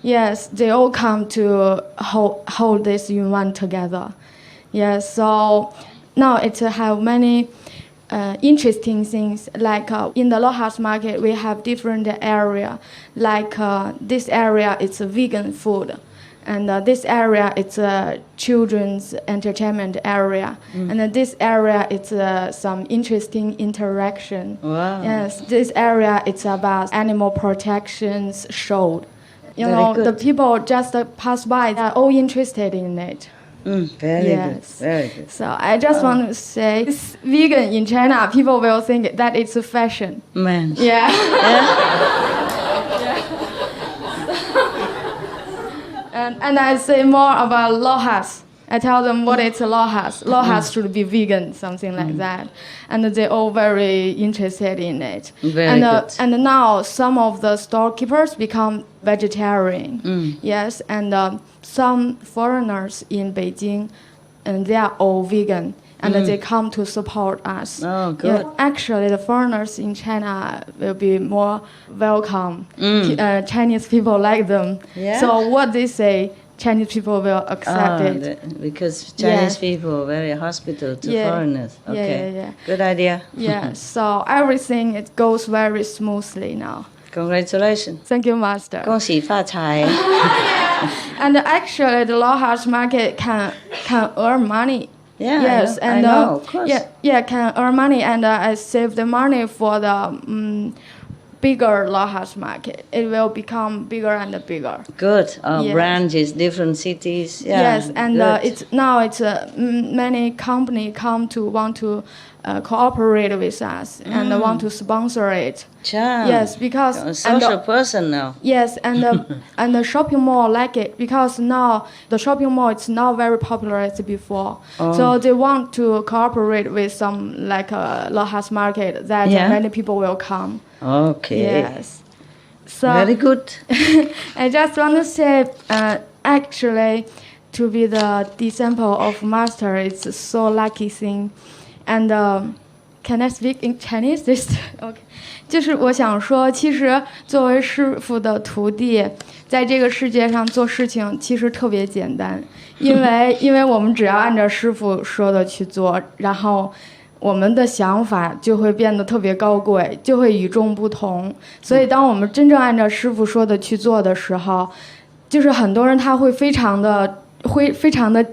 Yes, they all come to hold this event together. Yes, so now it have many interesting things. Like in the Lohas market, we have different area. Like this area, it's vegan food. And this area, it's a children's entertainment area. And this area, it's some interesting interaction. Wow. Yes, this area, it's about animal protections show. You know, the people just pass by, they're all interested in it. Very good, very good. So I just want to say, it's vegan in China, people will think that it's a fashion. Man. Yeah. And I say more about Lohas. I tell them what it's Lohas. Lohas should be vegan, something like that. And they're all very interested in it. Very good. And now some of the storekeepers become vegetarian. Yes, and some foreigners in Beijing, and they are all vegan. And they come to support us. Oh, good. Yeah, actually, the foreigners in China will be more welcome. Chinese people like them. Yeah. So what they say, Chinese people will accept it. Because Chinese people are very hospitable to foreigners. Okay. Yeah. Good idea. Yeah. So everything it goes very smoothly now. Congratulations. Thank you, Master. 恭喜发财. And actually, the Lohas market can earn money. Yeah, yes, I know, of course. Can earn money, and I save the money for the bigger Lohas market. It will become bigger and bigger. Good. Yes. Branches, different cities. Yeah, yes, and it's many company come to want to cooperate with us and want to sponsor it. Yes, because you're a social person now. Yes, and and the shopping mall like it because now the shopping mall is not very popular as before. So they want to cooperate with some like a Lohas market that many people will come. Okay. Yes. So very good. I just want to say, actually, to be the disciple of Master, it's so lucky thing. And can I speak in Chinese? This okay. 就是我想说，其实作为师父的徒弟，在这个世界上做事情其实特别简单，因为我们只要按照师父说的去做，然后我们的想法就会变得特别高贵，就会与众不同。所以当我们真正按照师父说的去做的时候，就是很多人他会非常的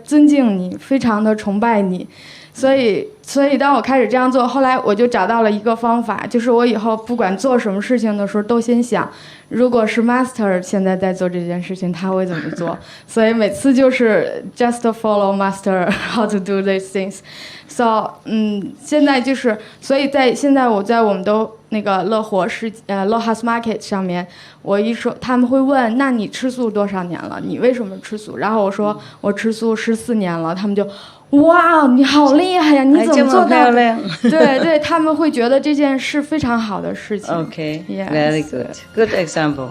尊敬你，非常的崇拜你。所以当我开始这样做，后来我就找到了一个方法，就是我以后不管做什么事情的时候都先想，如果是 Master 现在在做这件事情，他会怎么做？所以每次就是 just follow Master how to do these things。So 现在就是，所以现在我在我们的那个Lohas Market 上面，我一说他们会问，那你吃素多少年了？你为什么吃素？然后我说我吃素14年了，他们就。哇，你好厉害呀！你怎么做到的？对，他们会觉得这件事非常好的事情。Okay, very good. Good example.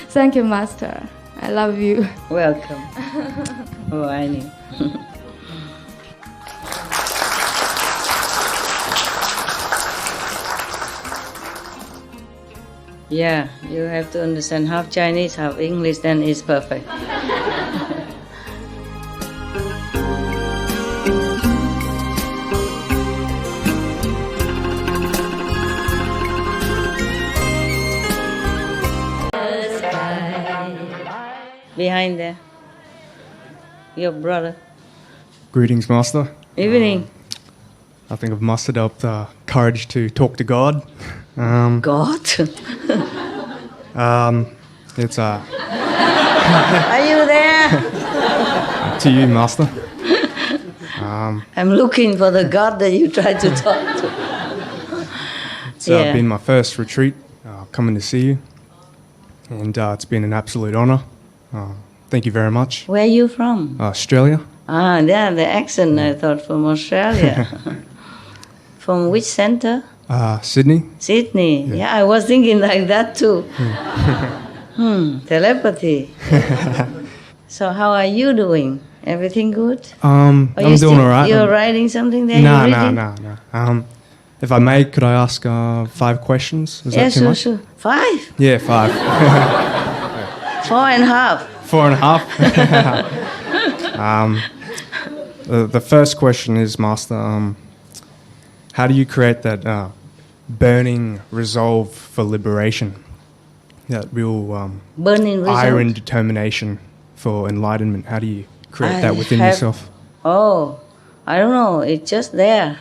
Thank you, Master. I love you. Welcome. 我爱你。Yeah, you have to understand half Chinese, half English, then it's perfect. Behind there, your brother. Greetings, Master. Evening. I think I've mustered up the courage to talk to God. God? It's Are you there? To you, Master. I'm looking for the God that you tried to talk to. It's been my first retreat, coming to see you, and it's been an absolute honour. Thank you very much. Where are you from? Australia. Yeah, the accent I thought from Australia. From which center? Sydney. Sydney. Yeah, I was thinking like that too. Telepathy. So how are you doing? Everything good? I'm doing all right. You're writing something there? No. If I may, could I ask 5 questions? Is that too much? Sure. 5? Yeah, 5. 4.5. 4.5. The first question is, Master, how do you create that burning resolve for liberation? That real burning iron determination for enlightenment. How do you create that within yourself? Oh, I don't know. It's just there.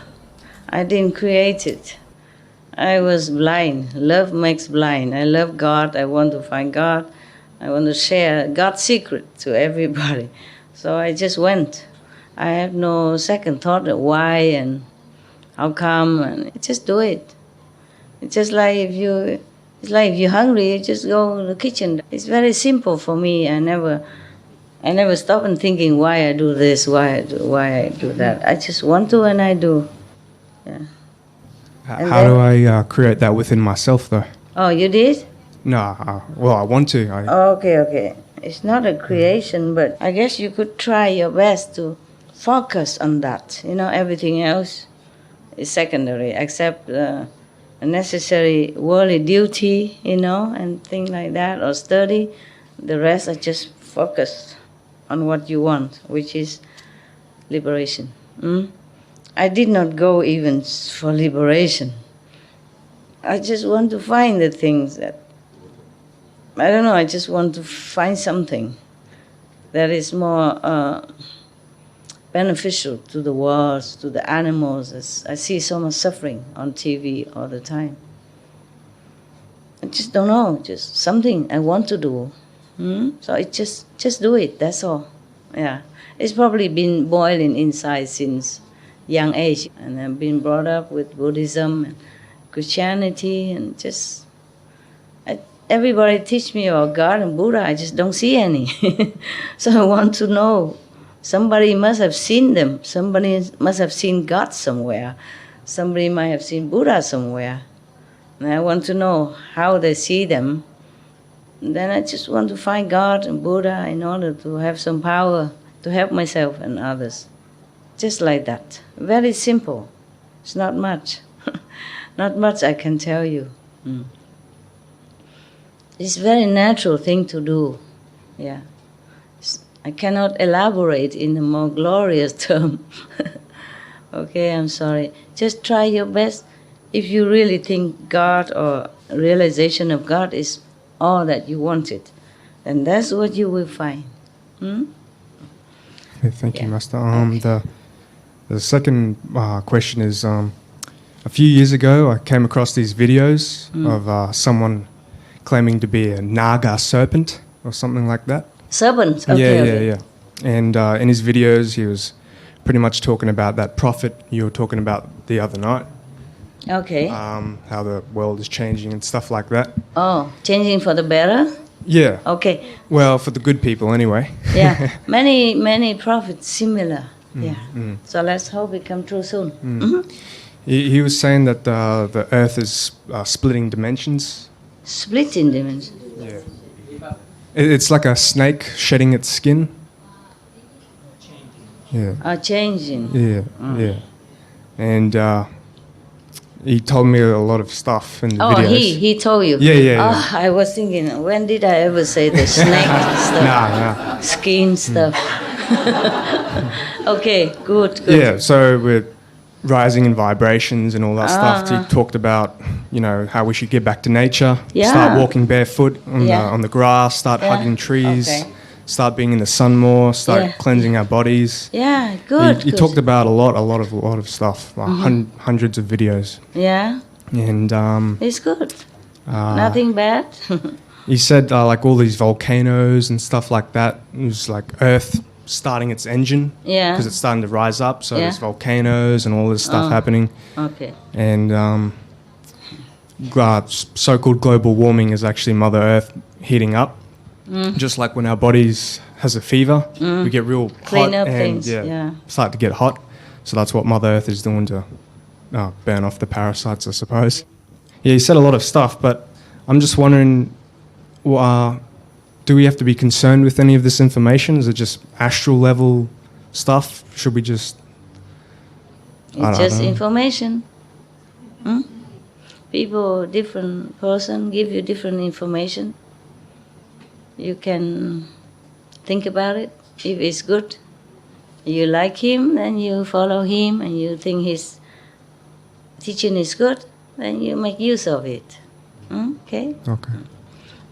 I didn't create it. I was blind. Love makes blind. I love God. I want to find God. I want to share God's secret to everybody. So I just went. I have no second thought of why and how come, and just do it. It's just like if you're hungry, you just go to the kitchen. It's very simple for me. I never stop and thinking why I do this, why I do that. I just want to and I do. Yeah. How do I create that within myself, though? Oh, you did? No, well, I want to. Okay. It's not a creation, but I guess you could try your best to focus on that. Everything else is secondary, except a necessary worldly duty, and things like that, or study. The rest are just focused on what you want, which is liberation. I did not go even for liberation. I just want to find the things that, I don't know, I just want to find something that is more beneficial to the world, to the animals. I see so much suffering on TV all the time. I just don't know, just something I want to do. So it just do it, that's all. Yeah. It's probably been boiling inside since young age, and I've been brought up with Buddhism and Christianity, and just everybody teach me about God and Buddha. I just don't see any. So I want to know. Somebody must have seen them. Somebody must have seen God somewhere. Somebody might have seen Buddha somewhere. And I want to know how they see them. And then I just want to find God and Buddha in order to have some power to help myself and others. Just like that. Very simple. It's not much. Not much I can tell you. It's a very natural thing to do. Yeah. I cannot elaborate in a more glorious term. Okay, I'm sorry. Just try your best. If you really think God or realization of God is all that you wanted, then that's what you will find. Okay, thank you, Master. The second question is, a few years ago I came across these videos of someone claiming to be a Naga serpent or something like that. Serpent? Okay, yeah. And in his videos he was pretty much talking about that prophet you were talking about the other night. Okay. How the world is changing and stuff like that. Oh, changing for the better? Yeah. Okay. Well, for the good people anyway. Yeah. Many prophets similar. Yeah. So let's hope it come true soon. He was saying that the earth is splitting dimensions. Splitting dimensions? Yeah. It's like a snake shedding its skin. Yeah. Changing. Yeah. And he told me a lot of stuff in the videos. Oh, he told you? Yeah. Oh, I was thinking, when did I ever say the snake stuff? Nah. Skin stuff. Okay, good. Yeah, so with rising in vibrations and all that stuff, he talked about, how we should get back to nature, start walking barefoot on the grass, start hugging trees, start being in the sun more, start cleansing our bodies. Yeah, good. He talked about a lot of stuff, hundreds of videos. Yeah. And it's good. Nothing bad. He said like all these volcanoes and stuff like that. It was like Earth starting its engine because it's starting to rise up. So there's volcanoes and all this stuff happening. Okay. And so-called global warming is actually Mother Earth heating up. Just like when our bodies has a fever, we get real Clean hot up and things, start to get hot. So that's what Mother Earth is doing to burn off the parasites, I suppose. Yeah, he said a lot of stuff, but I'm just wondering, do we have to be concerned with any of this information? Is it just astral level stuff? Should we just... It's just information. People, different person give you different information. You can think about it. If it's good, you like him, then you follow him, and you think his teaching is good, then you make use of it. Okay? Okay.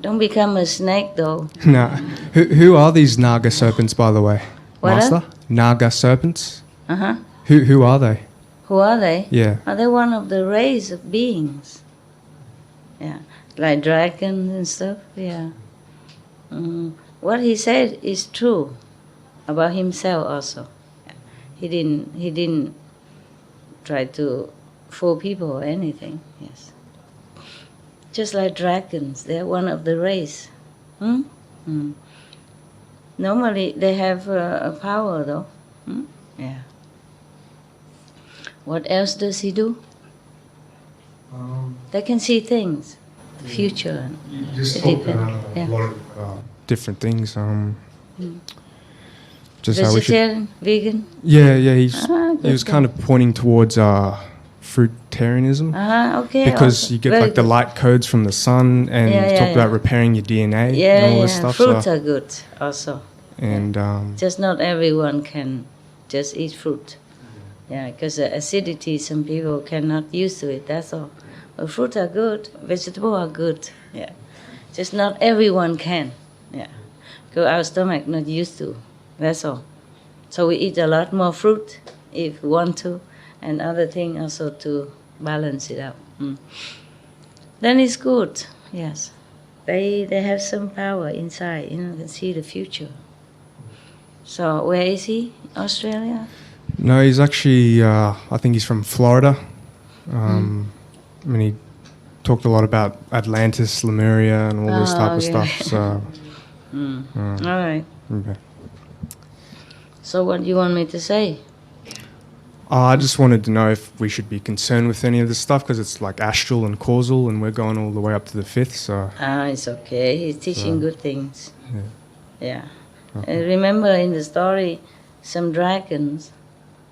Don't become a snake, though. Nah. Who are these Naga serpents, by the way? What Master? Naga serpents? Uh-huh. Who are they? Who are they? Yeah. Are they one of the race of beings? Yeah. Like dragons and stuff? Yeah. What he said is true about himself also. He didn't try to fool people or anything. Yes. Just like dragons, they're one of the race. Normally they have a power though. Yeah. What else does he do? They can see things, the future. You just talked about a lot of different things. Just vegetarian, vegan. Yeah. He was kind of pointing towards fruitarianism. Okay. Because also. you get like the light codes from the sun, and talk about repairing your DNA and all this stuff. Fruits are good also. And just not everyone can just eat fruit. Yeah, because the acidity, some people cannot use to it. That's all. But fruit are good. Vegetables are good. Yeah, just not everyone can. Yeah, because our stomach not used to. That's all. So we eat a lot more fruit if we want to, and other things also to balance it out. Then it's good. Yes. They have some power inside, can see the future. So where is he? Australia? No, he's actually, I think he's from Florida. He talked a lot about Atlantis, Lemuria, and all this type of stuff. So, all right. Okay. So what do you want me to say? I just wanted to know if we should be concerned with any of this stuff, because it's like astral and causal, and we're going all the way up to the 5th. So it's okay. He's teaching good things. Yeah. Okay. Remember in the story, some dragons,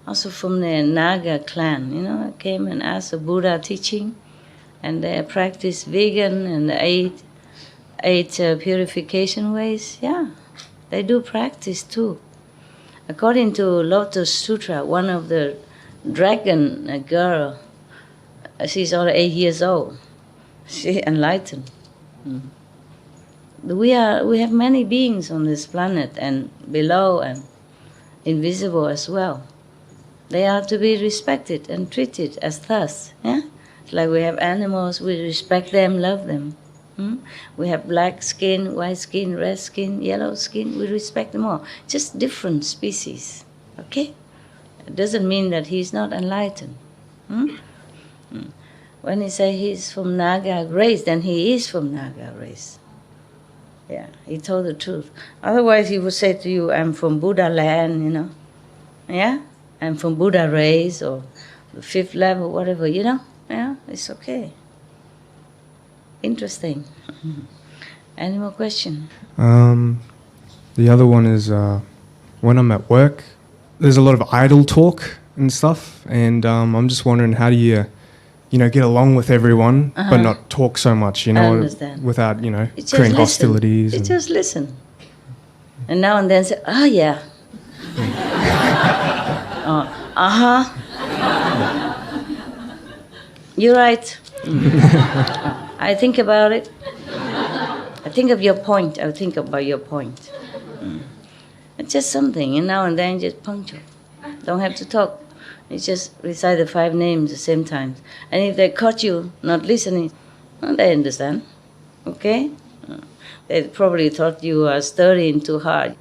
also from the Naga clan, came and asked the Buddha teaching, and they practiced vegan and ate purification ways. Yeah, they do practice too. According to Lotus Sutra, one of the dragon girl, she's only 8 years old. She enlightened. We have many beings on this planet and below and invisible as well. They are to be respected and treated as thus. Yeah? Like we have animals, we respect them, love them. We have black skin, white skin, red skin, yellow skin, we respect them all. Just different species, okay? It doesn't mean that he's not enlightened. When he say he's from Naga race, then he is from Naga race. Yeah, he told the truth. Otherwise he would say to you, I'm from Buddha land, Yeah, I'm from Buddha race or the 5th level, whatever, Yeah, it's okay. Interesting. Any more question? The other one is when I'm at work, there's a lot of idle talk and stuff, and I'm just wondering, how do you, get along with everyone but not talk so much, I understand. without, You just creating listen. hostilities. You just listen. And now and then say, oh yeah. You're right. I think about it. I think of your point. I think about your point. It's just something, and now and then just punctual. Don't have to talk. You just recite the 5 names at the same time. And if they caught you not listening, well, they understand. Okay? They probably thought you were studying too hard.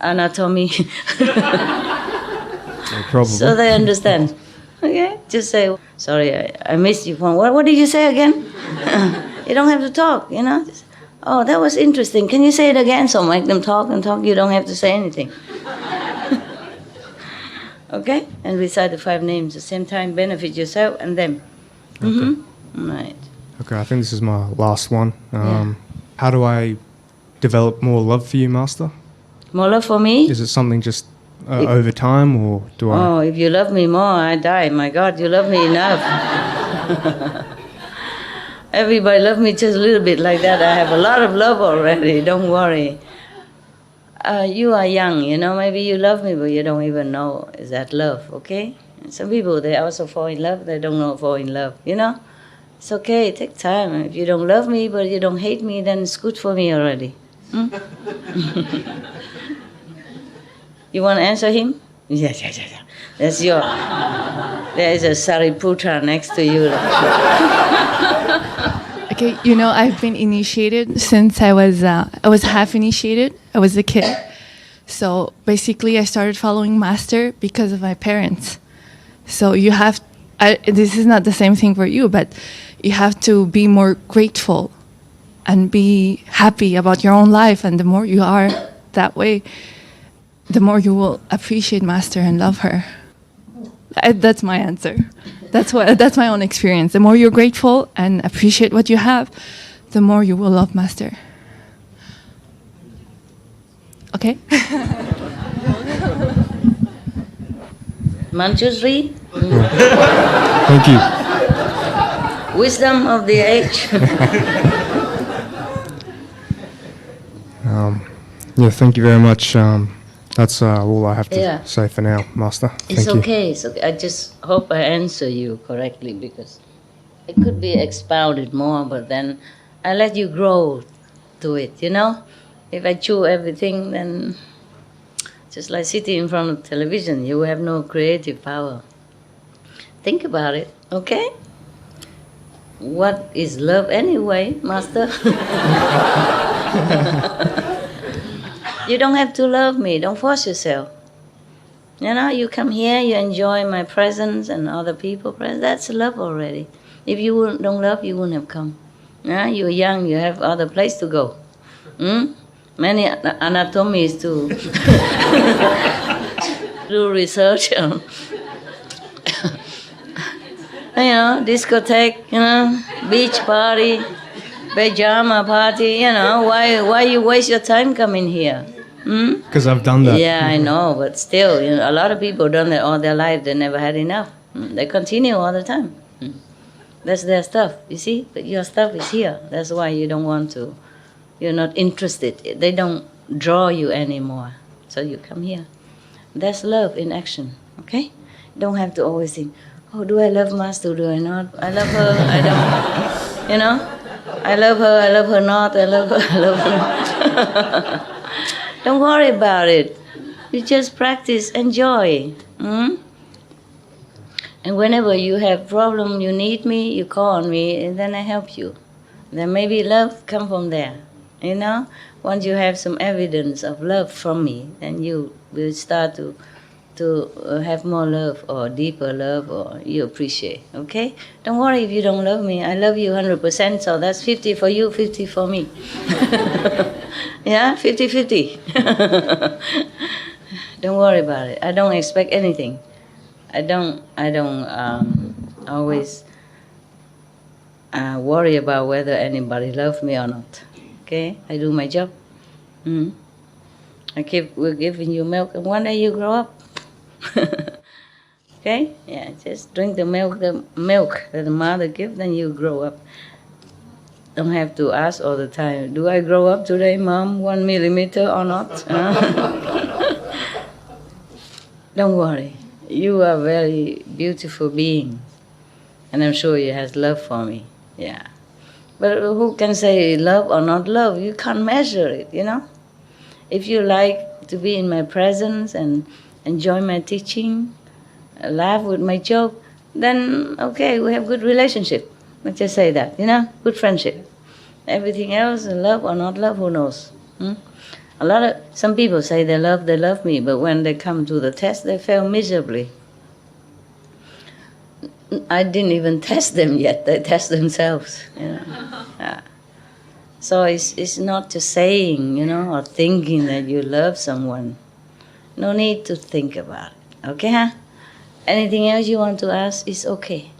Anatomy. So they understand. Okay? Just say, sorry, I missed you. What did you say again? You don't have to talk, Just, oh, that was interesting. Can you say it again? So make them talk and talk. You don't have to say anything. Okay? And recite the 5 names at the same time. Benefit yourself and them. Okay. Right. Okay, I think this is my last one. How do I develop more love for you, Master? More love for me? Is it something just over time, or do I... Oh, if you love me more, I die. My God, you love me enough. Everybody love me just a little bit like that. I have a lot of love already. Don't worry. You are young, maybe you love me, but you don't even know is that love, okay? And some people, they also fall in love, they don't know fall in love, It's okay, take time. If you don't love me, but you don't hate me, then it's good for me already. You want to answer him? Yeah. That's your... There is a Sariputra next to you. Okay, I've been initiated since I was half initiated. I was a kid. So basically I started following Master because of my parents. So you have, this is not the same thing for you, but you have to be more grateful and be happy about your own life. And the more you are that way, the more you will appreciate Master and love her. That's my answer. That's my own experience. The more you're grateful and appreciate what you have, the more you will love Master. Okay? Manjushri? Thank you. Wisdom of the age. Thank you very much. That's all I have to say for now, Master. Thank you. It's okay. I just hope I answer you correctly, because it could be expounded more, but then I let you grow to it, If I chew everything, then just like sitting in front of television, you have no creative power. Think about it, okay? what is love anyway, Master? You don't have to love me. Don't force yourself. You know, you come here, you enjoy my presence and other people's presence. That's love already. If you don't love, you wouldn't have come. Yeah, you're young, you have other place to go. Many anatomies to do research on. You know, discotheque, you know, beach party, pajama party, you know, why you waste your time coming here? Because I've done that. Yeah, I know, but still, you know, a lot of people done that all their life, they never had enough. They continue all the time. That's their stuff, you see? But your stuff is here. That's why you don't want to. You're not interested. They don't draw you anymore. So you come here. That's love in action, okay? You don't have to always think, oh, do I love Master, do I not? I love her, I don't. You know? I love her not, I love her not. Don't worry about it. You just practice, enjoy. And whenever you have problem, you need me, you call on me, and then I help you. Then maybe love come from there, you know? Once you have some evidence of love from me, then you will start to have more love or deeper love, or you appreciate, okay? Don't worry if you don't love me. I love you 100%, so that's 50 for you, 50 for me. Yeah, 50-50. Don't worry about it. I don't expect anything. I don't always worry about whether anybody loves me or not. Okay, I do my job. We're giving you milk, and one day you grow up. Okay, yeah, just drink the milk that the mother gives, then you grow up. Don't have to ask all the time, do I grow up today, Mom, 1 millimeter or not? Don't worry. You are a very beautiful being, and I'm sure you have love for me, yeah. But who can say love or not love? You can't measure it, you know? If you like to be in my presence and enjoy my teaching, laugh with my joke, then okay, we have good relationship. Let's just say that, you know, good friendship. Everything else, love or not love, who knows? Some people say they love me, but when they come to the test, they fail miserably. I didn't even test them yet; they test themselves. You know? Yeah. So it's not just saying, you know, or thinking that you love someone. No need to think about it. Okay, huh? Anything else you want to ask is okay.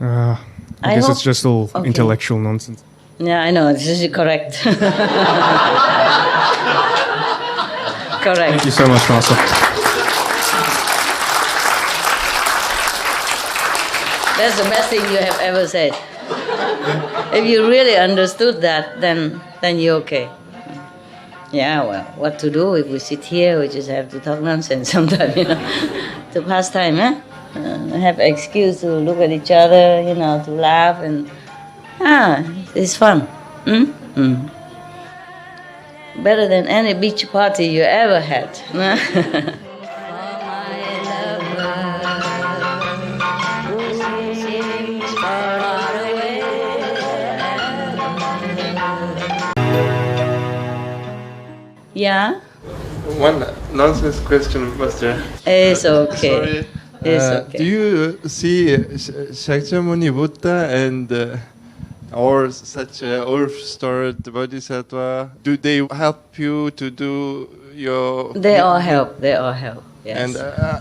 I guess it's just all intellectual nonsense. Yeah, I know. This is correct. Correct. Thank you so much, Master. That's the best thing you have ever said. If you really understood that, then you're okay. Yeah, well, what to do if we sit here? We just have to talk nonsense sometimes, you know, to pass time, huh? Have an excuse to look at each other, you know, to laugh, and it's fun. Better than any beach party you ever had. Yeah? One nonsense question, Master. It's okay. Sorry. It's okay. Do you see Shakyamuni Buddha and or such Urf-stored Bodhisattva, do they help you to do your... They all help, yes. And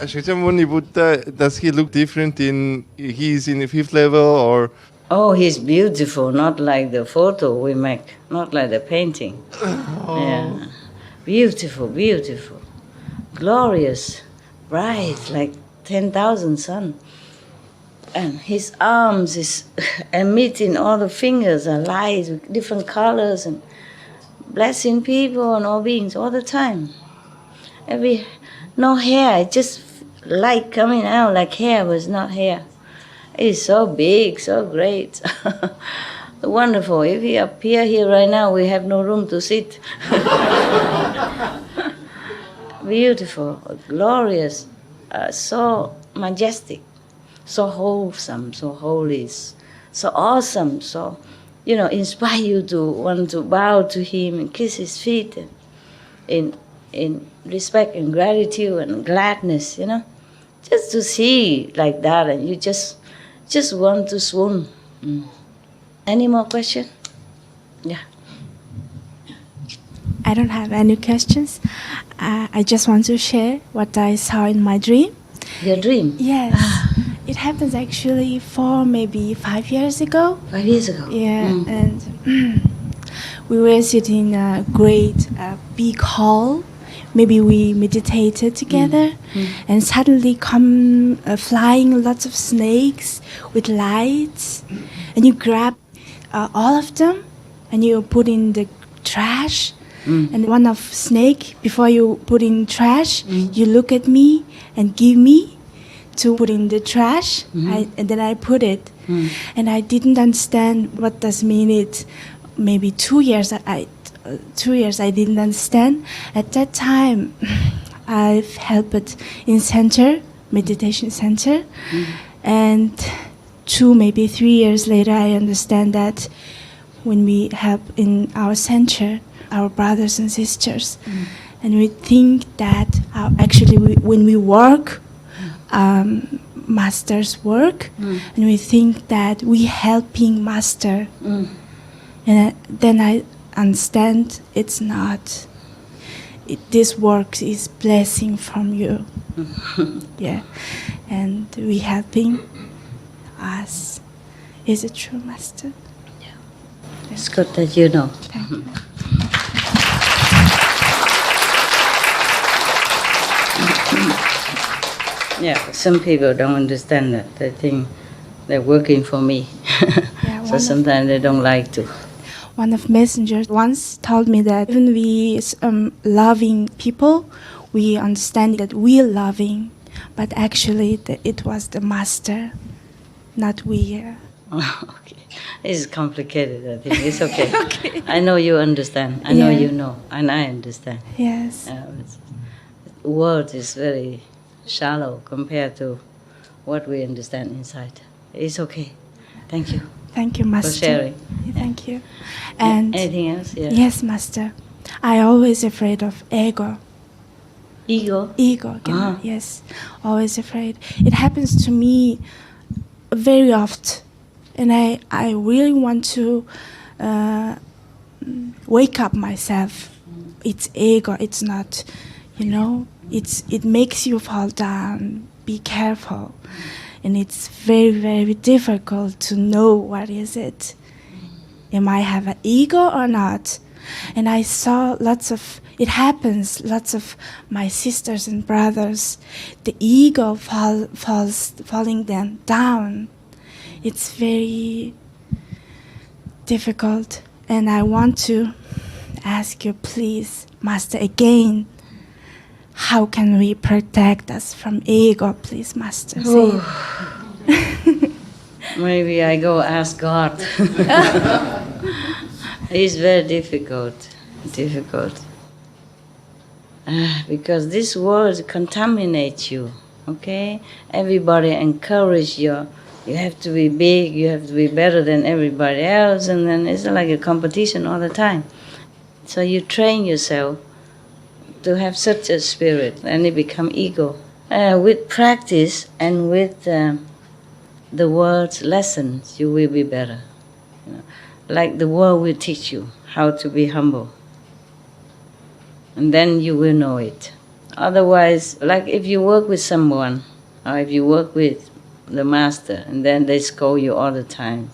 Shakyamuni Buddha, does he look different he's in the 5th level, or... Oh, he's beautiful, not like the photo we make, not like the painting. Yeah. Beautiful, beautiful. Glorious, bright, like 10,000 sun. And his arms is emitting, all the fingers are light with different colors and blessing people and all beings all the time. No hair, just light coming out like hair was not hair. It's so big, so great. Wonderful. If he appear here right now, we have no room to sit. Beautiful, glorious, so majestic, so wholesome, so holy, so awesome, so, inspire you to want to bow to him and kiss his feet and in respect and gratitude and gladness, just to see like that, and you just want to swoon. Any more question? Yeah. I don't have any questions. I just want to share what I saw in my dream. Your dream? Yes. It happened actually maybe 5 years ago. 5 years ago? Yeah, and we were sitting in a great big hall. Maybe we meditated together, and suddenly come flying lots of snakes with lights, and you grab all of them, and you put in the trash. And one of snake, before you put in trash, you look at me and give me to put in the trash, and then I put it. And I didn't understand what does mean it. Maybe 2 years, 2 years I didn't understand. At that time, I've helped in center, meditation center, and 2, maybe 3 years later, I understand that when we help in our center, our brothers and sisters, and we think that when we work, master's work, and we think that we helping master, and then I understand it's not. This work is blessing from you. Yeah, and we helping us is a true master. Yeah, it's good that you know. Thank you. Yeah, some people don't understand that. They think they're working for me. Yeah, so sometimes they don't like to. One of messengers once told me that even we loving people, we understand that we're loving, but actually it was the master, not we. Okay, it's complicated. I think it's okay. Okay. I know you understand. I know you know, and I understand. Yes. The world is very shallow compared to what we understand inside. It's okay. Thank you. Thank you, Master. For sharing. Thank you. And anything else? Yeah. Yes, Master. I always afraid of ego. Ego? Ego, yes. Always afraid. It happens to me very often. And I really want to wake up myself. It's ego. It's not, it makes you fall down. Be careful. And it's very, very difficult to know what is it. Am I have an ego or not? And I saw lots of my sisters and brothers, the ego falling them down. It's very difficult. And I want to ask you, please, Master, again, how can we protect us from ego, please, Master? Maybe I go ask God. It's very difficult. Because this world contaminates you, okay? Everybody encourages you. You have to be big, you have to be better than everybody else, and then it's like a competition all the time. So you train yourself to have such a spirit, and it become ego. With practice and with the world's lessons, you will be better. Like the world will teach you how to be humble. And then you will know it. Otherwise, like if you work with someone, or if you work with the master, and then they scold you all the time,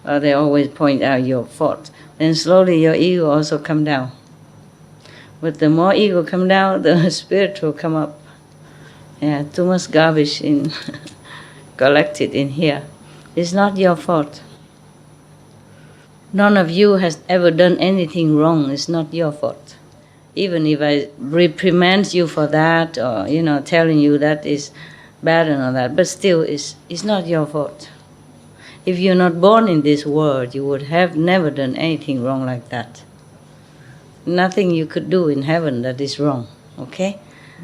or they always point out your fault, then slowly your ego also come down. But the more ego come down, the spirit will come up. Yeah, too much garbage collected in here. It's not your fault. None of you has ever done anything wrong. It's not your fault. Even if I reprimand you for that, or telling you that is bad and all that, but still, it's not your fault. If you're not born in this world, you would have never done anything wrong like that. Nothing you could do in heaven that is wrong, okay?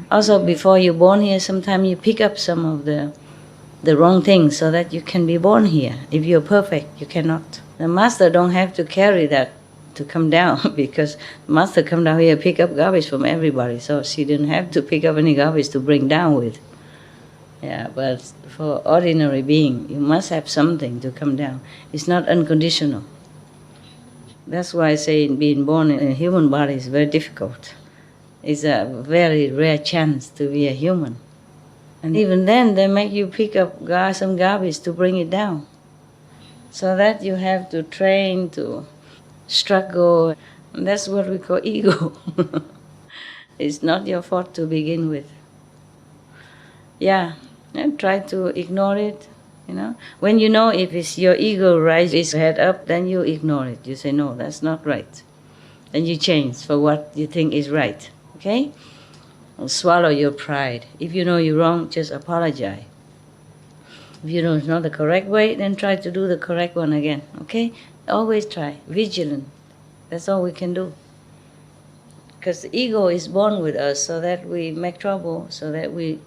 Also, before you're born here, sometimes you pick up some of the the wrong thing so that you can be born here. If you're perfect, you cannot. The master don't have to carry that to come down because the master come down here pick up garbage from everybody, so she didn't have to pick up any garbage to bring down with. Yeah, but for ordinary being, you must have something to come down. It's not unconditional. That's why I say being born in a human body is very difficult. It's a very rare chance to be a human. And even then, they make you pick up some garbage to bring it down. So that you have to train to struggle. And that's what we call ego. It's not your fault to begin with. Yeah, and try to ignore it, you know. When you know if it's your ego rise its head up, then you ignore it. You say, no, that's not right. Then you change for what you think is right, okay? And swallow your pride. If you know you're wrong, just apologize. If you know it's not the correct way, then try to do the correct one again, okay? Always try, vigilant. That's all we can do. Because the ego is born with us so that we make trouble, so that we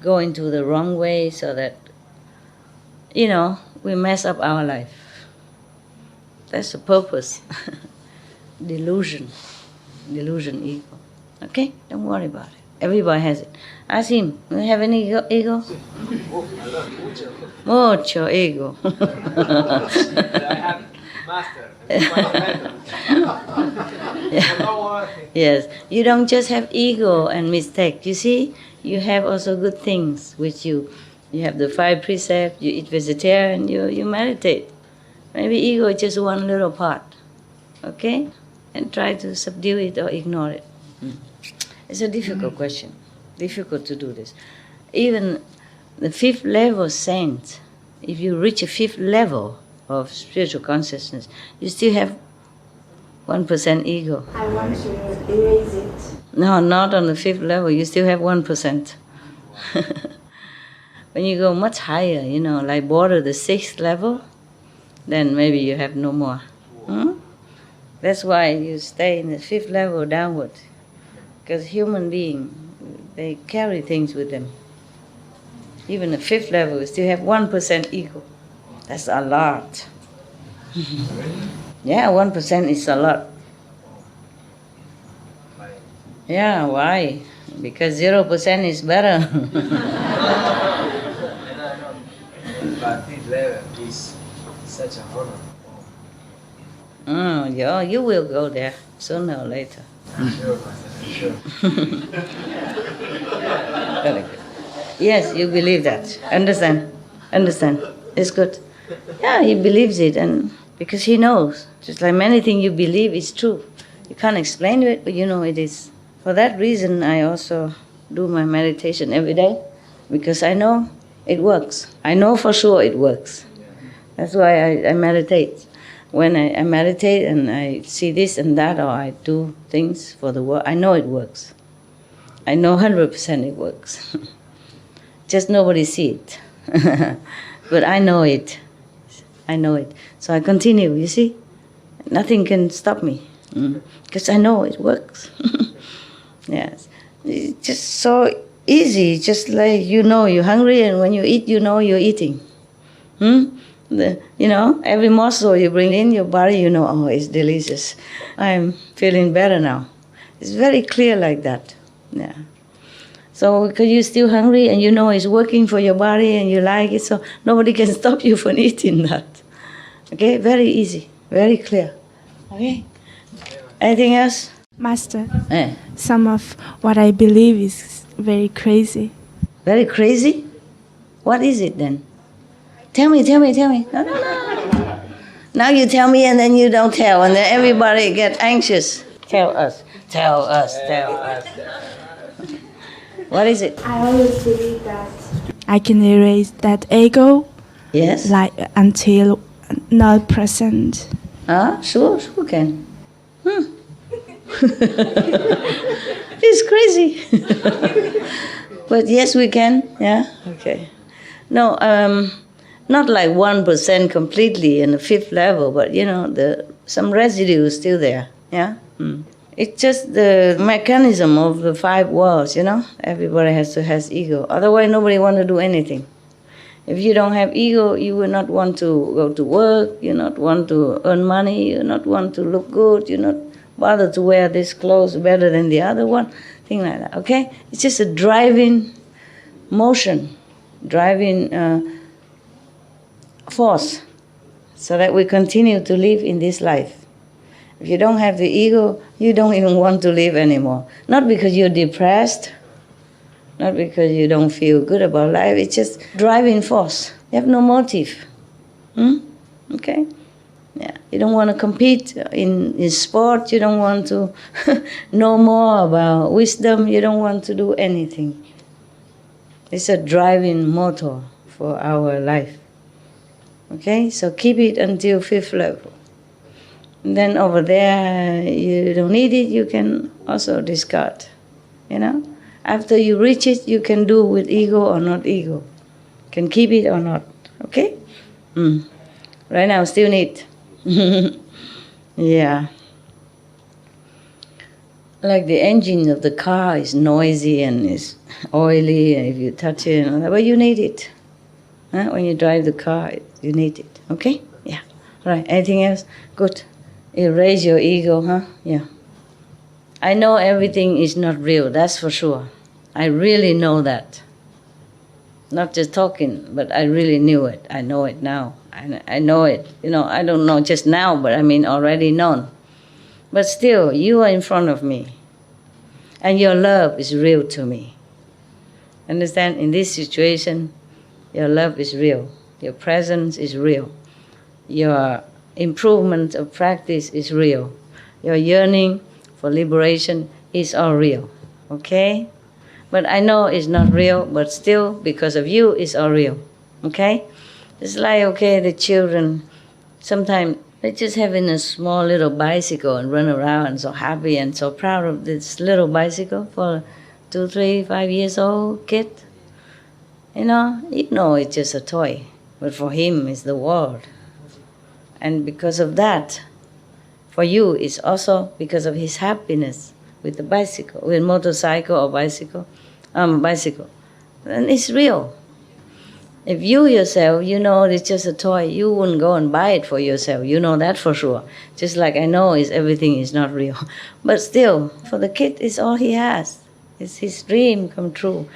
go into the wrong way, so that, you know, we mess up our life. That's the purpose. Delusion, ego. Okay? Don't worry about it. Everybody has it. Ask him, do you have any ego? Mucho ego. I have master. Yeah. Yes, you don't just have ego and mistake. You see, you have also good things which you have the 5 precepts, you eat vegetarian, you meditate. Maybe ego is just one little part, okay? And try to subdue it or ignore it. It's a difficult question, difficult to do this. Even the 5th level saint, if you reach a 5th level of spiritual consciousness, you still have 1% ego. I want to erase it. No, not on the 5th level. You still have 1%. When you go much higher, you know, like border the 6th level, then maybe you have no more. That's why you stay in the 5th level downward. Because human beings, they carry things with them. Even the 5th level, you still have 1% ego. That's a lot. Yeah, 1% is a lot. Yeah, why? Because 0% is better. But this level is such a honor. Yeah, you will go there sooner or later. Sure, Master, sure. Very good. Yes, you believe that. Understand? It's good. Yeah, he believes it, and because he knows. Just like many things you believe is true. You can't explain it, but you know it is. For that reason, I also do my meditation every day, because I know it works. I know for sure it works. That's why I meditate. When I meditate and I see this and that, or I do things for the world, I know it works. I know 100% it works. Just nobody see it. But I know it. So I continue, you see? Nothing can stop me. Because I know it works. Yes. It's just so easy, just like you know you're hungry, and when you eat, you know you're eating. Every morsel you bring in your body, you know, oh, it's delicious. I'm feeling better now. It's very clear like that. Yeah. So because you're still hungry and you know it's working for your body and you like it, so nobody can stop you from eating that. Okay, very easy, very clear. Okay. Anything else? Master, some of what I believe is very crazy. Very crazy? What is it then? Tell me. No. Now you tell me and then you don't tell, and then everybody get anxious. Tell us. What is it? I always believe that I can erase that ego. Yes. Like until not present. Sure can. It's crazy. But yes, we can. Yeah. Okay. No. Not like 1% completely in the 5th level, but you know, some residue is still there. Yeah. It's just the mechanism of the 5 worlds. You know, everybody has ego. Otherwise, nobody want to do anything. If you don't have ego, you will not want to go to work, you not want to earn money, you not want to look good, you not bother to wear this clothes better than the other one, thing like that, okay? It's just a driving motion, driving force, so that we continue to live in this life. If you don't have the ego, you don't even want to live anymore. Not because you're depressed, not because you don't feel good about life, it's just driving force. You have no motive. Okay? Yeah. You don't want to compete in sport, you don't want to know more about wisdom, you don't want to do anything. It's a driving motor for our life. Okay? So keep it until 5th level. And then over there, you don't need it, you can also discard. You know? After you reach it, you can do with ego or not ego. Can keep it or not. Okay? Right now, still need. Yeah. Like the engine of the car is noisy and is oily, and if you touch it, but you need it. Huh? When you drive the car, you need it. Okay? Yeah. Right. Anything else? Good. Erase your ego, huh? Yeah. I know everything is not real, that's for sure. I really know that. Not just talking, but I really knew it. I know it now. I know it. You know, I don't know just now, but I mean already known. But still, you are in front of me. And your love is real to me. Understand? In this situation, your love is real. Your presence is real. Your improvement of practice is real. Your yearning for liberation is all real. Okay? But I know it's not real, but still, because of you, it's all real. Okay? It's like, okay, the children, sometimes they're just having a small little bicycle and run around and so happy and so proud of this little bicycle for 2, 3, 5 years old kid. You know it's just a toy. But for him, it's the world. And because of that, for you, it's also because of his happiness with the bicycle, with motorcycle or bicycle. And it's real. If you yourself, you know it's just a toy, you wouldn't go and buy it for yourself. You know that for sure. Just like I know everything is not real. But still, for the kid, it's all he has. It's his dream come true.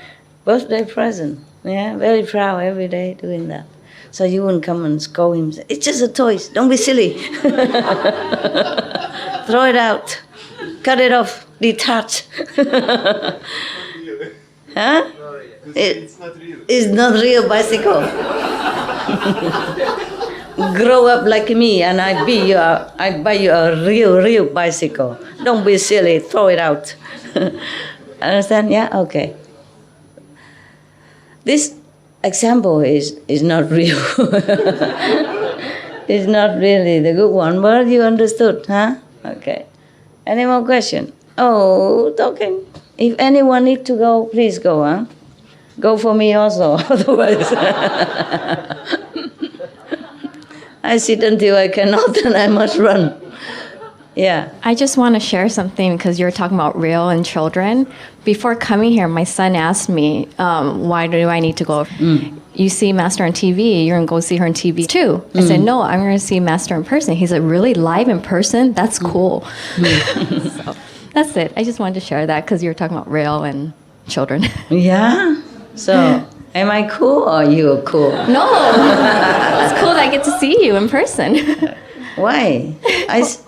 Birthday present. Yeah, very proud every day doing that. So you wouldn't come and scold him. Say, it's just a toy. Don't be silly. Throw it out. Cut it off. Detach. Huh? It's not real. It's not real bicycle. Grow up like me, and I buy you a real bicycle. Don't be silly. Throw it out. Understand? Yeah. Okay. This example is not real. It's not really the good one, but you understood, huh? Okay. Any more question? Oh, talking. If anyone need to go, please go, huh? Go for me also, otherwise I sit until I cannot and I must run. Yeah. I just want to share something because you're talking about real and children. Before coming here, my son asked me, why do I need to go? You see Master on TV, you're going to go see her on TV too. I said, no, I'm going to see Master in person. He said, really? Live in person? That's cool. So that's it. I just wanted to share that because you're talking about real and children. Yeah? So, am I cool or you cool? No. It's cool that I get to see you in person. Why?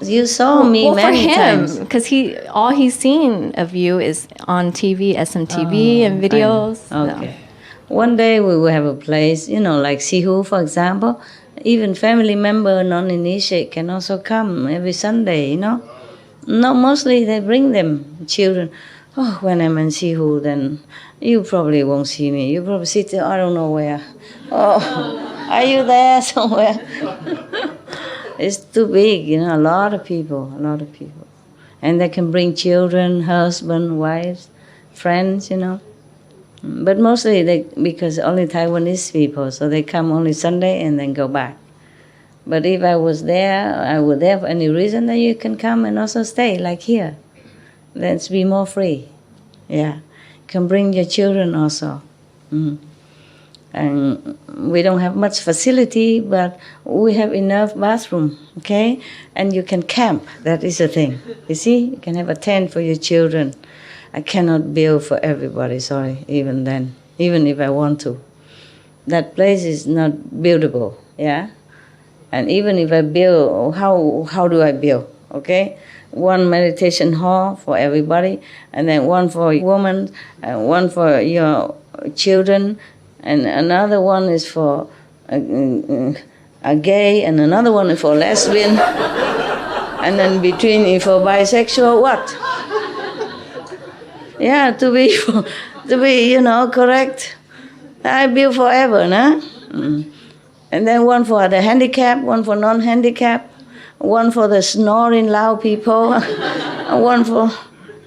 You saw me many times. Because all he's seen of you is on TV, SMTV, and videos. Okay. So. One day we will have a place, like Sihu, for example. Even family member, non-initiate can also come every Sunday, No, mostly they bring them, children. Oh, when I'm in Sihu, then you probably won't see me. You probably sit there, I don't know where. Oh, are you there somewhere? It's too big, a lot of people. And they can bring children, husband, wives, friends, But mostly because only Taiwanese people, so they come only Sunday and then go back. But if I was there for any reason, then you can come and also stay, like here. Let's be more free. Yeah. You can bring your children also. And we don't have much facility, but we have enough bathroom, okay? And you can camp, that is the thing. You see, you can have a tent for your children. I cannot build for everybody, sorry, even then, even if I want to. That place is not buildable, yeah? And even if I build, how do I build, okay? One meditation hall for everybody, and then one for women, and one for your children, and another one is for a gay, and another one is for lesbian, and then between is for bisexual, what? Yeah, to be, correct. I build forever, nah? And then one for the handicapped, one for non-handicapped, one for the snoring loud people, and one for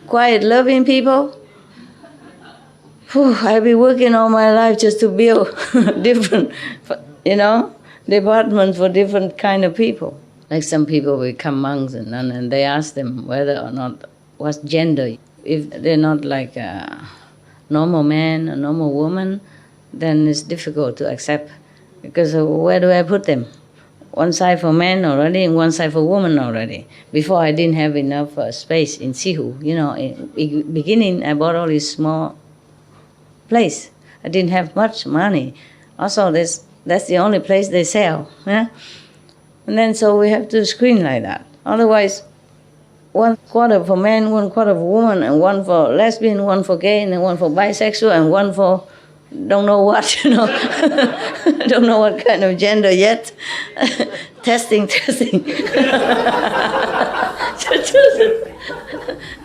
quiet, loving people. I've been working all my life just to build different, departments for different kind of people. Like some people become monks and nuns, and they ask them whether or not, what's gender. If they're not like a normal man or normal woman, then it's difficult to accept. Because where do I put them? One side for men already and one side for women already. Before I didn't have enough space in Sihu. In beginning I bought all this small place. I didn't have much money. Also, that's the only place they sell. Yeah? And then so we have to screen like that. Otherwise, 1/4 for men, 1/4 for women, and one for lesbian, one for gay, and then one for bisexual, and one for don't know what, don't know what kind of gender yet. testing.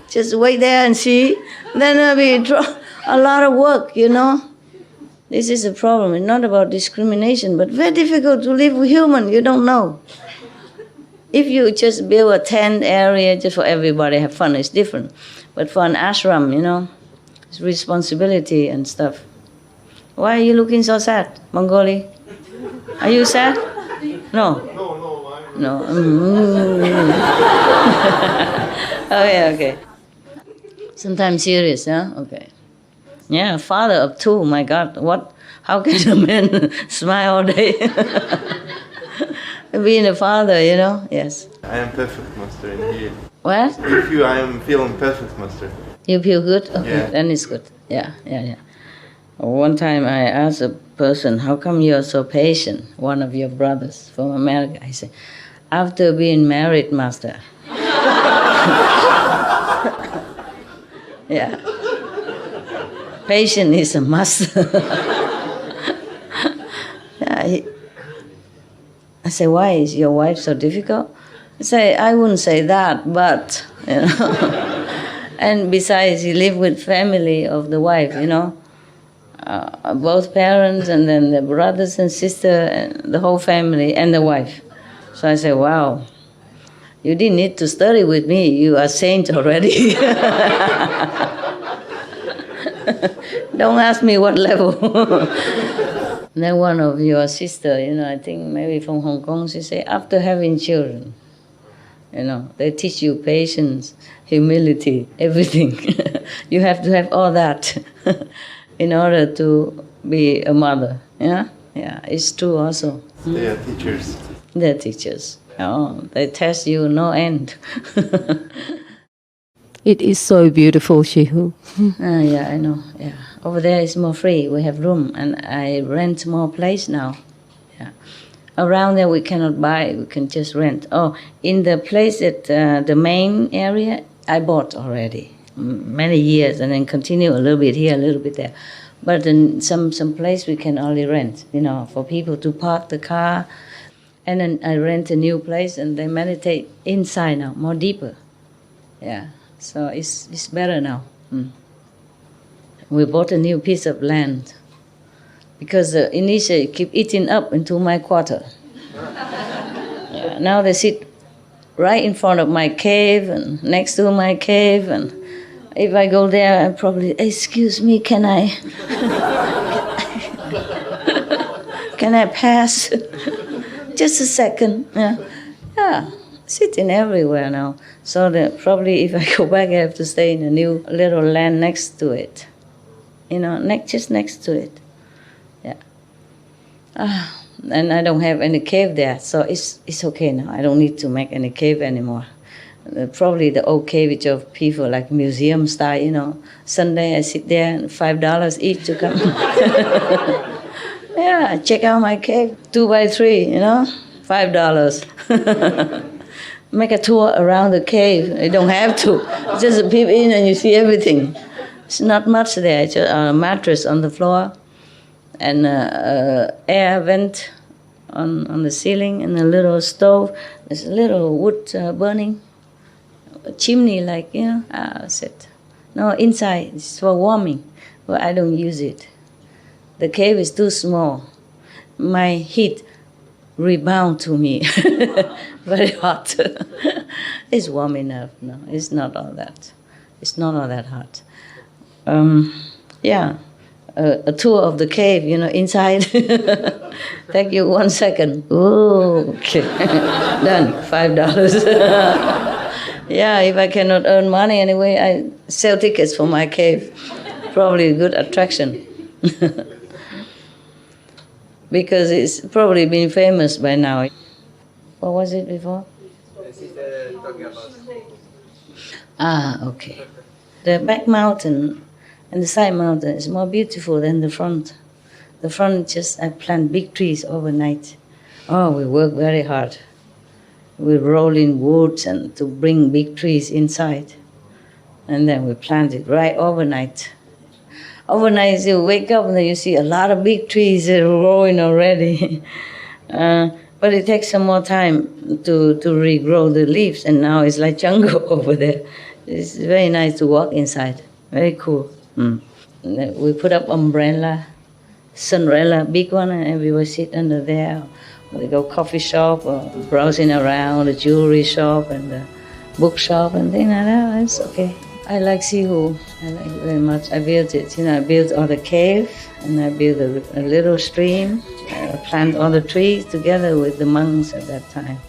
Just wait there and see. Then there'll be a lot of work, This is a problem. It's not about discrimination, but very difficult to live with human. You don't know. If you just build a tent area just for everybody, have fun, it's different. But for an ashram, it's responsibility and stuff. Why are you looking so sad, Mongoli? Are you sad? No. No. Okay. Sometimes serious, huh? Okay. Yeah, father of 2, my God, what? How can a man smile all day? Being a father, yes. I am perfect, Master, in here. What? I am feeling perfect, Master. You feel good? Okay, yeah. Then it's good. Yeah. One time I asked a person, how come you're so patient? One of your brothers from America. I said, after being married, Master. Yeah. Patience is a must. Yeah, I say, why is your wife so difficult? I say, I wouldn't say that, but, And besides, he lived with family of the wife, both parents and then the brothers and sister and the whole family and the wife. So I say, wow, you didn't need to study with me. You are saint already. Don't ask me what level. Then one of your sister, I think maybe from Hong Kong, she say, after having children, they teach you patience, humility, everything. You have to have all that in order to be a mother. Yeah, it's true also. They are teachers. They're teachers. Oh, they test you no end. It is so beautiful, Shihu. Yeah, I know. Yeah, over there is more free. We have room, and I rent more place now. Yeah, around there we cannot buy. We can just rent. Oh, in the place at the main area, I bought already many years, and then continue a little bit here, a little bit there. But in some place we can only rent. For people to park the car, and then I rent a new place, and they meditate inside now, more deeper. Yeah. So it's better now. We bought a new piece of land because initially keep eating up into my quarter. Yeah, now they sit right in front of my cave and next to my cave, and if I go there, I probably, excuse me, can I pass? Just a second. Yeah. Sitting everywhere now. So that probably if I go back, I have to stay in a new little land next to it. Just next to it. Yeah. And I don't have any cave there, so it's okay now. I don't need to make any cave anymore. Probably the old cave of people like museum style, you know. Sunday I sit there and $5 each to come. Yeah, check out my cave, 2x3, you know, $5. Make a tour around the cave. You don't have to. Just peep in and you see everything. It's not much there. It's a mattress on the floor and air vent on the ceiling and a little stove. There's a little wood burning, a chimney like, you know. That's it. No, inside it's for warming, but I don't use it. The cave is too small. My heat rebound to me. Very hot. It's warm enough. No, it's not all that. It's not all that hot. Yeah, a tour of the cave, you know, inside. Take you 1 second. Oh, okay. Done. $5. Yeah, if I cannot earn money anyway, I sell tickets for my cave. Probably a good attraction. Because it's probably been famous by now. What was it before? Okay. The back mountain and the side mountain is more beautiful than the front. The front just, I plant big trees overnight. Oh, we work very hard. We roll in woods and to bring big trees inside. And then we plant it right overnight. Overnight you wake up and then you see a lot of big trees growing already. But it takes some more time to regrow the leaves, and now it's like jungle over there. It's very nice to walk inside. Very cool. We put up umbrella, sunrella, big one, and everyone sit under there. We go coffee shop or browsing around the jewelry shop and the bookshop and things like that. It's okay. I like Sihu. I like it very much. I built it. You know, I built all the cave and I built a little stream. I plant all the trees together with the monks at that time.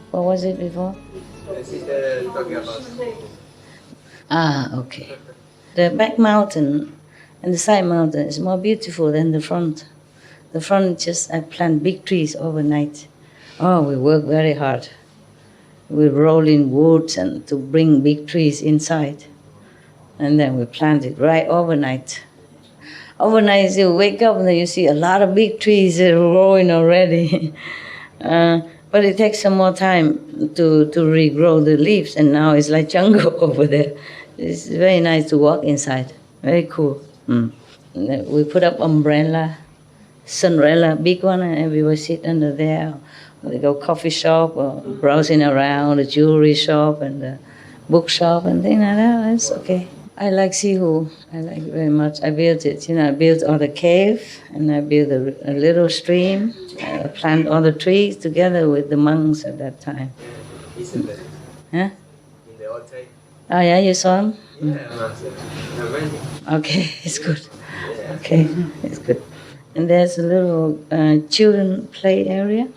What was it before? Okay. The back mountain and the side mountain is more beautiful than the front. The front just, I plant big trees overnight. Oh, we work very hard. We roll in woods and to bring big trees inside. And then we plant it right overnight. Overnight you wake up and then you see a lot of big trees growing already. But it takes some more time to regrow the leaves, and now it's like jungle over there. It's very nice to walk inside. Very cool. We put up umbrella, sunrella, big one, and everyone sit under there. We go coffee shop or browsing around the jewelry shop and the bookshop and things like that. It's okay. I like Sihu. I like it very much. I built it. You know, I built all the cave and I built a little stream. I plant all the trees together with the monks at that time. Isn't it? Huh? In the old time? Oh yeah, you saw them? Yeah, Okay, it's good. Okay, it's good. And there's a little children play area.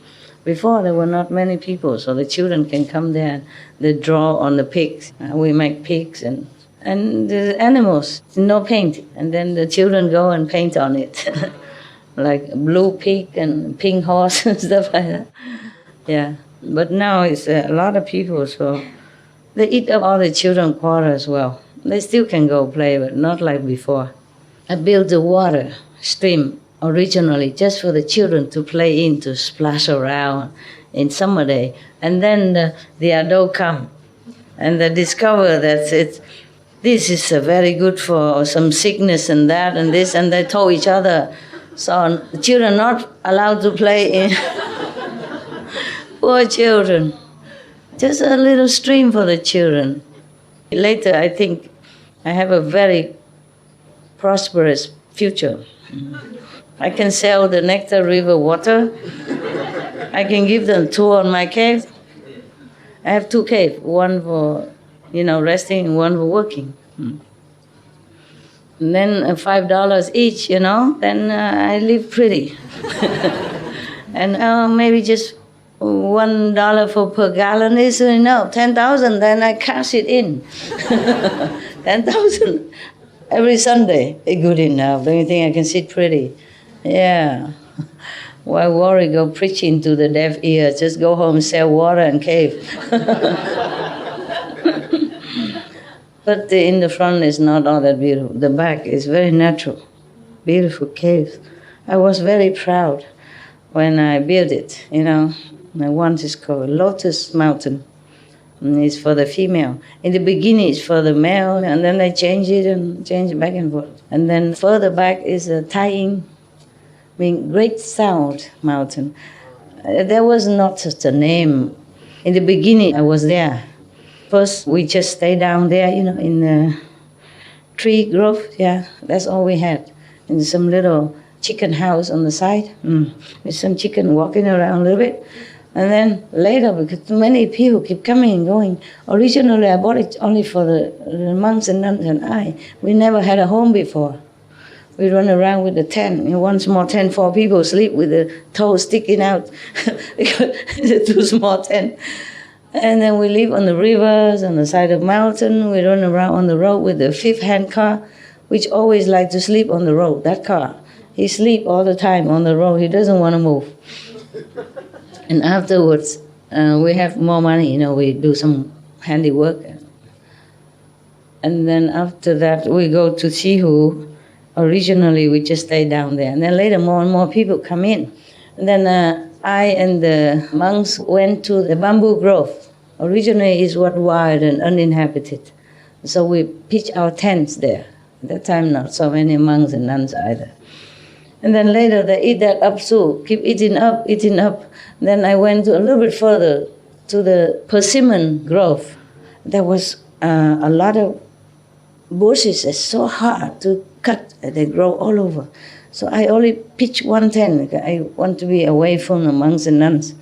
Before there were not many people, so the children can come there and they draw on the pigs. We make pigs and the animals, no paint. And then the children go and paint on it. Like a blue pig and pink horse and stuff like that. Yeah, but now it's a lot of people, so they eat up all the children quarter as well. They still can go play, but not like before. I built the water stream originally just for the children to play in, to splash around in summer day. And then the adult come and they discover that this is very good for some sickness and that and this, and they told each other. So the children not allowed to play in. Poor children. Just a little stream for the children. Later, I think I have a very prosperous future. I can sell the Nectar River water. I can give them a tour on my cave. I have 2 caves, one for resting and one for working. And then $5 each, then I live pretty. And maybe just $1 per gallon is enough. 10,000, then I cash it in. 10,000 every Sunday is good enough. Don't you think I can sit pretty? Yeah. Why worry? Go preaching to the deaf ears. Just go home, sell water and cave. But in the front is not all that beautiful. The back is very natural, beautiful caves. I was very proud when I built it, And once it's called Lotus Mountain. And it's for the female. In the beginning it's for the male, and then they change it back and forth. And then further back is a tying, Great Sound Mountain. There was not such a name. In the beginning I was there. First, we just stayed down there, in the tree grove. Yeah, that's all we had. In some little chicken house on the side, with some chicken walking around a little bit. And then later, because too many people keep coming and going, originally I bought it only for the monks and nuns and I. We never had a home before. We run around with a tent. In one small tent, 4 people sleep with the toes sticking out because it's a too small tent. And then we live on the rivers, on the side of mountain. We run around on the road with the 5th-hand car, which always like to sleep on the road, that car. He sleep all the time on the road. He doesn't want to move. And afterwards, we have more money. We do some handiwork. And then after that, we go to Shihu. Originally, we just stay down there. And then later, more and more people come in. And then I and the monks went to the bamboo grove. Originally, it was wild and uninhabited. So we pitched our tents there. At that time, not so many monks and nuns either. And then later, they eat that up too, keep eating up. Then I went a little bit further to the persimmon grove. There was a lot of bushes. It's so hard to cut. They grow all over. So I only pitch one tent. I want to be away from the monks and nuns.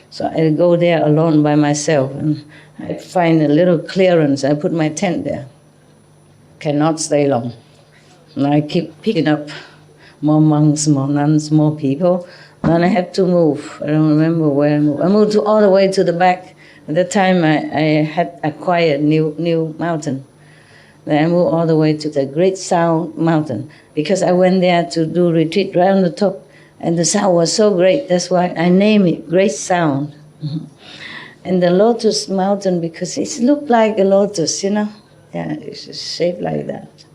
So I go there alone by myself. And I find a little clearance. I put my tent there. Cannot stay long. And I keep picking up more monks, more nuns, more people. Then I have to move. I don't remember where I moved. I moved all the way to the back. At that time, I had acquired new mountain. Then I moved all the way to the Great Sound Mountain because I went there to do retreat right on the top. And the sound was so great. That's why I named it Great Sound. And the Lotus Mountain because it looked like a lotus, Yeah, it's shaped like that.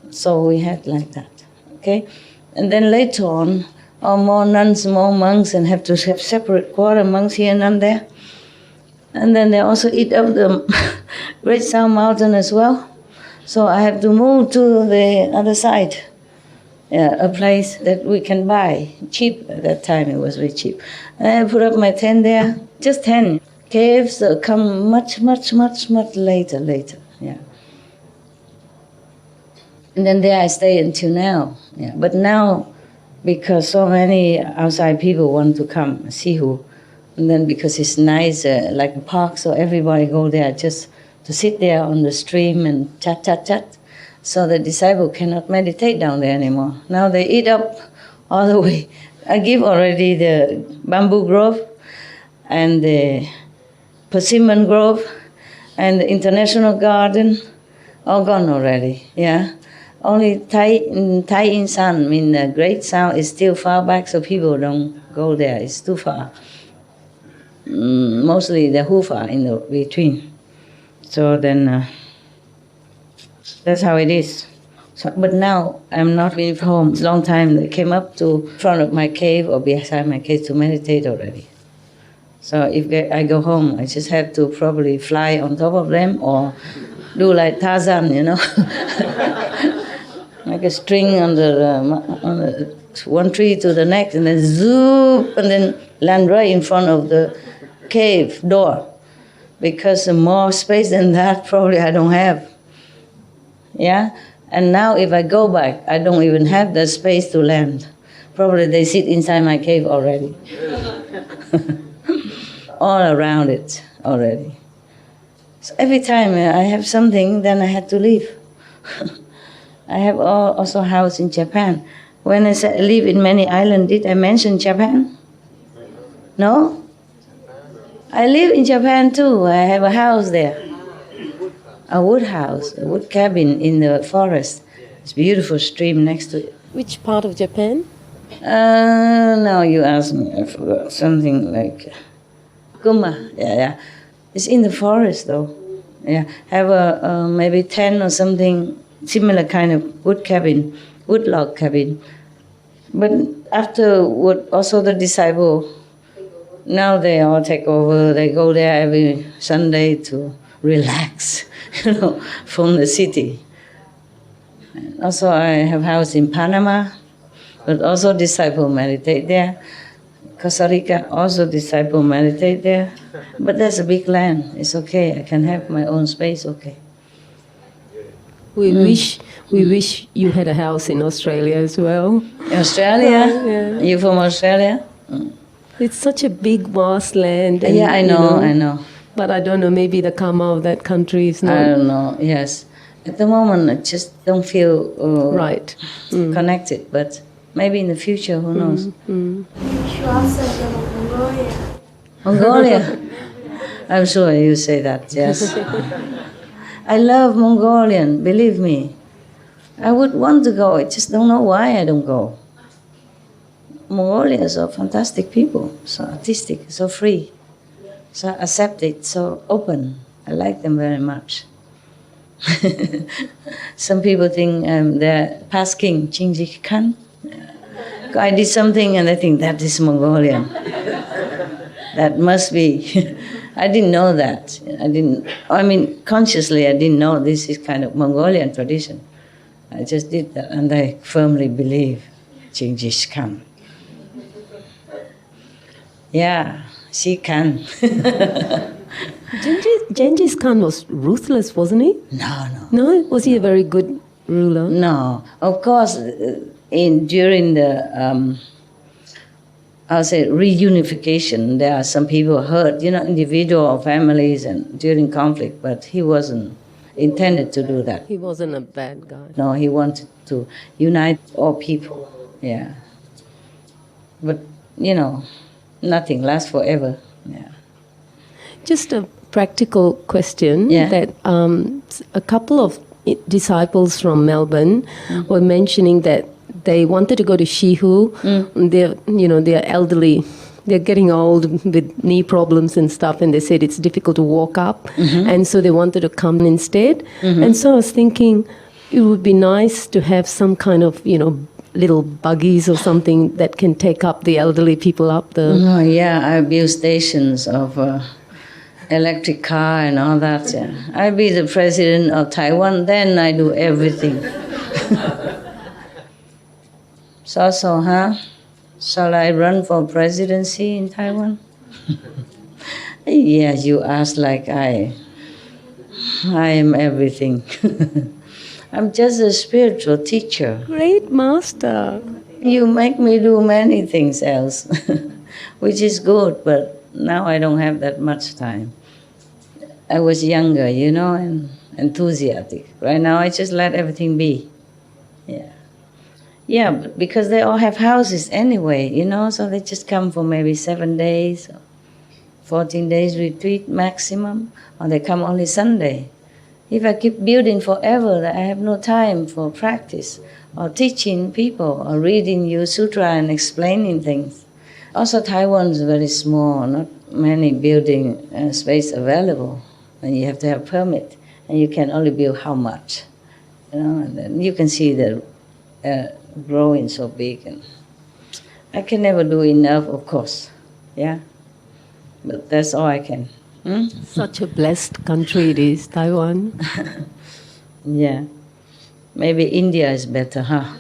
So we had like that. Okay? And then later on, more nuns, more monks, and have to have separate quarter, monks here and none there. And then they also eat up the Great Sound Mountain as well. So I have to move to the other side, a place that we can buy cheap. At that time it was very cheap. And I put up my tent there, just 10. Caves come much later. Yeah. And then there I stay until now. Yeah. But now, because so many outside people want to come see who, and then because it's nice, like a park, so everybody go there just to sit there on the stream and chat. So the disciple cannot meditate down there anymore. Now they eat up all the way. I give already the bamboo grove and the persimmon grove and the international garden, all gone already, yeah. Only Tai In San, the Great Sound is still far back, so people don't go there. It's too far. Mostly the Hufa in the between. So then that's how it is. So, but now I'm not been home. It's a long time. They came up to front of my cave or beside my cave to meditate already. So if I go home, I just have to probably fly on top of them or do like Tarzan, like a string on the one tree to the next, and then zoop, and then land right in front of the cave door. Because more space than that, probably I don't have. Yeah? And now if I go back, I don't even have the space to land. Probably they sit inside my cave already. All around it already. So every time I have something, then I had to leave. I have also a house in Japan. When I said I live in many islands, did I mention Japan? No? I live in Japan too. I have a house there. A wood house, a wood cabin in the forest. It's a beautiful stream next to it. Which part of Japan? Now you ask me, I forgot something like Kuma. Yeah. It's in the forest though. Yeah, have a maybe 10 or something similar kind of wood cabin, wood log cabin. But afterward, also the disciple, now they all take over. They go there every Sunday to relax, from the city. And also I have house in Panama, but also disciple meditate there. Costa Rica, also disciple meditate there. But there's a big land. It's okay. I can have my own space. Okay. We wish you had a house in Australia as well. Australia? Yeah. You from Australia? It's such a big, vast land. And, Yeah, I know. But I don't know. Maybe the karma of that country is not. I don't know. Yes. At the moment, I just don't feel right connected. But maybe in the future, who knows? You should also go to Mongolia. Mongolia? I'm sure you say that, yes. I love Mongolian, believe me. I would want to go, I just don't know why I don't go. Mongolians are fantastic people, so artistic, so free, so accepted, so open. I like them very much. Some people think they're past king, Genghis Khan. I did something and they think that is Mongolian. That must be. I didn't know that. Consciously I didn't know this is kind of Mongolian tradition. I just did that and I firmly believe Genghis Khan. Yeah, she can. Genghis Khan was ruthless, wasn't he? No. No? Was he a very good ruler? No. Of course, during the, I'll say, reunification, there are some people hurt, individual or families and during conflict, but he wasn't intended to do that. He wasn't a bad guy. No, he wanted to unite all people, yeah. But, nothing lasts forever, yeah. Just a practical question that a couple of disciples from Melbourne were mentioning that they wanted to go to Shihu. They're elderly. They're getting old with knee problems and stuff, and they said it's difficult to walk up, and so they wanted to come instead. And so I was thinking it would be nice to have some kind of, little buggies or something that can take up the elderly people up the... Oh, yeah, I build stations of electric car and all that. Yeah. I'll be the president of Taiwan, then I do everything. So, huh? Shall I run for presidency in Taiwan? Yeah, you ask like I am everything. I'm just a spiritual teacher. Great master. You make me do many things else, which is good, but now I don't have that much time. I was younger, and enthusiastic. Right now I just let everything be. Yeah. Yeah, but because they all have houses anyway, so they just come for maybe 7 days, 14 days retreat maximum, or they come only Sunday. If I keep building forever, I have no time for practice, or teaching people, or reading your sutra and explaining things. Also, Taiwan is very small, not many building space available, and you have to have permit, and you can only build how much, and then you can see the growing so big, and I can never do enough, of course, yeah, but that's all I can. Such a blessed country it is, Taiwan. Yeah, maybe India is better, huh?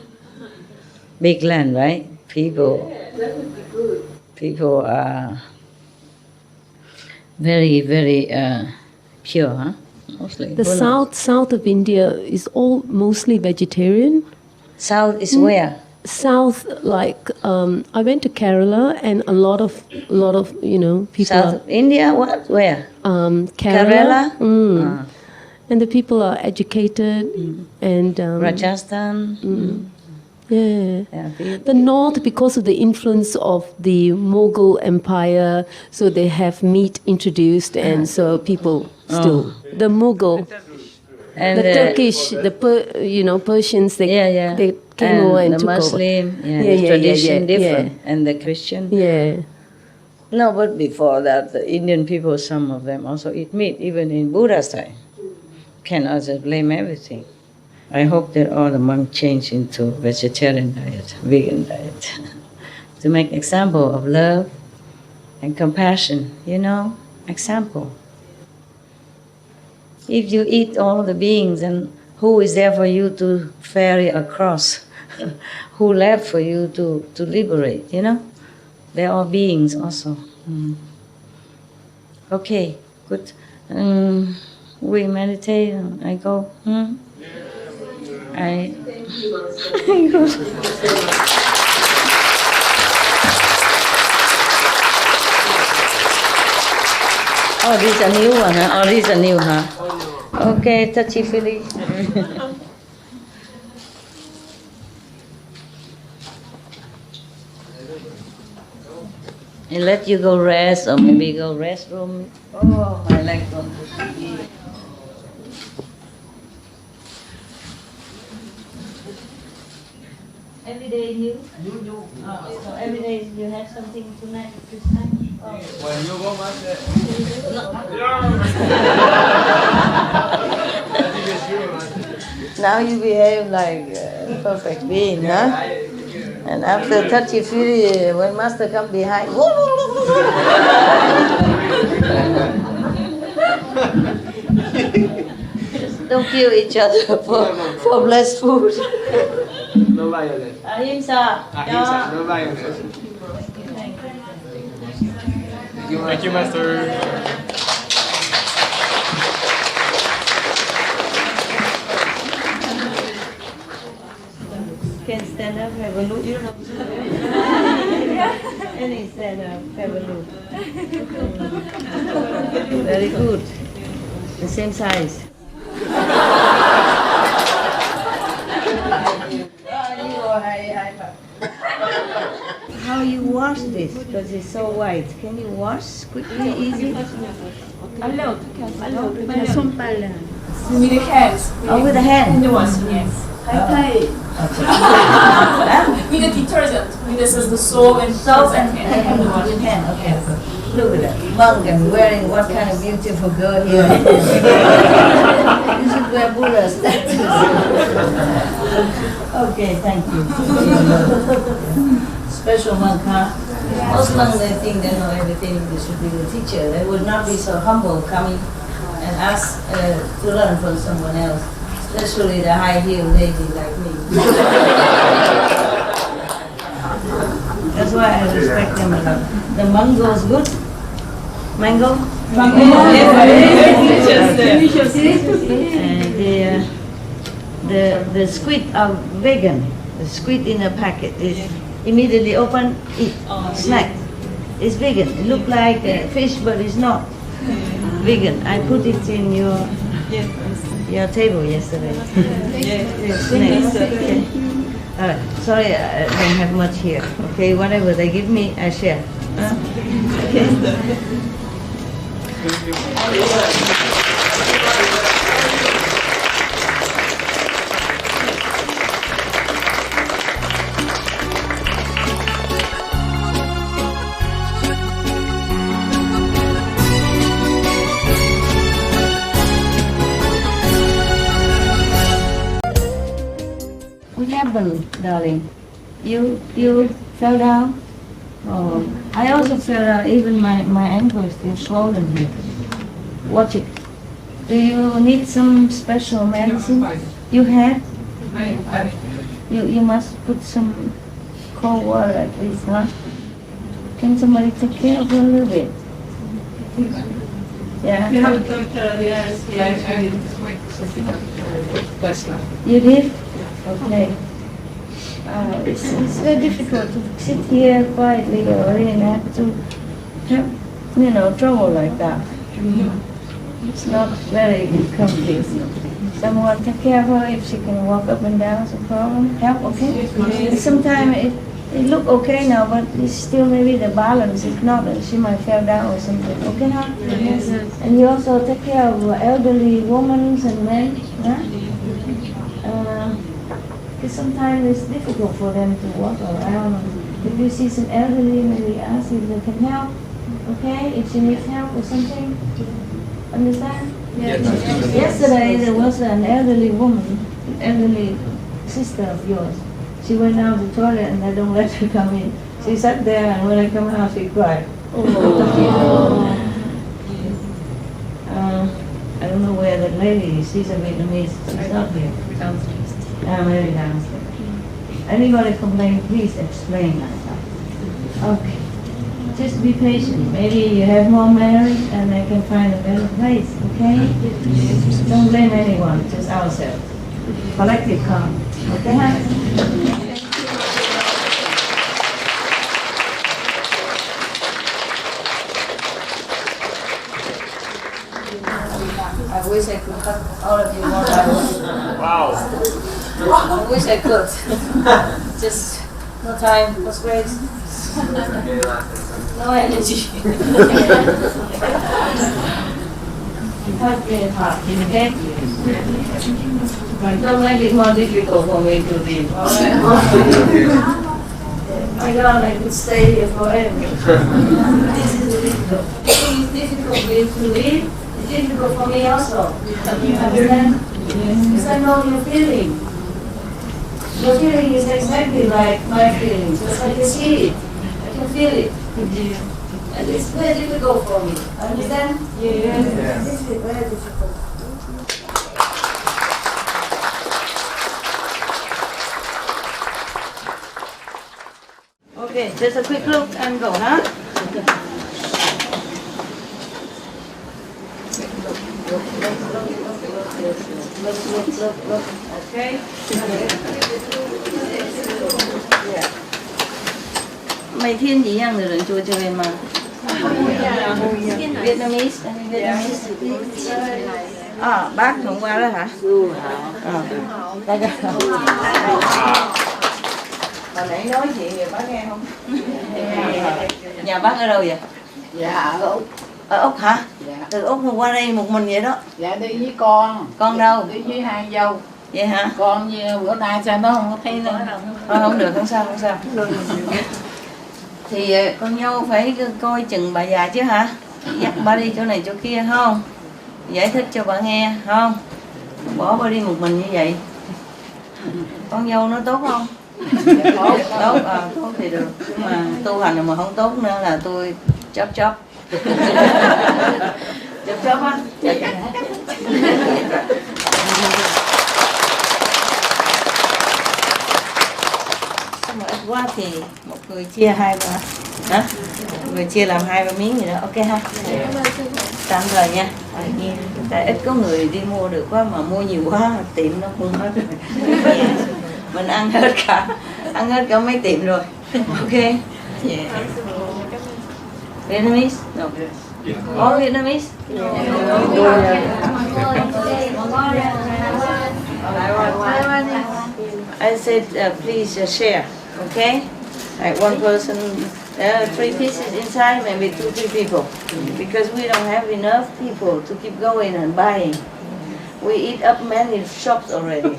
Big land, right? People. Yeah, that would be good. People are very, very pure, huh? Mostly. The south of India is all mostly vegetarian. South is where? South, like I went to Kerala, and a lot of people. South of India, what? Where? Kerala. And the people are educated and Rajasthan. Yeah. The north, because of the influence of the Mughal Empire, so they have meat introduced, and so people still the Mughal, and the Turkish, Persians, they came over and the took Muslim, over. the tradition different, and the Christian. Yeah. No, but before that, the Indian people, some of them also eat meat, even in Buddha's time. Cannot just blame everything. I hope that all the monks change into vegetarian diet, vegan diet, to make example of love and compassion, example. If you eat all the beings, then who is there for you to ferry across? Who left for you to liberate, They're all beings also. Okay, good. We meditate, I go. I go. Oh, this is a new one, huh? Oh, this is a new, huh? Okay, touchy-feely. And let you go rest, or maybe go restroom. Oh, my leg don't be. Every day new? So every day you have something tonight, this time? Oh. Now you behave like a perfect being, huh? And after touchy-feely, when master come behind, don't kill each other for blessed food. No violence. Ahimsa. Ahimsa, no violence. Thank you, Master. Can stand up, have a look. Any stand up, have a look. Very good. The same size. How you wash this? Because it's so white. Can you wash quickly, easy? With the hands. Oh, with the hand? Yes. With the detergent. This is the soap and soap and with hand. Okay. Look at that. Monk and wearing what kind of beautiful girl here. You should wear Buddha statues. Okay, thank you. Special monk, huh? Most monks, they think they know everything. They should be the teacher. They would not be so humble coming and ask to learn from someone else. Especially the high-heeled lady like me. That's why I respect them a lot. The mango is good. Mango? And the squid are vegan. The squid in a packet is immediately open, eat, snack. It's vegan. It looks like fish, but it's not vegan. I put it in your table yesterday. Okay. Sorry, I don't have much here. Okay, whatever they give me, I share. Okay. What happened, darling? You fell down? Oh, I also fell down. Even my ankle is still swollen here. Watch it. Do you need some special medicine? You have? You must put some cold water at least, huh? Can somebody take care of you a little bit? Yeah. You did? Okay. It's very difficult to sit here quietly or really have to have, trouble like that. It's not very complete. Someone take care of her if she can walk up and down. No problem. Help, okay? Sometimes it look okay now, but it's still maybe the balance. If not, she might fall down or something. Okay, huh? Yes. And you also take care of elderly women and men. Huh? Because sometimes it's difficult for them to walk around. If you see some elderly, maybe ask if they can help. Okay, if she needs help or something. Understand? Yes. Yesterday there was an elderly woman, elderly sister of yours. She went down to the toilet and I don't let her come in. She sat there and when I come out she cried. I don't know where that lady is. She's a Vietnamese. She's not here. Maybe downstairs. Anybody complain, please explain. Okay. Just be patient. Maybe you have more merit and I can find a better place, okay? Don't blame anyone, just ourselves. Collective calm, okay? I wish I could hug all of you more times. Wow. I wish I could. Just no time, no space. No energy. Hug me hard, okay? Don't make it more difficult for me to live, alright? My God, I could stay here forever. This is difficult. It's difficult for you to live. It's difficult for me also. You understand? Because I know your feeling. Your feeling is exactly like my feeling. Because I can see it. I can feel it. And it's very difficult for me. Understand? Yes. This is very difficult. Okay, just a quick look and go, huh? Look. Okay. Yeah. Mày thiên gì ăn rồi chua cho em mà. Vietnamese, bác hôm qua đó hả? Hồi nãy nói chuyện thì bác nghe không? Nhà bác ở đâu vậy? Dạ ở Úc. Ở Úc hả? Dạ. Từ Úc qua đây một mình vậy đó? Dạ đi với con. Con đâu? Đi với hai dâu. Vậy hả? Con như bữa nay sao nó không có thấy nữa. Thôi không được, không sao. Thì con dâu phải coi chừng bà già chứ hả? Dắt bà đi chỗ này chỗ kia không? Giải thích cho bà nghe không? Bỏ bà đi một mình như vậy. Con dâu nó tốt không? Tốt thì được. Nhưng mà tu hành mà không tốt nữa là tôi chóp. Chóp á. Mà ít quá thì một người chia hai ba hả? Một người chia làm 2-3 miếng gì đó, ok ha? Tạm thời nha. Tại ít có người đi mua được quá mà mua nhiều quá tiệm nó không hết rồi. Mình ăn hết cả mấy tiệm rồi. Ok. Vietnamese? No. All Vietnamese? I said please share, okay? Like one person, 3 pieces inside, maybe 2-3 people. Because we don't have enough people to keep going and buying. We eat up many shops already.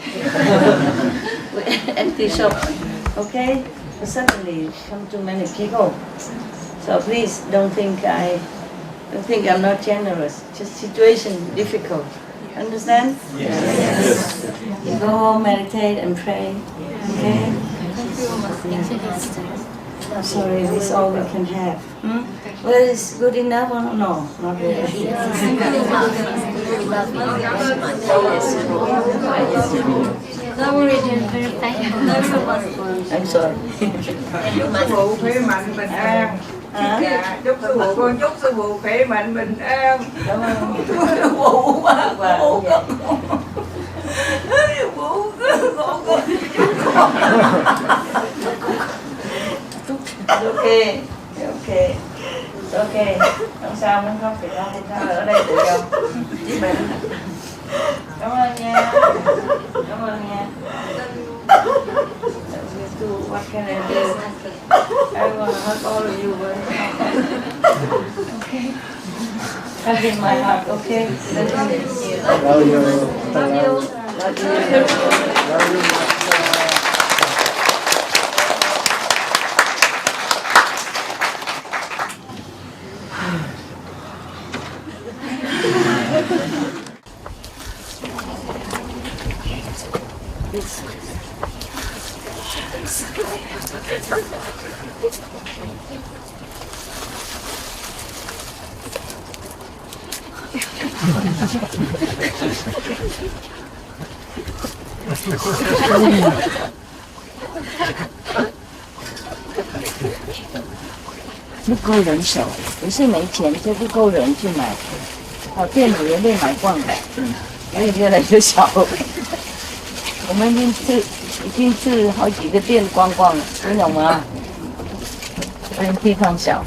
Empty shops, okay? But suddenly come too many people. So please don't think I'm not generous. Just situation difficult. Understand? Yes. You go home, meditate and pray. Okay? I'm sorry, this is all we can have. Well, it's good enough or no? Not really. Don't worry, I'm sorry. Phụ khỏe mạnh bình an. Chúc sư phụ, con chúc sư phụ khỏe mạnh bình an. Sư phụ quá. Okay. Không sao, muốn khóc thì khóc, ở đây tự do. Cảm ơn nha. Cảm ơn nha. What can I do? I want to hug all of you. Okay. Hug in my heart, okay? Love you. Love you. Love you.不够人手，不是没钱，就不够人去买。好，店里也被买光了，所以越来越少了。我们已经去好几个店逛逛了，你懂吗？地方小，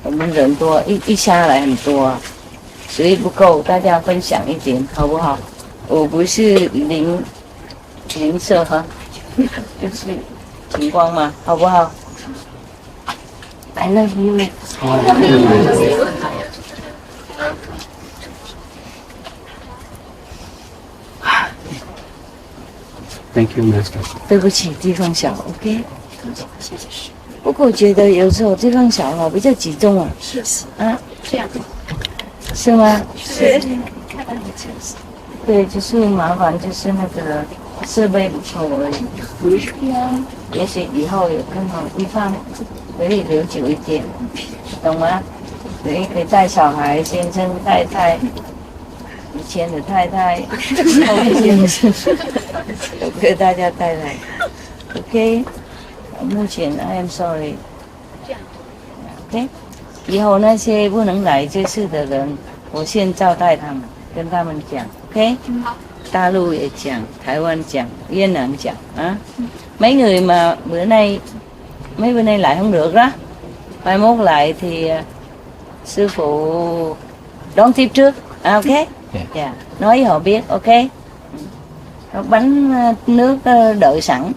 我们人多，一下来很多啊，所以不够，大家分享一点，好不好？我不是吝啬哈，就是情况嘛，好不好？I love you. Thank you, Master. 对不起，地方小 ，OK。不过我觉得有时候地方小哦，比较集中啊。是啊，这样。是吗？是。对，就是麻烦，就是那个设备不够而已。也许以后有更好的地方。可以留久一点，懂吗？可以带小孩、先生、太太，以前的太太，后面先生，都给大家带来。OK， 目前 I am sorry。OK， 以后那些不能来这次的人，我先招待他们，跟他们讲。OK， 大陆也讲，台湾讲，越南讲啊。Mấy người mà mấy bữa nay lại không được đó, mai mốt lại thì sư phụ đón tiếp trước, ok? Yeah. Nói với họ biết, ok? Bánh nước đợi sẵn.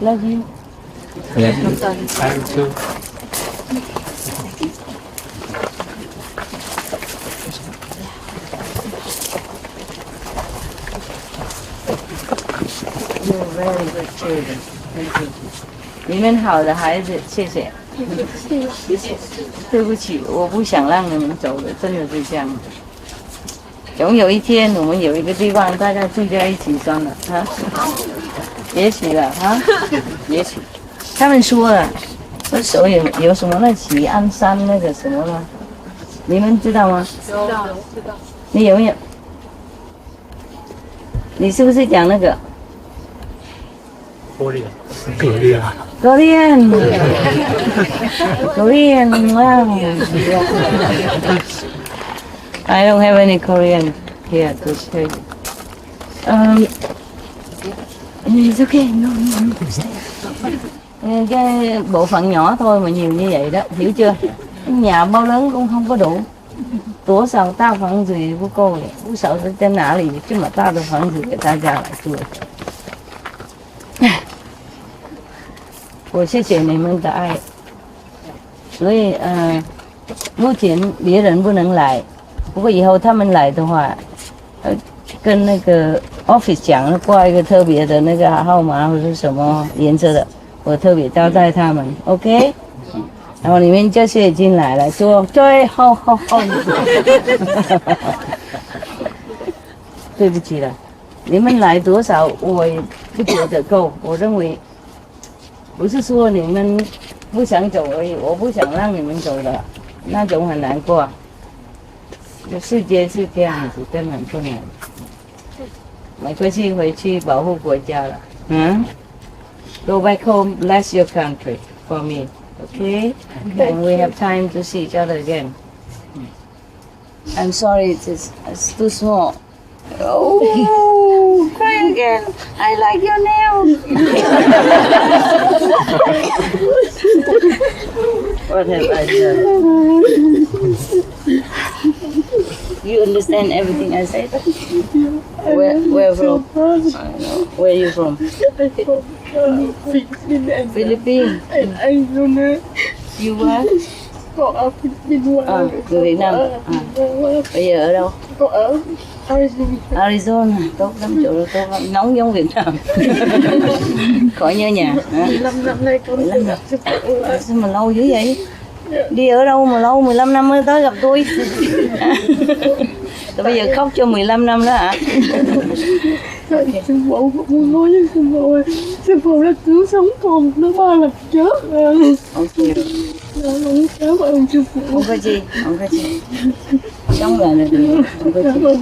Love you. Yeah. Thank you. You're very good children. Thank you. 你们好的孩子，谢谢。对不起，我不想让你们走的，真的是这样。总有一天，我们有一个地方，大家聚在一起算了啊。也许了啊，也许。他们说了，那时候有什么那喜安山那个什么吗？你们知道吗？知道。你有没有？你是不是讲那个？ Korean. Wow. I don't have any Korean here to show you. It's okay. No. Cái bộ phận nhỏ thôi mà nhiều như vậy đó, hiểu chưa? Nhà bao lớn cũng không có đủ. Tour sao ta phận gì của cô vậy? Cô sợ在哪里？就把大的房子给大家来住。我谢谢你们的爱，所以目前别人不能来，不过以后他们来的话，跟那个 office 讲，挂一个特别的那个号码或是什么颜色的，我特别招待他们 ，OK？ 然后你们这些已经来了，说最后，对不起了，你们来多少我也不觉得够，我认为。 不是说你们不想走而已，我不想让你们走的，那种很难过。这世界是这样子，根本不能。没关系，回去保护国家了。Go back home, bless your country for me, okay? And we have time to see each other again. I'm sorry, it's too small. Oh, cry again. I like your nails. What have I done? You understand everything I said? Where from? I know. Where are you from? Philippines. You were? Con ở Philippines. Người Việt Nam. Bây giờ ở đâu? Con ở Arizona. Arizona, tốt lắm, chỗ đó tốt lắm, nóng giống Việt Nam. Khỏi nhớ nhà. 15 năm nay con gặp sư phụ. Sao mà lâu dữ vậy? Đi ở đâu mà lâu, 15 năm mới tới gặp tôi. Tôi bây giờ khóc cho 15 năm đó hả? Sư phụ muốn nói với sư phụ, sư phụ đã cứu sống con, nó 3 lần chết rồi. Con cảm ơn sư phụ. Không có gì, không có gì. Sống lại là được, không có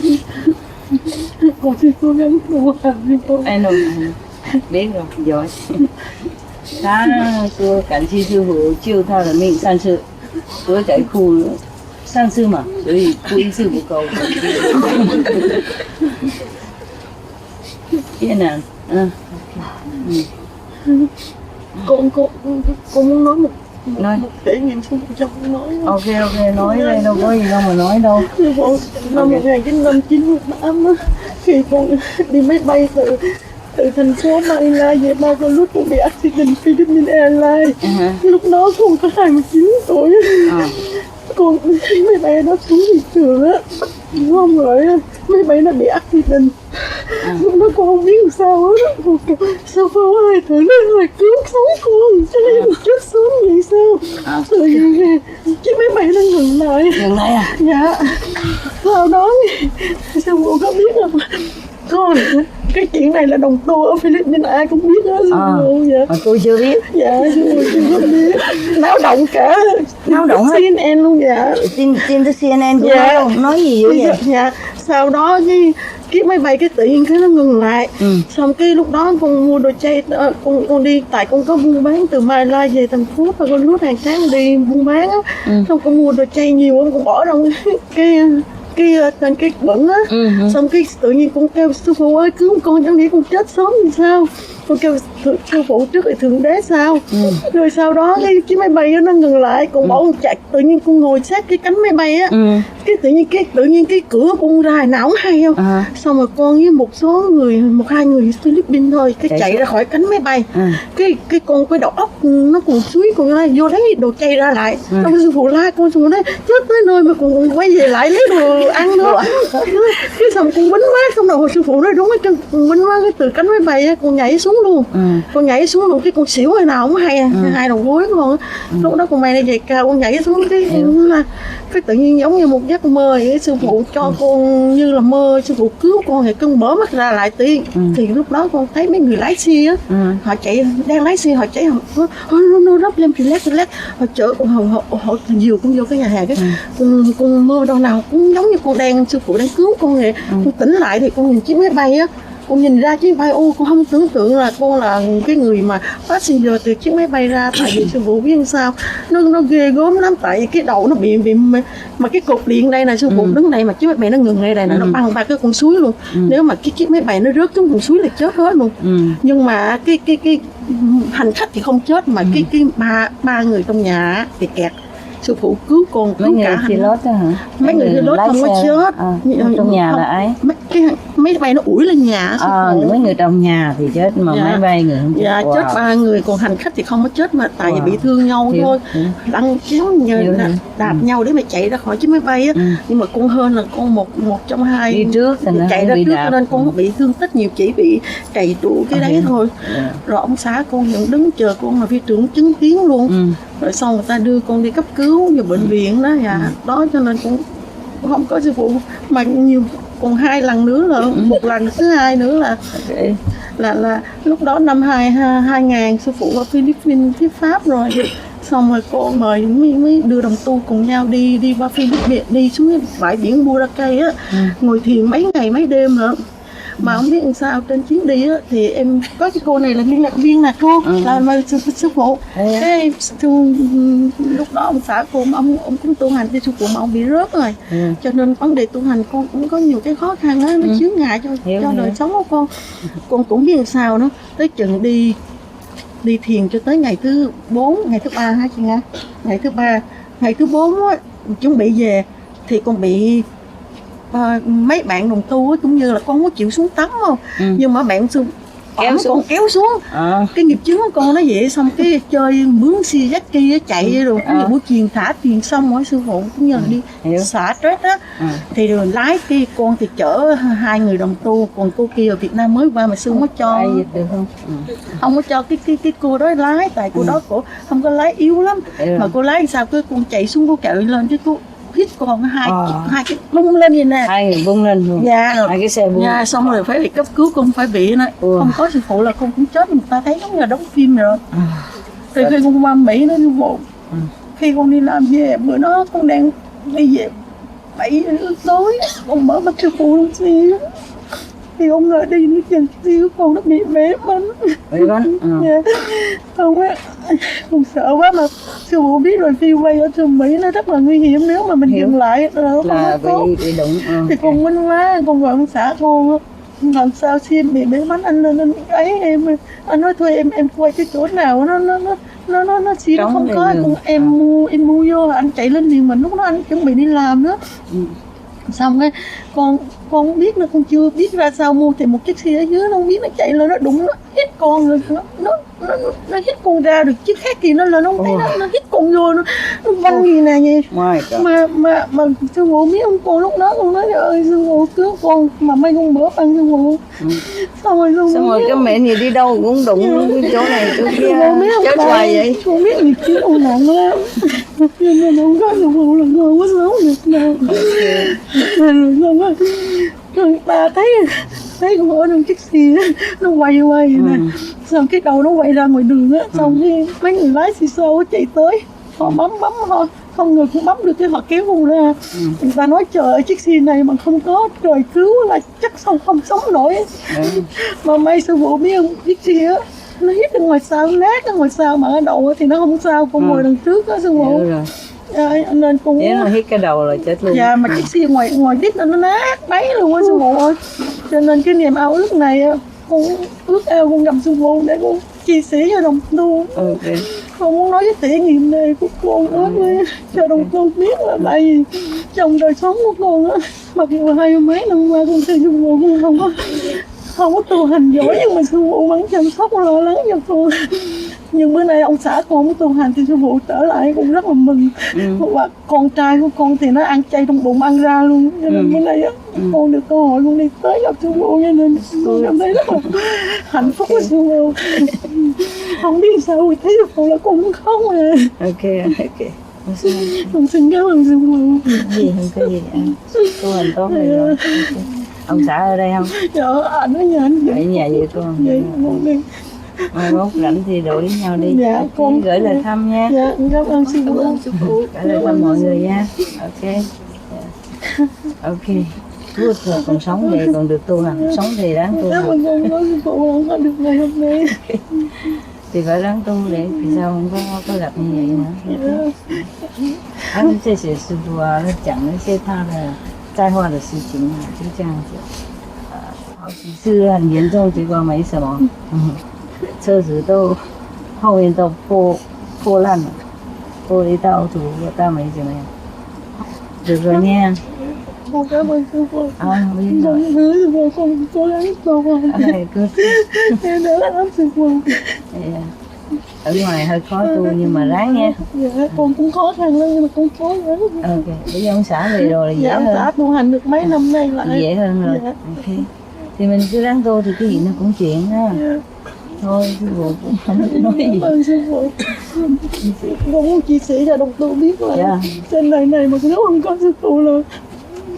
gì. Con sẽ cố gắng tu hành đi con. Ai nói, biết rồi, giỏi. Tháng tôi cảm ơn sư phụ chiêu tha là mình san sư. Tôi chạy khu san sư mà,所以khu ý sư phụ cầu. Cái nào? Con muốn nói một nói trải nghiệm sư phụ cho con nói. Ok, nói đây, đâu có gì đâu mà nói đâu. Sư phụ, năm 1998 á, khi con đi máy bay từ thành phố Manila về Bacolod, con bị accident Philippines Airlines. Lúc đó con có 29 tuổi. Con máy bay đó xuống thị trường á, đúng không, rồi máy bay nó bị accident. Lúc đó con không biết làm sao hết á, con kêu sao phao ai thử nó rồi cứu sống con, cho nên con chết sớm vậy sao? Rồi chiếc máy bay nó ngừng lại. Ngừng lại à? Dạ. Sau đó sao cô có biết không? Con, cái chuyện này là đồng tu ở Philippines ai cũng biết hết. Dạ. Tôi chưa biết. Dạ, tôi chưa biết. Náo động cả. Náo động hết. CNN luôn dạ. Tin tới CNN cũng nói gì vậy? Dạ. Sau đó cái máy bay cái tự nhiên cái nó ngừng lại. Xong cái lúc đó con mua đồ chay, con đi tại con có buôn bán từ Manila về thành phố và con lút hàng sáng đi buôn bán á. Xong con mua đồ chay nhiều lắm, con bỏ trong trên cái bẩn á. Xong cái tự nhiên con kêu sư phụ ơi cứu con, chẳng nghĩ con chết sớm thì sao. Con kêu sư phụ trước thì thượng đế sao. Rồi sau đó cái máy bay nó ngừng lại, con bỏ con chạy, tự nhiên con ngồi sát cái cánh máy bay á. Cái tự nhiên cái cửa bung ra, nào không hay không. Xong rồi con với một số người, 1-2 người Philippines thôi, cái chạy ra khỏi cánh máy bay. Cái con cái đầu óc nó còn suý, con ơi vô lấy đồ chay ra lại. Xong sư phụ la con, sư phụ nói chết tới nơi mà còn quay về lại lấy đồ ăn nữa. Cái xong con quýnh quá, xong rồi sư phụ nói đúng cái chân con quýnh quá, cái từ cánh máy bay á con nhảy xuống luôn. Con nhảy xuống luôn, cái con xỉu hay nào không hay, hai đầu gối con. Lúc đó con may này giày cao, con nhảy xuống cái tự nhiên giống như một giấc mơ. Cái sư phụ cho con như là mơ, sư phụ cứu con thì con mở mắt ra lại tiên. Thì lúc đó con thấy mấy người lái xe á, họ chạy đang lái xe, họ chạy nó rắp lên relax, họ chở họ dìu con vô cái nhà hàng. Cái con mơ đâu nào cũng giống như con đang sư phụ đang cứu con vậy. Con tỉnh lại thì con nhìn chiếc máy bay á, con nhìn ra chiếc máy bay, con không tưởng tượng là con là cái người mà passenger từ chiếc máy bay ra. Tại vì sư phụ biết sao nó ghê gớm lắm, tại vì cái đầu nó bị mà cái cột điện đây là sư phụ đứng đây mà chiếc máy bay nó ngừng ngay đây là nó băng ba cái con suối luôn. Nếu mà cái chiếc máy bay nó rớt xuống con suối là chết hết luôn. Nhưng mà cái hành khách thì không chết, mà cái ba người trong nhà thì kẹt. Sư phụ cứu con, cứu cả hành đó hả? Mấy người pilot không có chết. Trong nhà là ai? Máy bay nó ủi lên nhà. Mấy người trong nhà thì chết, mà máy bay người không chết. Dạ, chết 3 người, còn hành khách thì không có chết, mà tại vì bị thương nhau thôi. Lăn kéo như đạp nhau để mà chạy ra khỏi chiếc máy bay á. Nhưng mà con hơn là con một trong hai đi trước chạy ra trước, cho nên con bị thương tích nhiều, chỉ bị trầy trụ cái đấy thôi. Rồi ông xã con vẫn đứng chờ con là phi trưởng chứng kiến luôn. Rồi sau người ta đưa con đi cấp cứu vào bệnh viện đó. Đó cho nên cũng không có sư phụ, mà nhiều còn 2 lần nữa là một lần thứ hai nữa là lúc đó năm 2000 sư phụ ở Philippines phía Pháp rồi. Xong rồi con mời mới đưa đồng tu cùng nhau đi qua Philippines, đi xuống cái bãi biển Boracay á, ngồi thiền mấy ngày mấy đêm nữa. Mà không biết làm sao trên chuyến đi á thì em có cái cô này là liên lạc viên nè cô, là sư phụ. Cái lúc đó ông xã cô ông cũng tu hành đi sư phụ mà ông bị rớt rồi. Cho nên vấn đề tu hành con cũng có nhiều cái khó khăn á, nó chướng ngại cho đời sống của con cũng biết làm sao nữa. Tới chừng đi đi thiền cho tới ngày thứ 4, ngày thứ 3 hả chị Nga? Ngày thứ 3, ngày thứ 4 á, chuẩn bị về thì con bị mấy bạn đồng tu á, cũng như là con có chịu xuống tắm không? Nhưng mà bạn kéo xuống, con kéo xuống. Cái nghiệp chướng của con nó vậy, xong cái chơi bướm si dắt kia chạy rồi buổi chiều thả thiền xong rồi sư phụ cũng như là đi xả stress á. Thì rồi lái cái con thì chở 2 người đồng tu, còn cô kia ở Việt Nam mới qua mà sư không có cho. Được không? Không có cho cái cô đó lái, tại cô đó cổ không có lái, yếu lắm. Mà cô lái sao cái con chạy xuống, cô chạy lên cái cô hít còn hai cái bung lên vậy nè, 2 người bung lên luôn. Dạ rồi, 2 cái xe bung. Dạ, xong rồi phải bị cấp cứu, con phải bị nó không có sư phụ là con cũng chết, người ta thấy giống như là đóng phim rồi. Thì khi con qua Mỹ nó sư phụ, khi con đi làm về bữa đó con đang đi về 7 giờ tối, con mở mắt sư phụ luôn xíu thì con ngờ đi nó chân xíu con nó bị bể bánh. Không á, con sợ quá mà sư phụ biết rồi, phi quay ở trường Mỹ nó rất là nguy hiểm, nếu mà mình dừng lại là bị đụng. Thì con quýnh quá, con gọi ông xã con làm sao xin bị bể bánh, anh lên anh ấy em, anh nói thôi em quay cái chỗ nào nó xin nó không có, em mua vô, anh chạy lên liền, mình lúc đó anh chuẩn bị đi làm đó. Xong cái con biết nó, con chưa biết ra sao mua thì một chiếc xe ở dưới nó không biết, nó chạy lên nó đụng, nó hít con rồi, nó hít con ra được, chiếc khác gì nó lên nó không thấy, nó hít con vô, nó văng gì nè vậy. Mà sư phụ biết không, con lúc đó con nói ơi sư phụ cứu con mà mấy con bữa ăn sư phụ. Xong rồi cái mẹ gì đi đâu cũng đụng cái chỗ này chỗ kia, chết hoài vậy. Con biết nghiệp chướng con nặng lắm, nên không có sư phụ là con quá xấu được nào. Rồi bà thấy con ở trong chiếc xe nó quay vậy nè, xong cái đầu nó quay ra ngoài đường á, xong cái mấy người lái xe xô chạy tới, họ bấm họ không ngờ cũng bấm được, cái họ kéo con ra. Người ta nói trời ơi, chiếc xe này mà không có trời cứu là chắc không sống nổi. Mà may sư phụ biết không, chiếc xe á nó hít ở ngoài sau, nát ở ngoài sau, mà ở đầu thì nó không sao, con ngồi đằng trước á sư phụ. Nên con nếu mà hít cái đầu là chết luôn. Dạ, mà chiếc xe ngoài đít nó nát bấy luôn á sư phụ ơi. Cho nên cái niềm ao ước này con ước ao con gặp sư phụ để con chia sẻ cho đồng tu. Con muốn nói cái trải nghiệm này của con cho đồng tu biết, là tại vì trong đời sống của con á, mặc dù 20 mấy năm qua con theo sư phụ con không có tu hành giỏi, nhưng mà sư phụ vẫn chăm sóc lo lắng cho con. Nhưng bữa nay ông xã con mới tu hành thì sư phụ trở lại cũng rất là mừng. Và con trai của con thì nó ăn chay trong bụng ăn ra luôn, cho nên bữa nay con được cơ hội con đi tới gặp sư phụ, cho nên con cảm thấy rất là hạnh phúc với sư phụ. Không biết sao thấy sư phụ là con cũng khóc à. Ok. Con xin cảm ơn sư phụ. Gì không có gì anh tu hành tốt rồi. Ông xã ở đây không? Dạ, anh ở nhà anh ở nhà vậy con. Mai mốt rảnh thì đổi với nhau đi. Dạ, con gửi lời thăm nha. Dạ, cảm ơn sư phụ. Gửi lời thăm mọi người nha. Ok. Good rồi, còn sống vậy còn được tu hành, sống thì đáng tu. Cảm ơn con nói sư phụ không có được ngày hôm nay. Thì phải đáng tu để vì sao không có gặp như vậy nữa. Anh谢谢师父啊，他讲了一些他的在化的事情啊，就这样子。好几次很严重，结果没什么。车子都后面都破烂了，玻璃到土倒没怎么样。được rồi nha. Con cảm ơn sư phụ. Biết rồi. Con hứa sư phụ con cố gắng tu hành. Em đỡ lắm sư phụ. Ở ngoài hơi khó tu nhưng mà ráng nha. Dạ, con cũng khó khăn lắm nhưng mà con cố gắng. Ok, bây giờ ông xã về rồi là dễ hơn. Dạ, ông xã tu hành được mấy năm nay lại. Dễ hơn rồi. Ok. Thì mình cứ ráng tu thì cái gì nó cũng chuyện ha. Thôi sư phụ cũng không nói gì. Cảm ơn sư phụ. Con muốn chia sẻ cho đồng tu biết là trên đời này mà nếu không có sư phụ là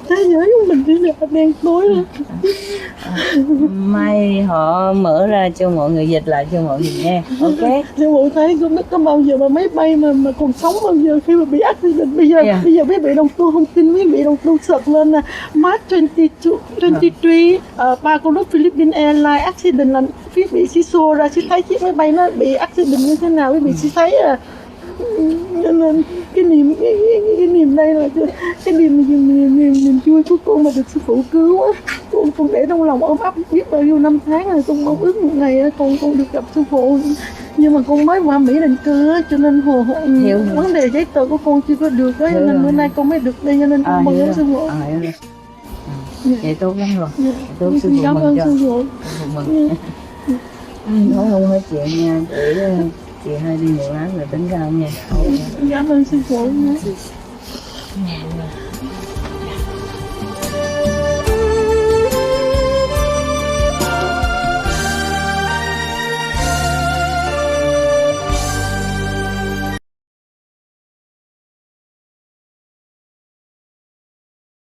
thế giới của mình chỉ là đen tối luôn. Mai họ mở ra cho mọi người, dịch lại cho mọi người nghe. Ok. Sư phụ thấy không biết có bao giờ mà máy bay mà còn sống bao giờ khi mà bị accident. Bây giờ mấy bị đồng tu không tin, mấy bị đồng tu sợt lên là March 23 Bacolod Philippines Airlines accident, là phía bị xí xô ra, xí thấy chiếc máy bay nó bị accident như thế nào, bị xí thấy cho nên cái niềm đây là cái niềm vui của con mà được sư phụ cứu á, con để trong lòng ấm áp biết bao nhiêu năm tháng rồi. Con mong ước một ngày con được gặp sư phụ Nhưng mà con mới qua Mỹ định cư á, cho nên vấn đề giấy tờ của con chưa có được á, cho nên bữa nay con mới được đi, cho nên con mừng sư phụ. Vậy tốt lắm rồi. Tốt sư phụ cảm ơn sư phụ. Nói không hết chuyện nha, để chị hai đi nhiều lắm rồi tính sao nha. Cảm ơn sư phụ.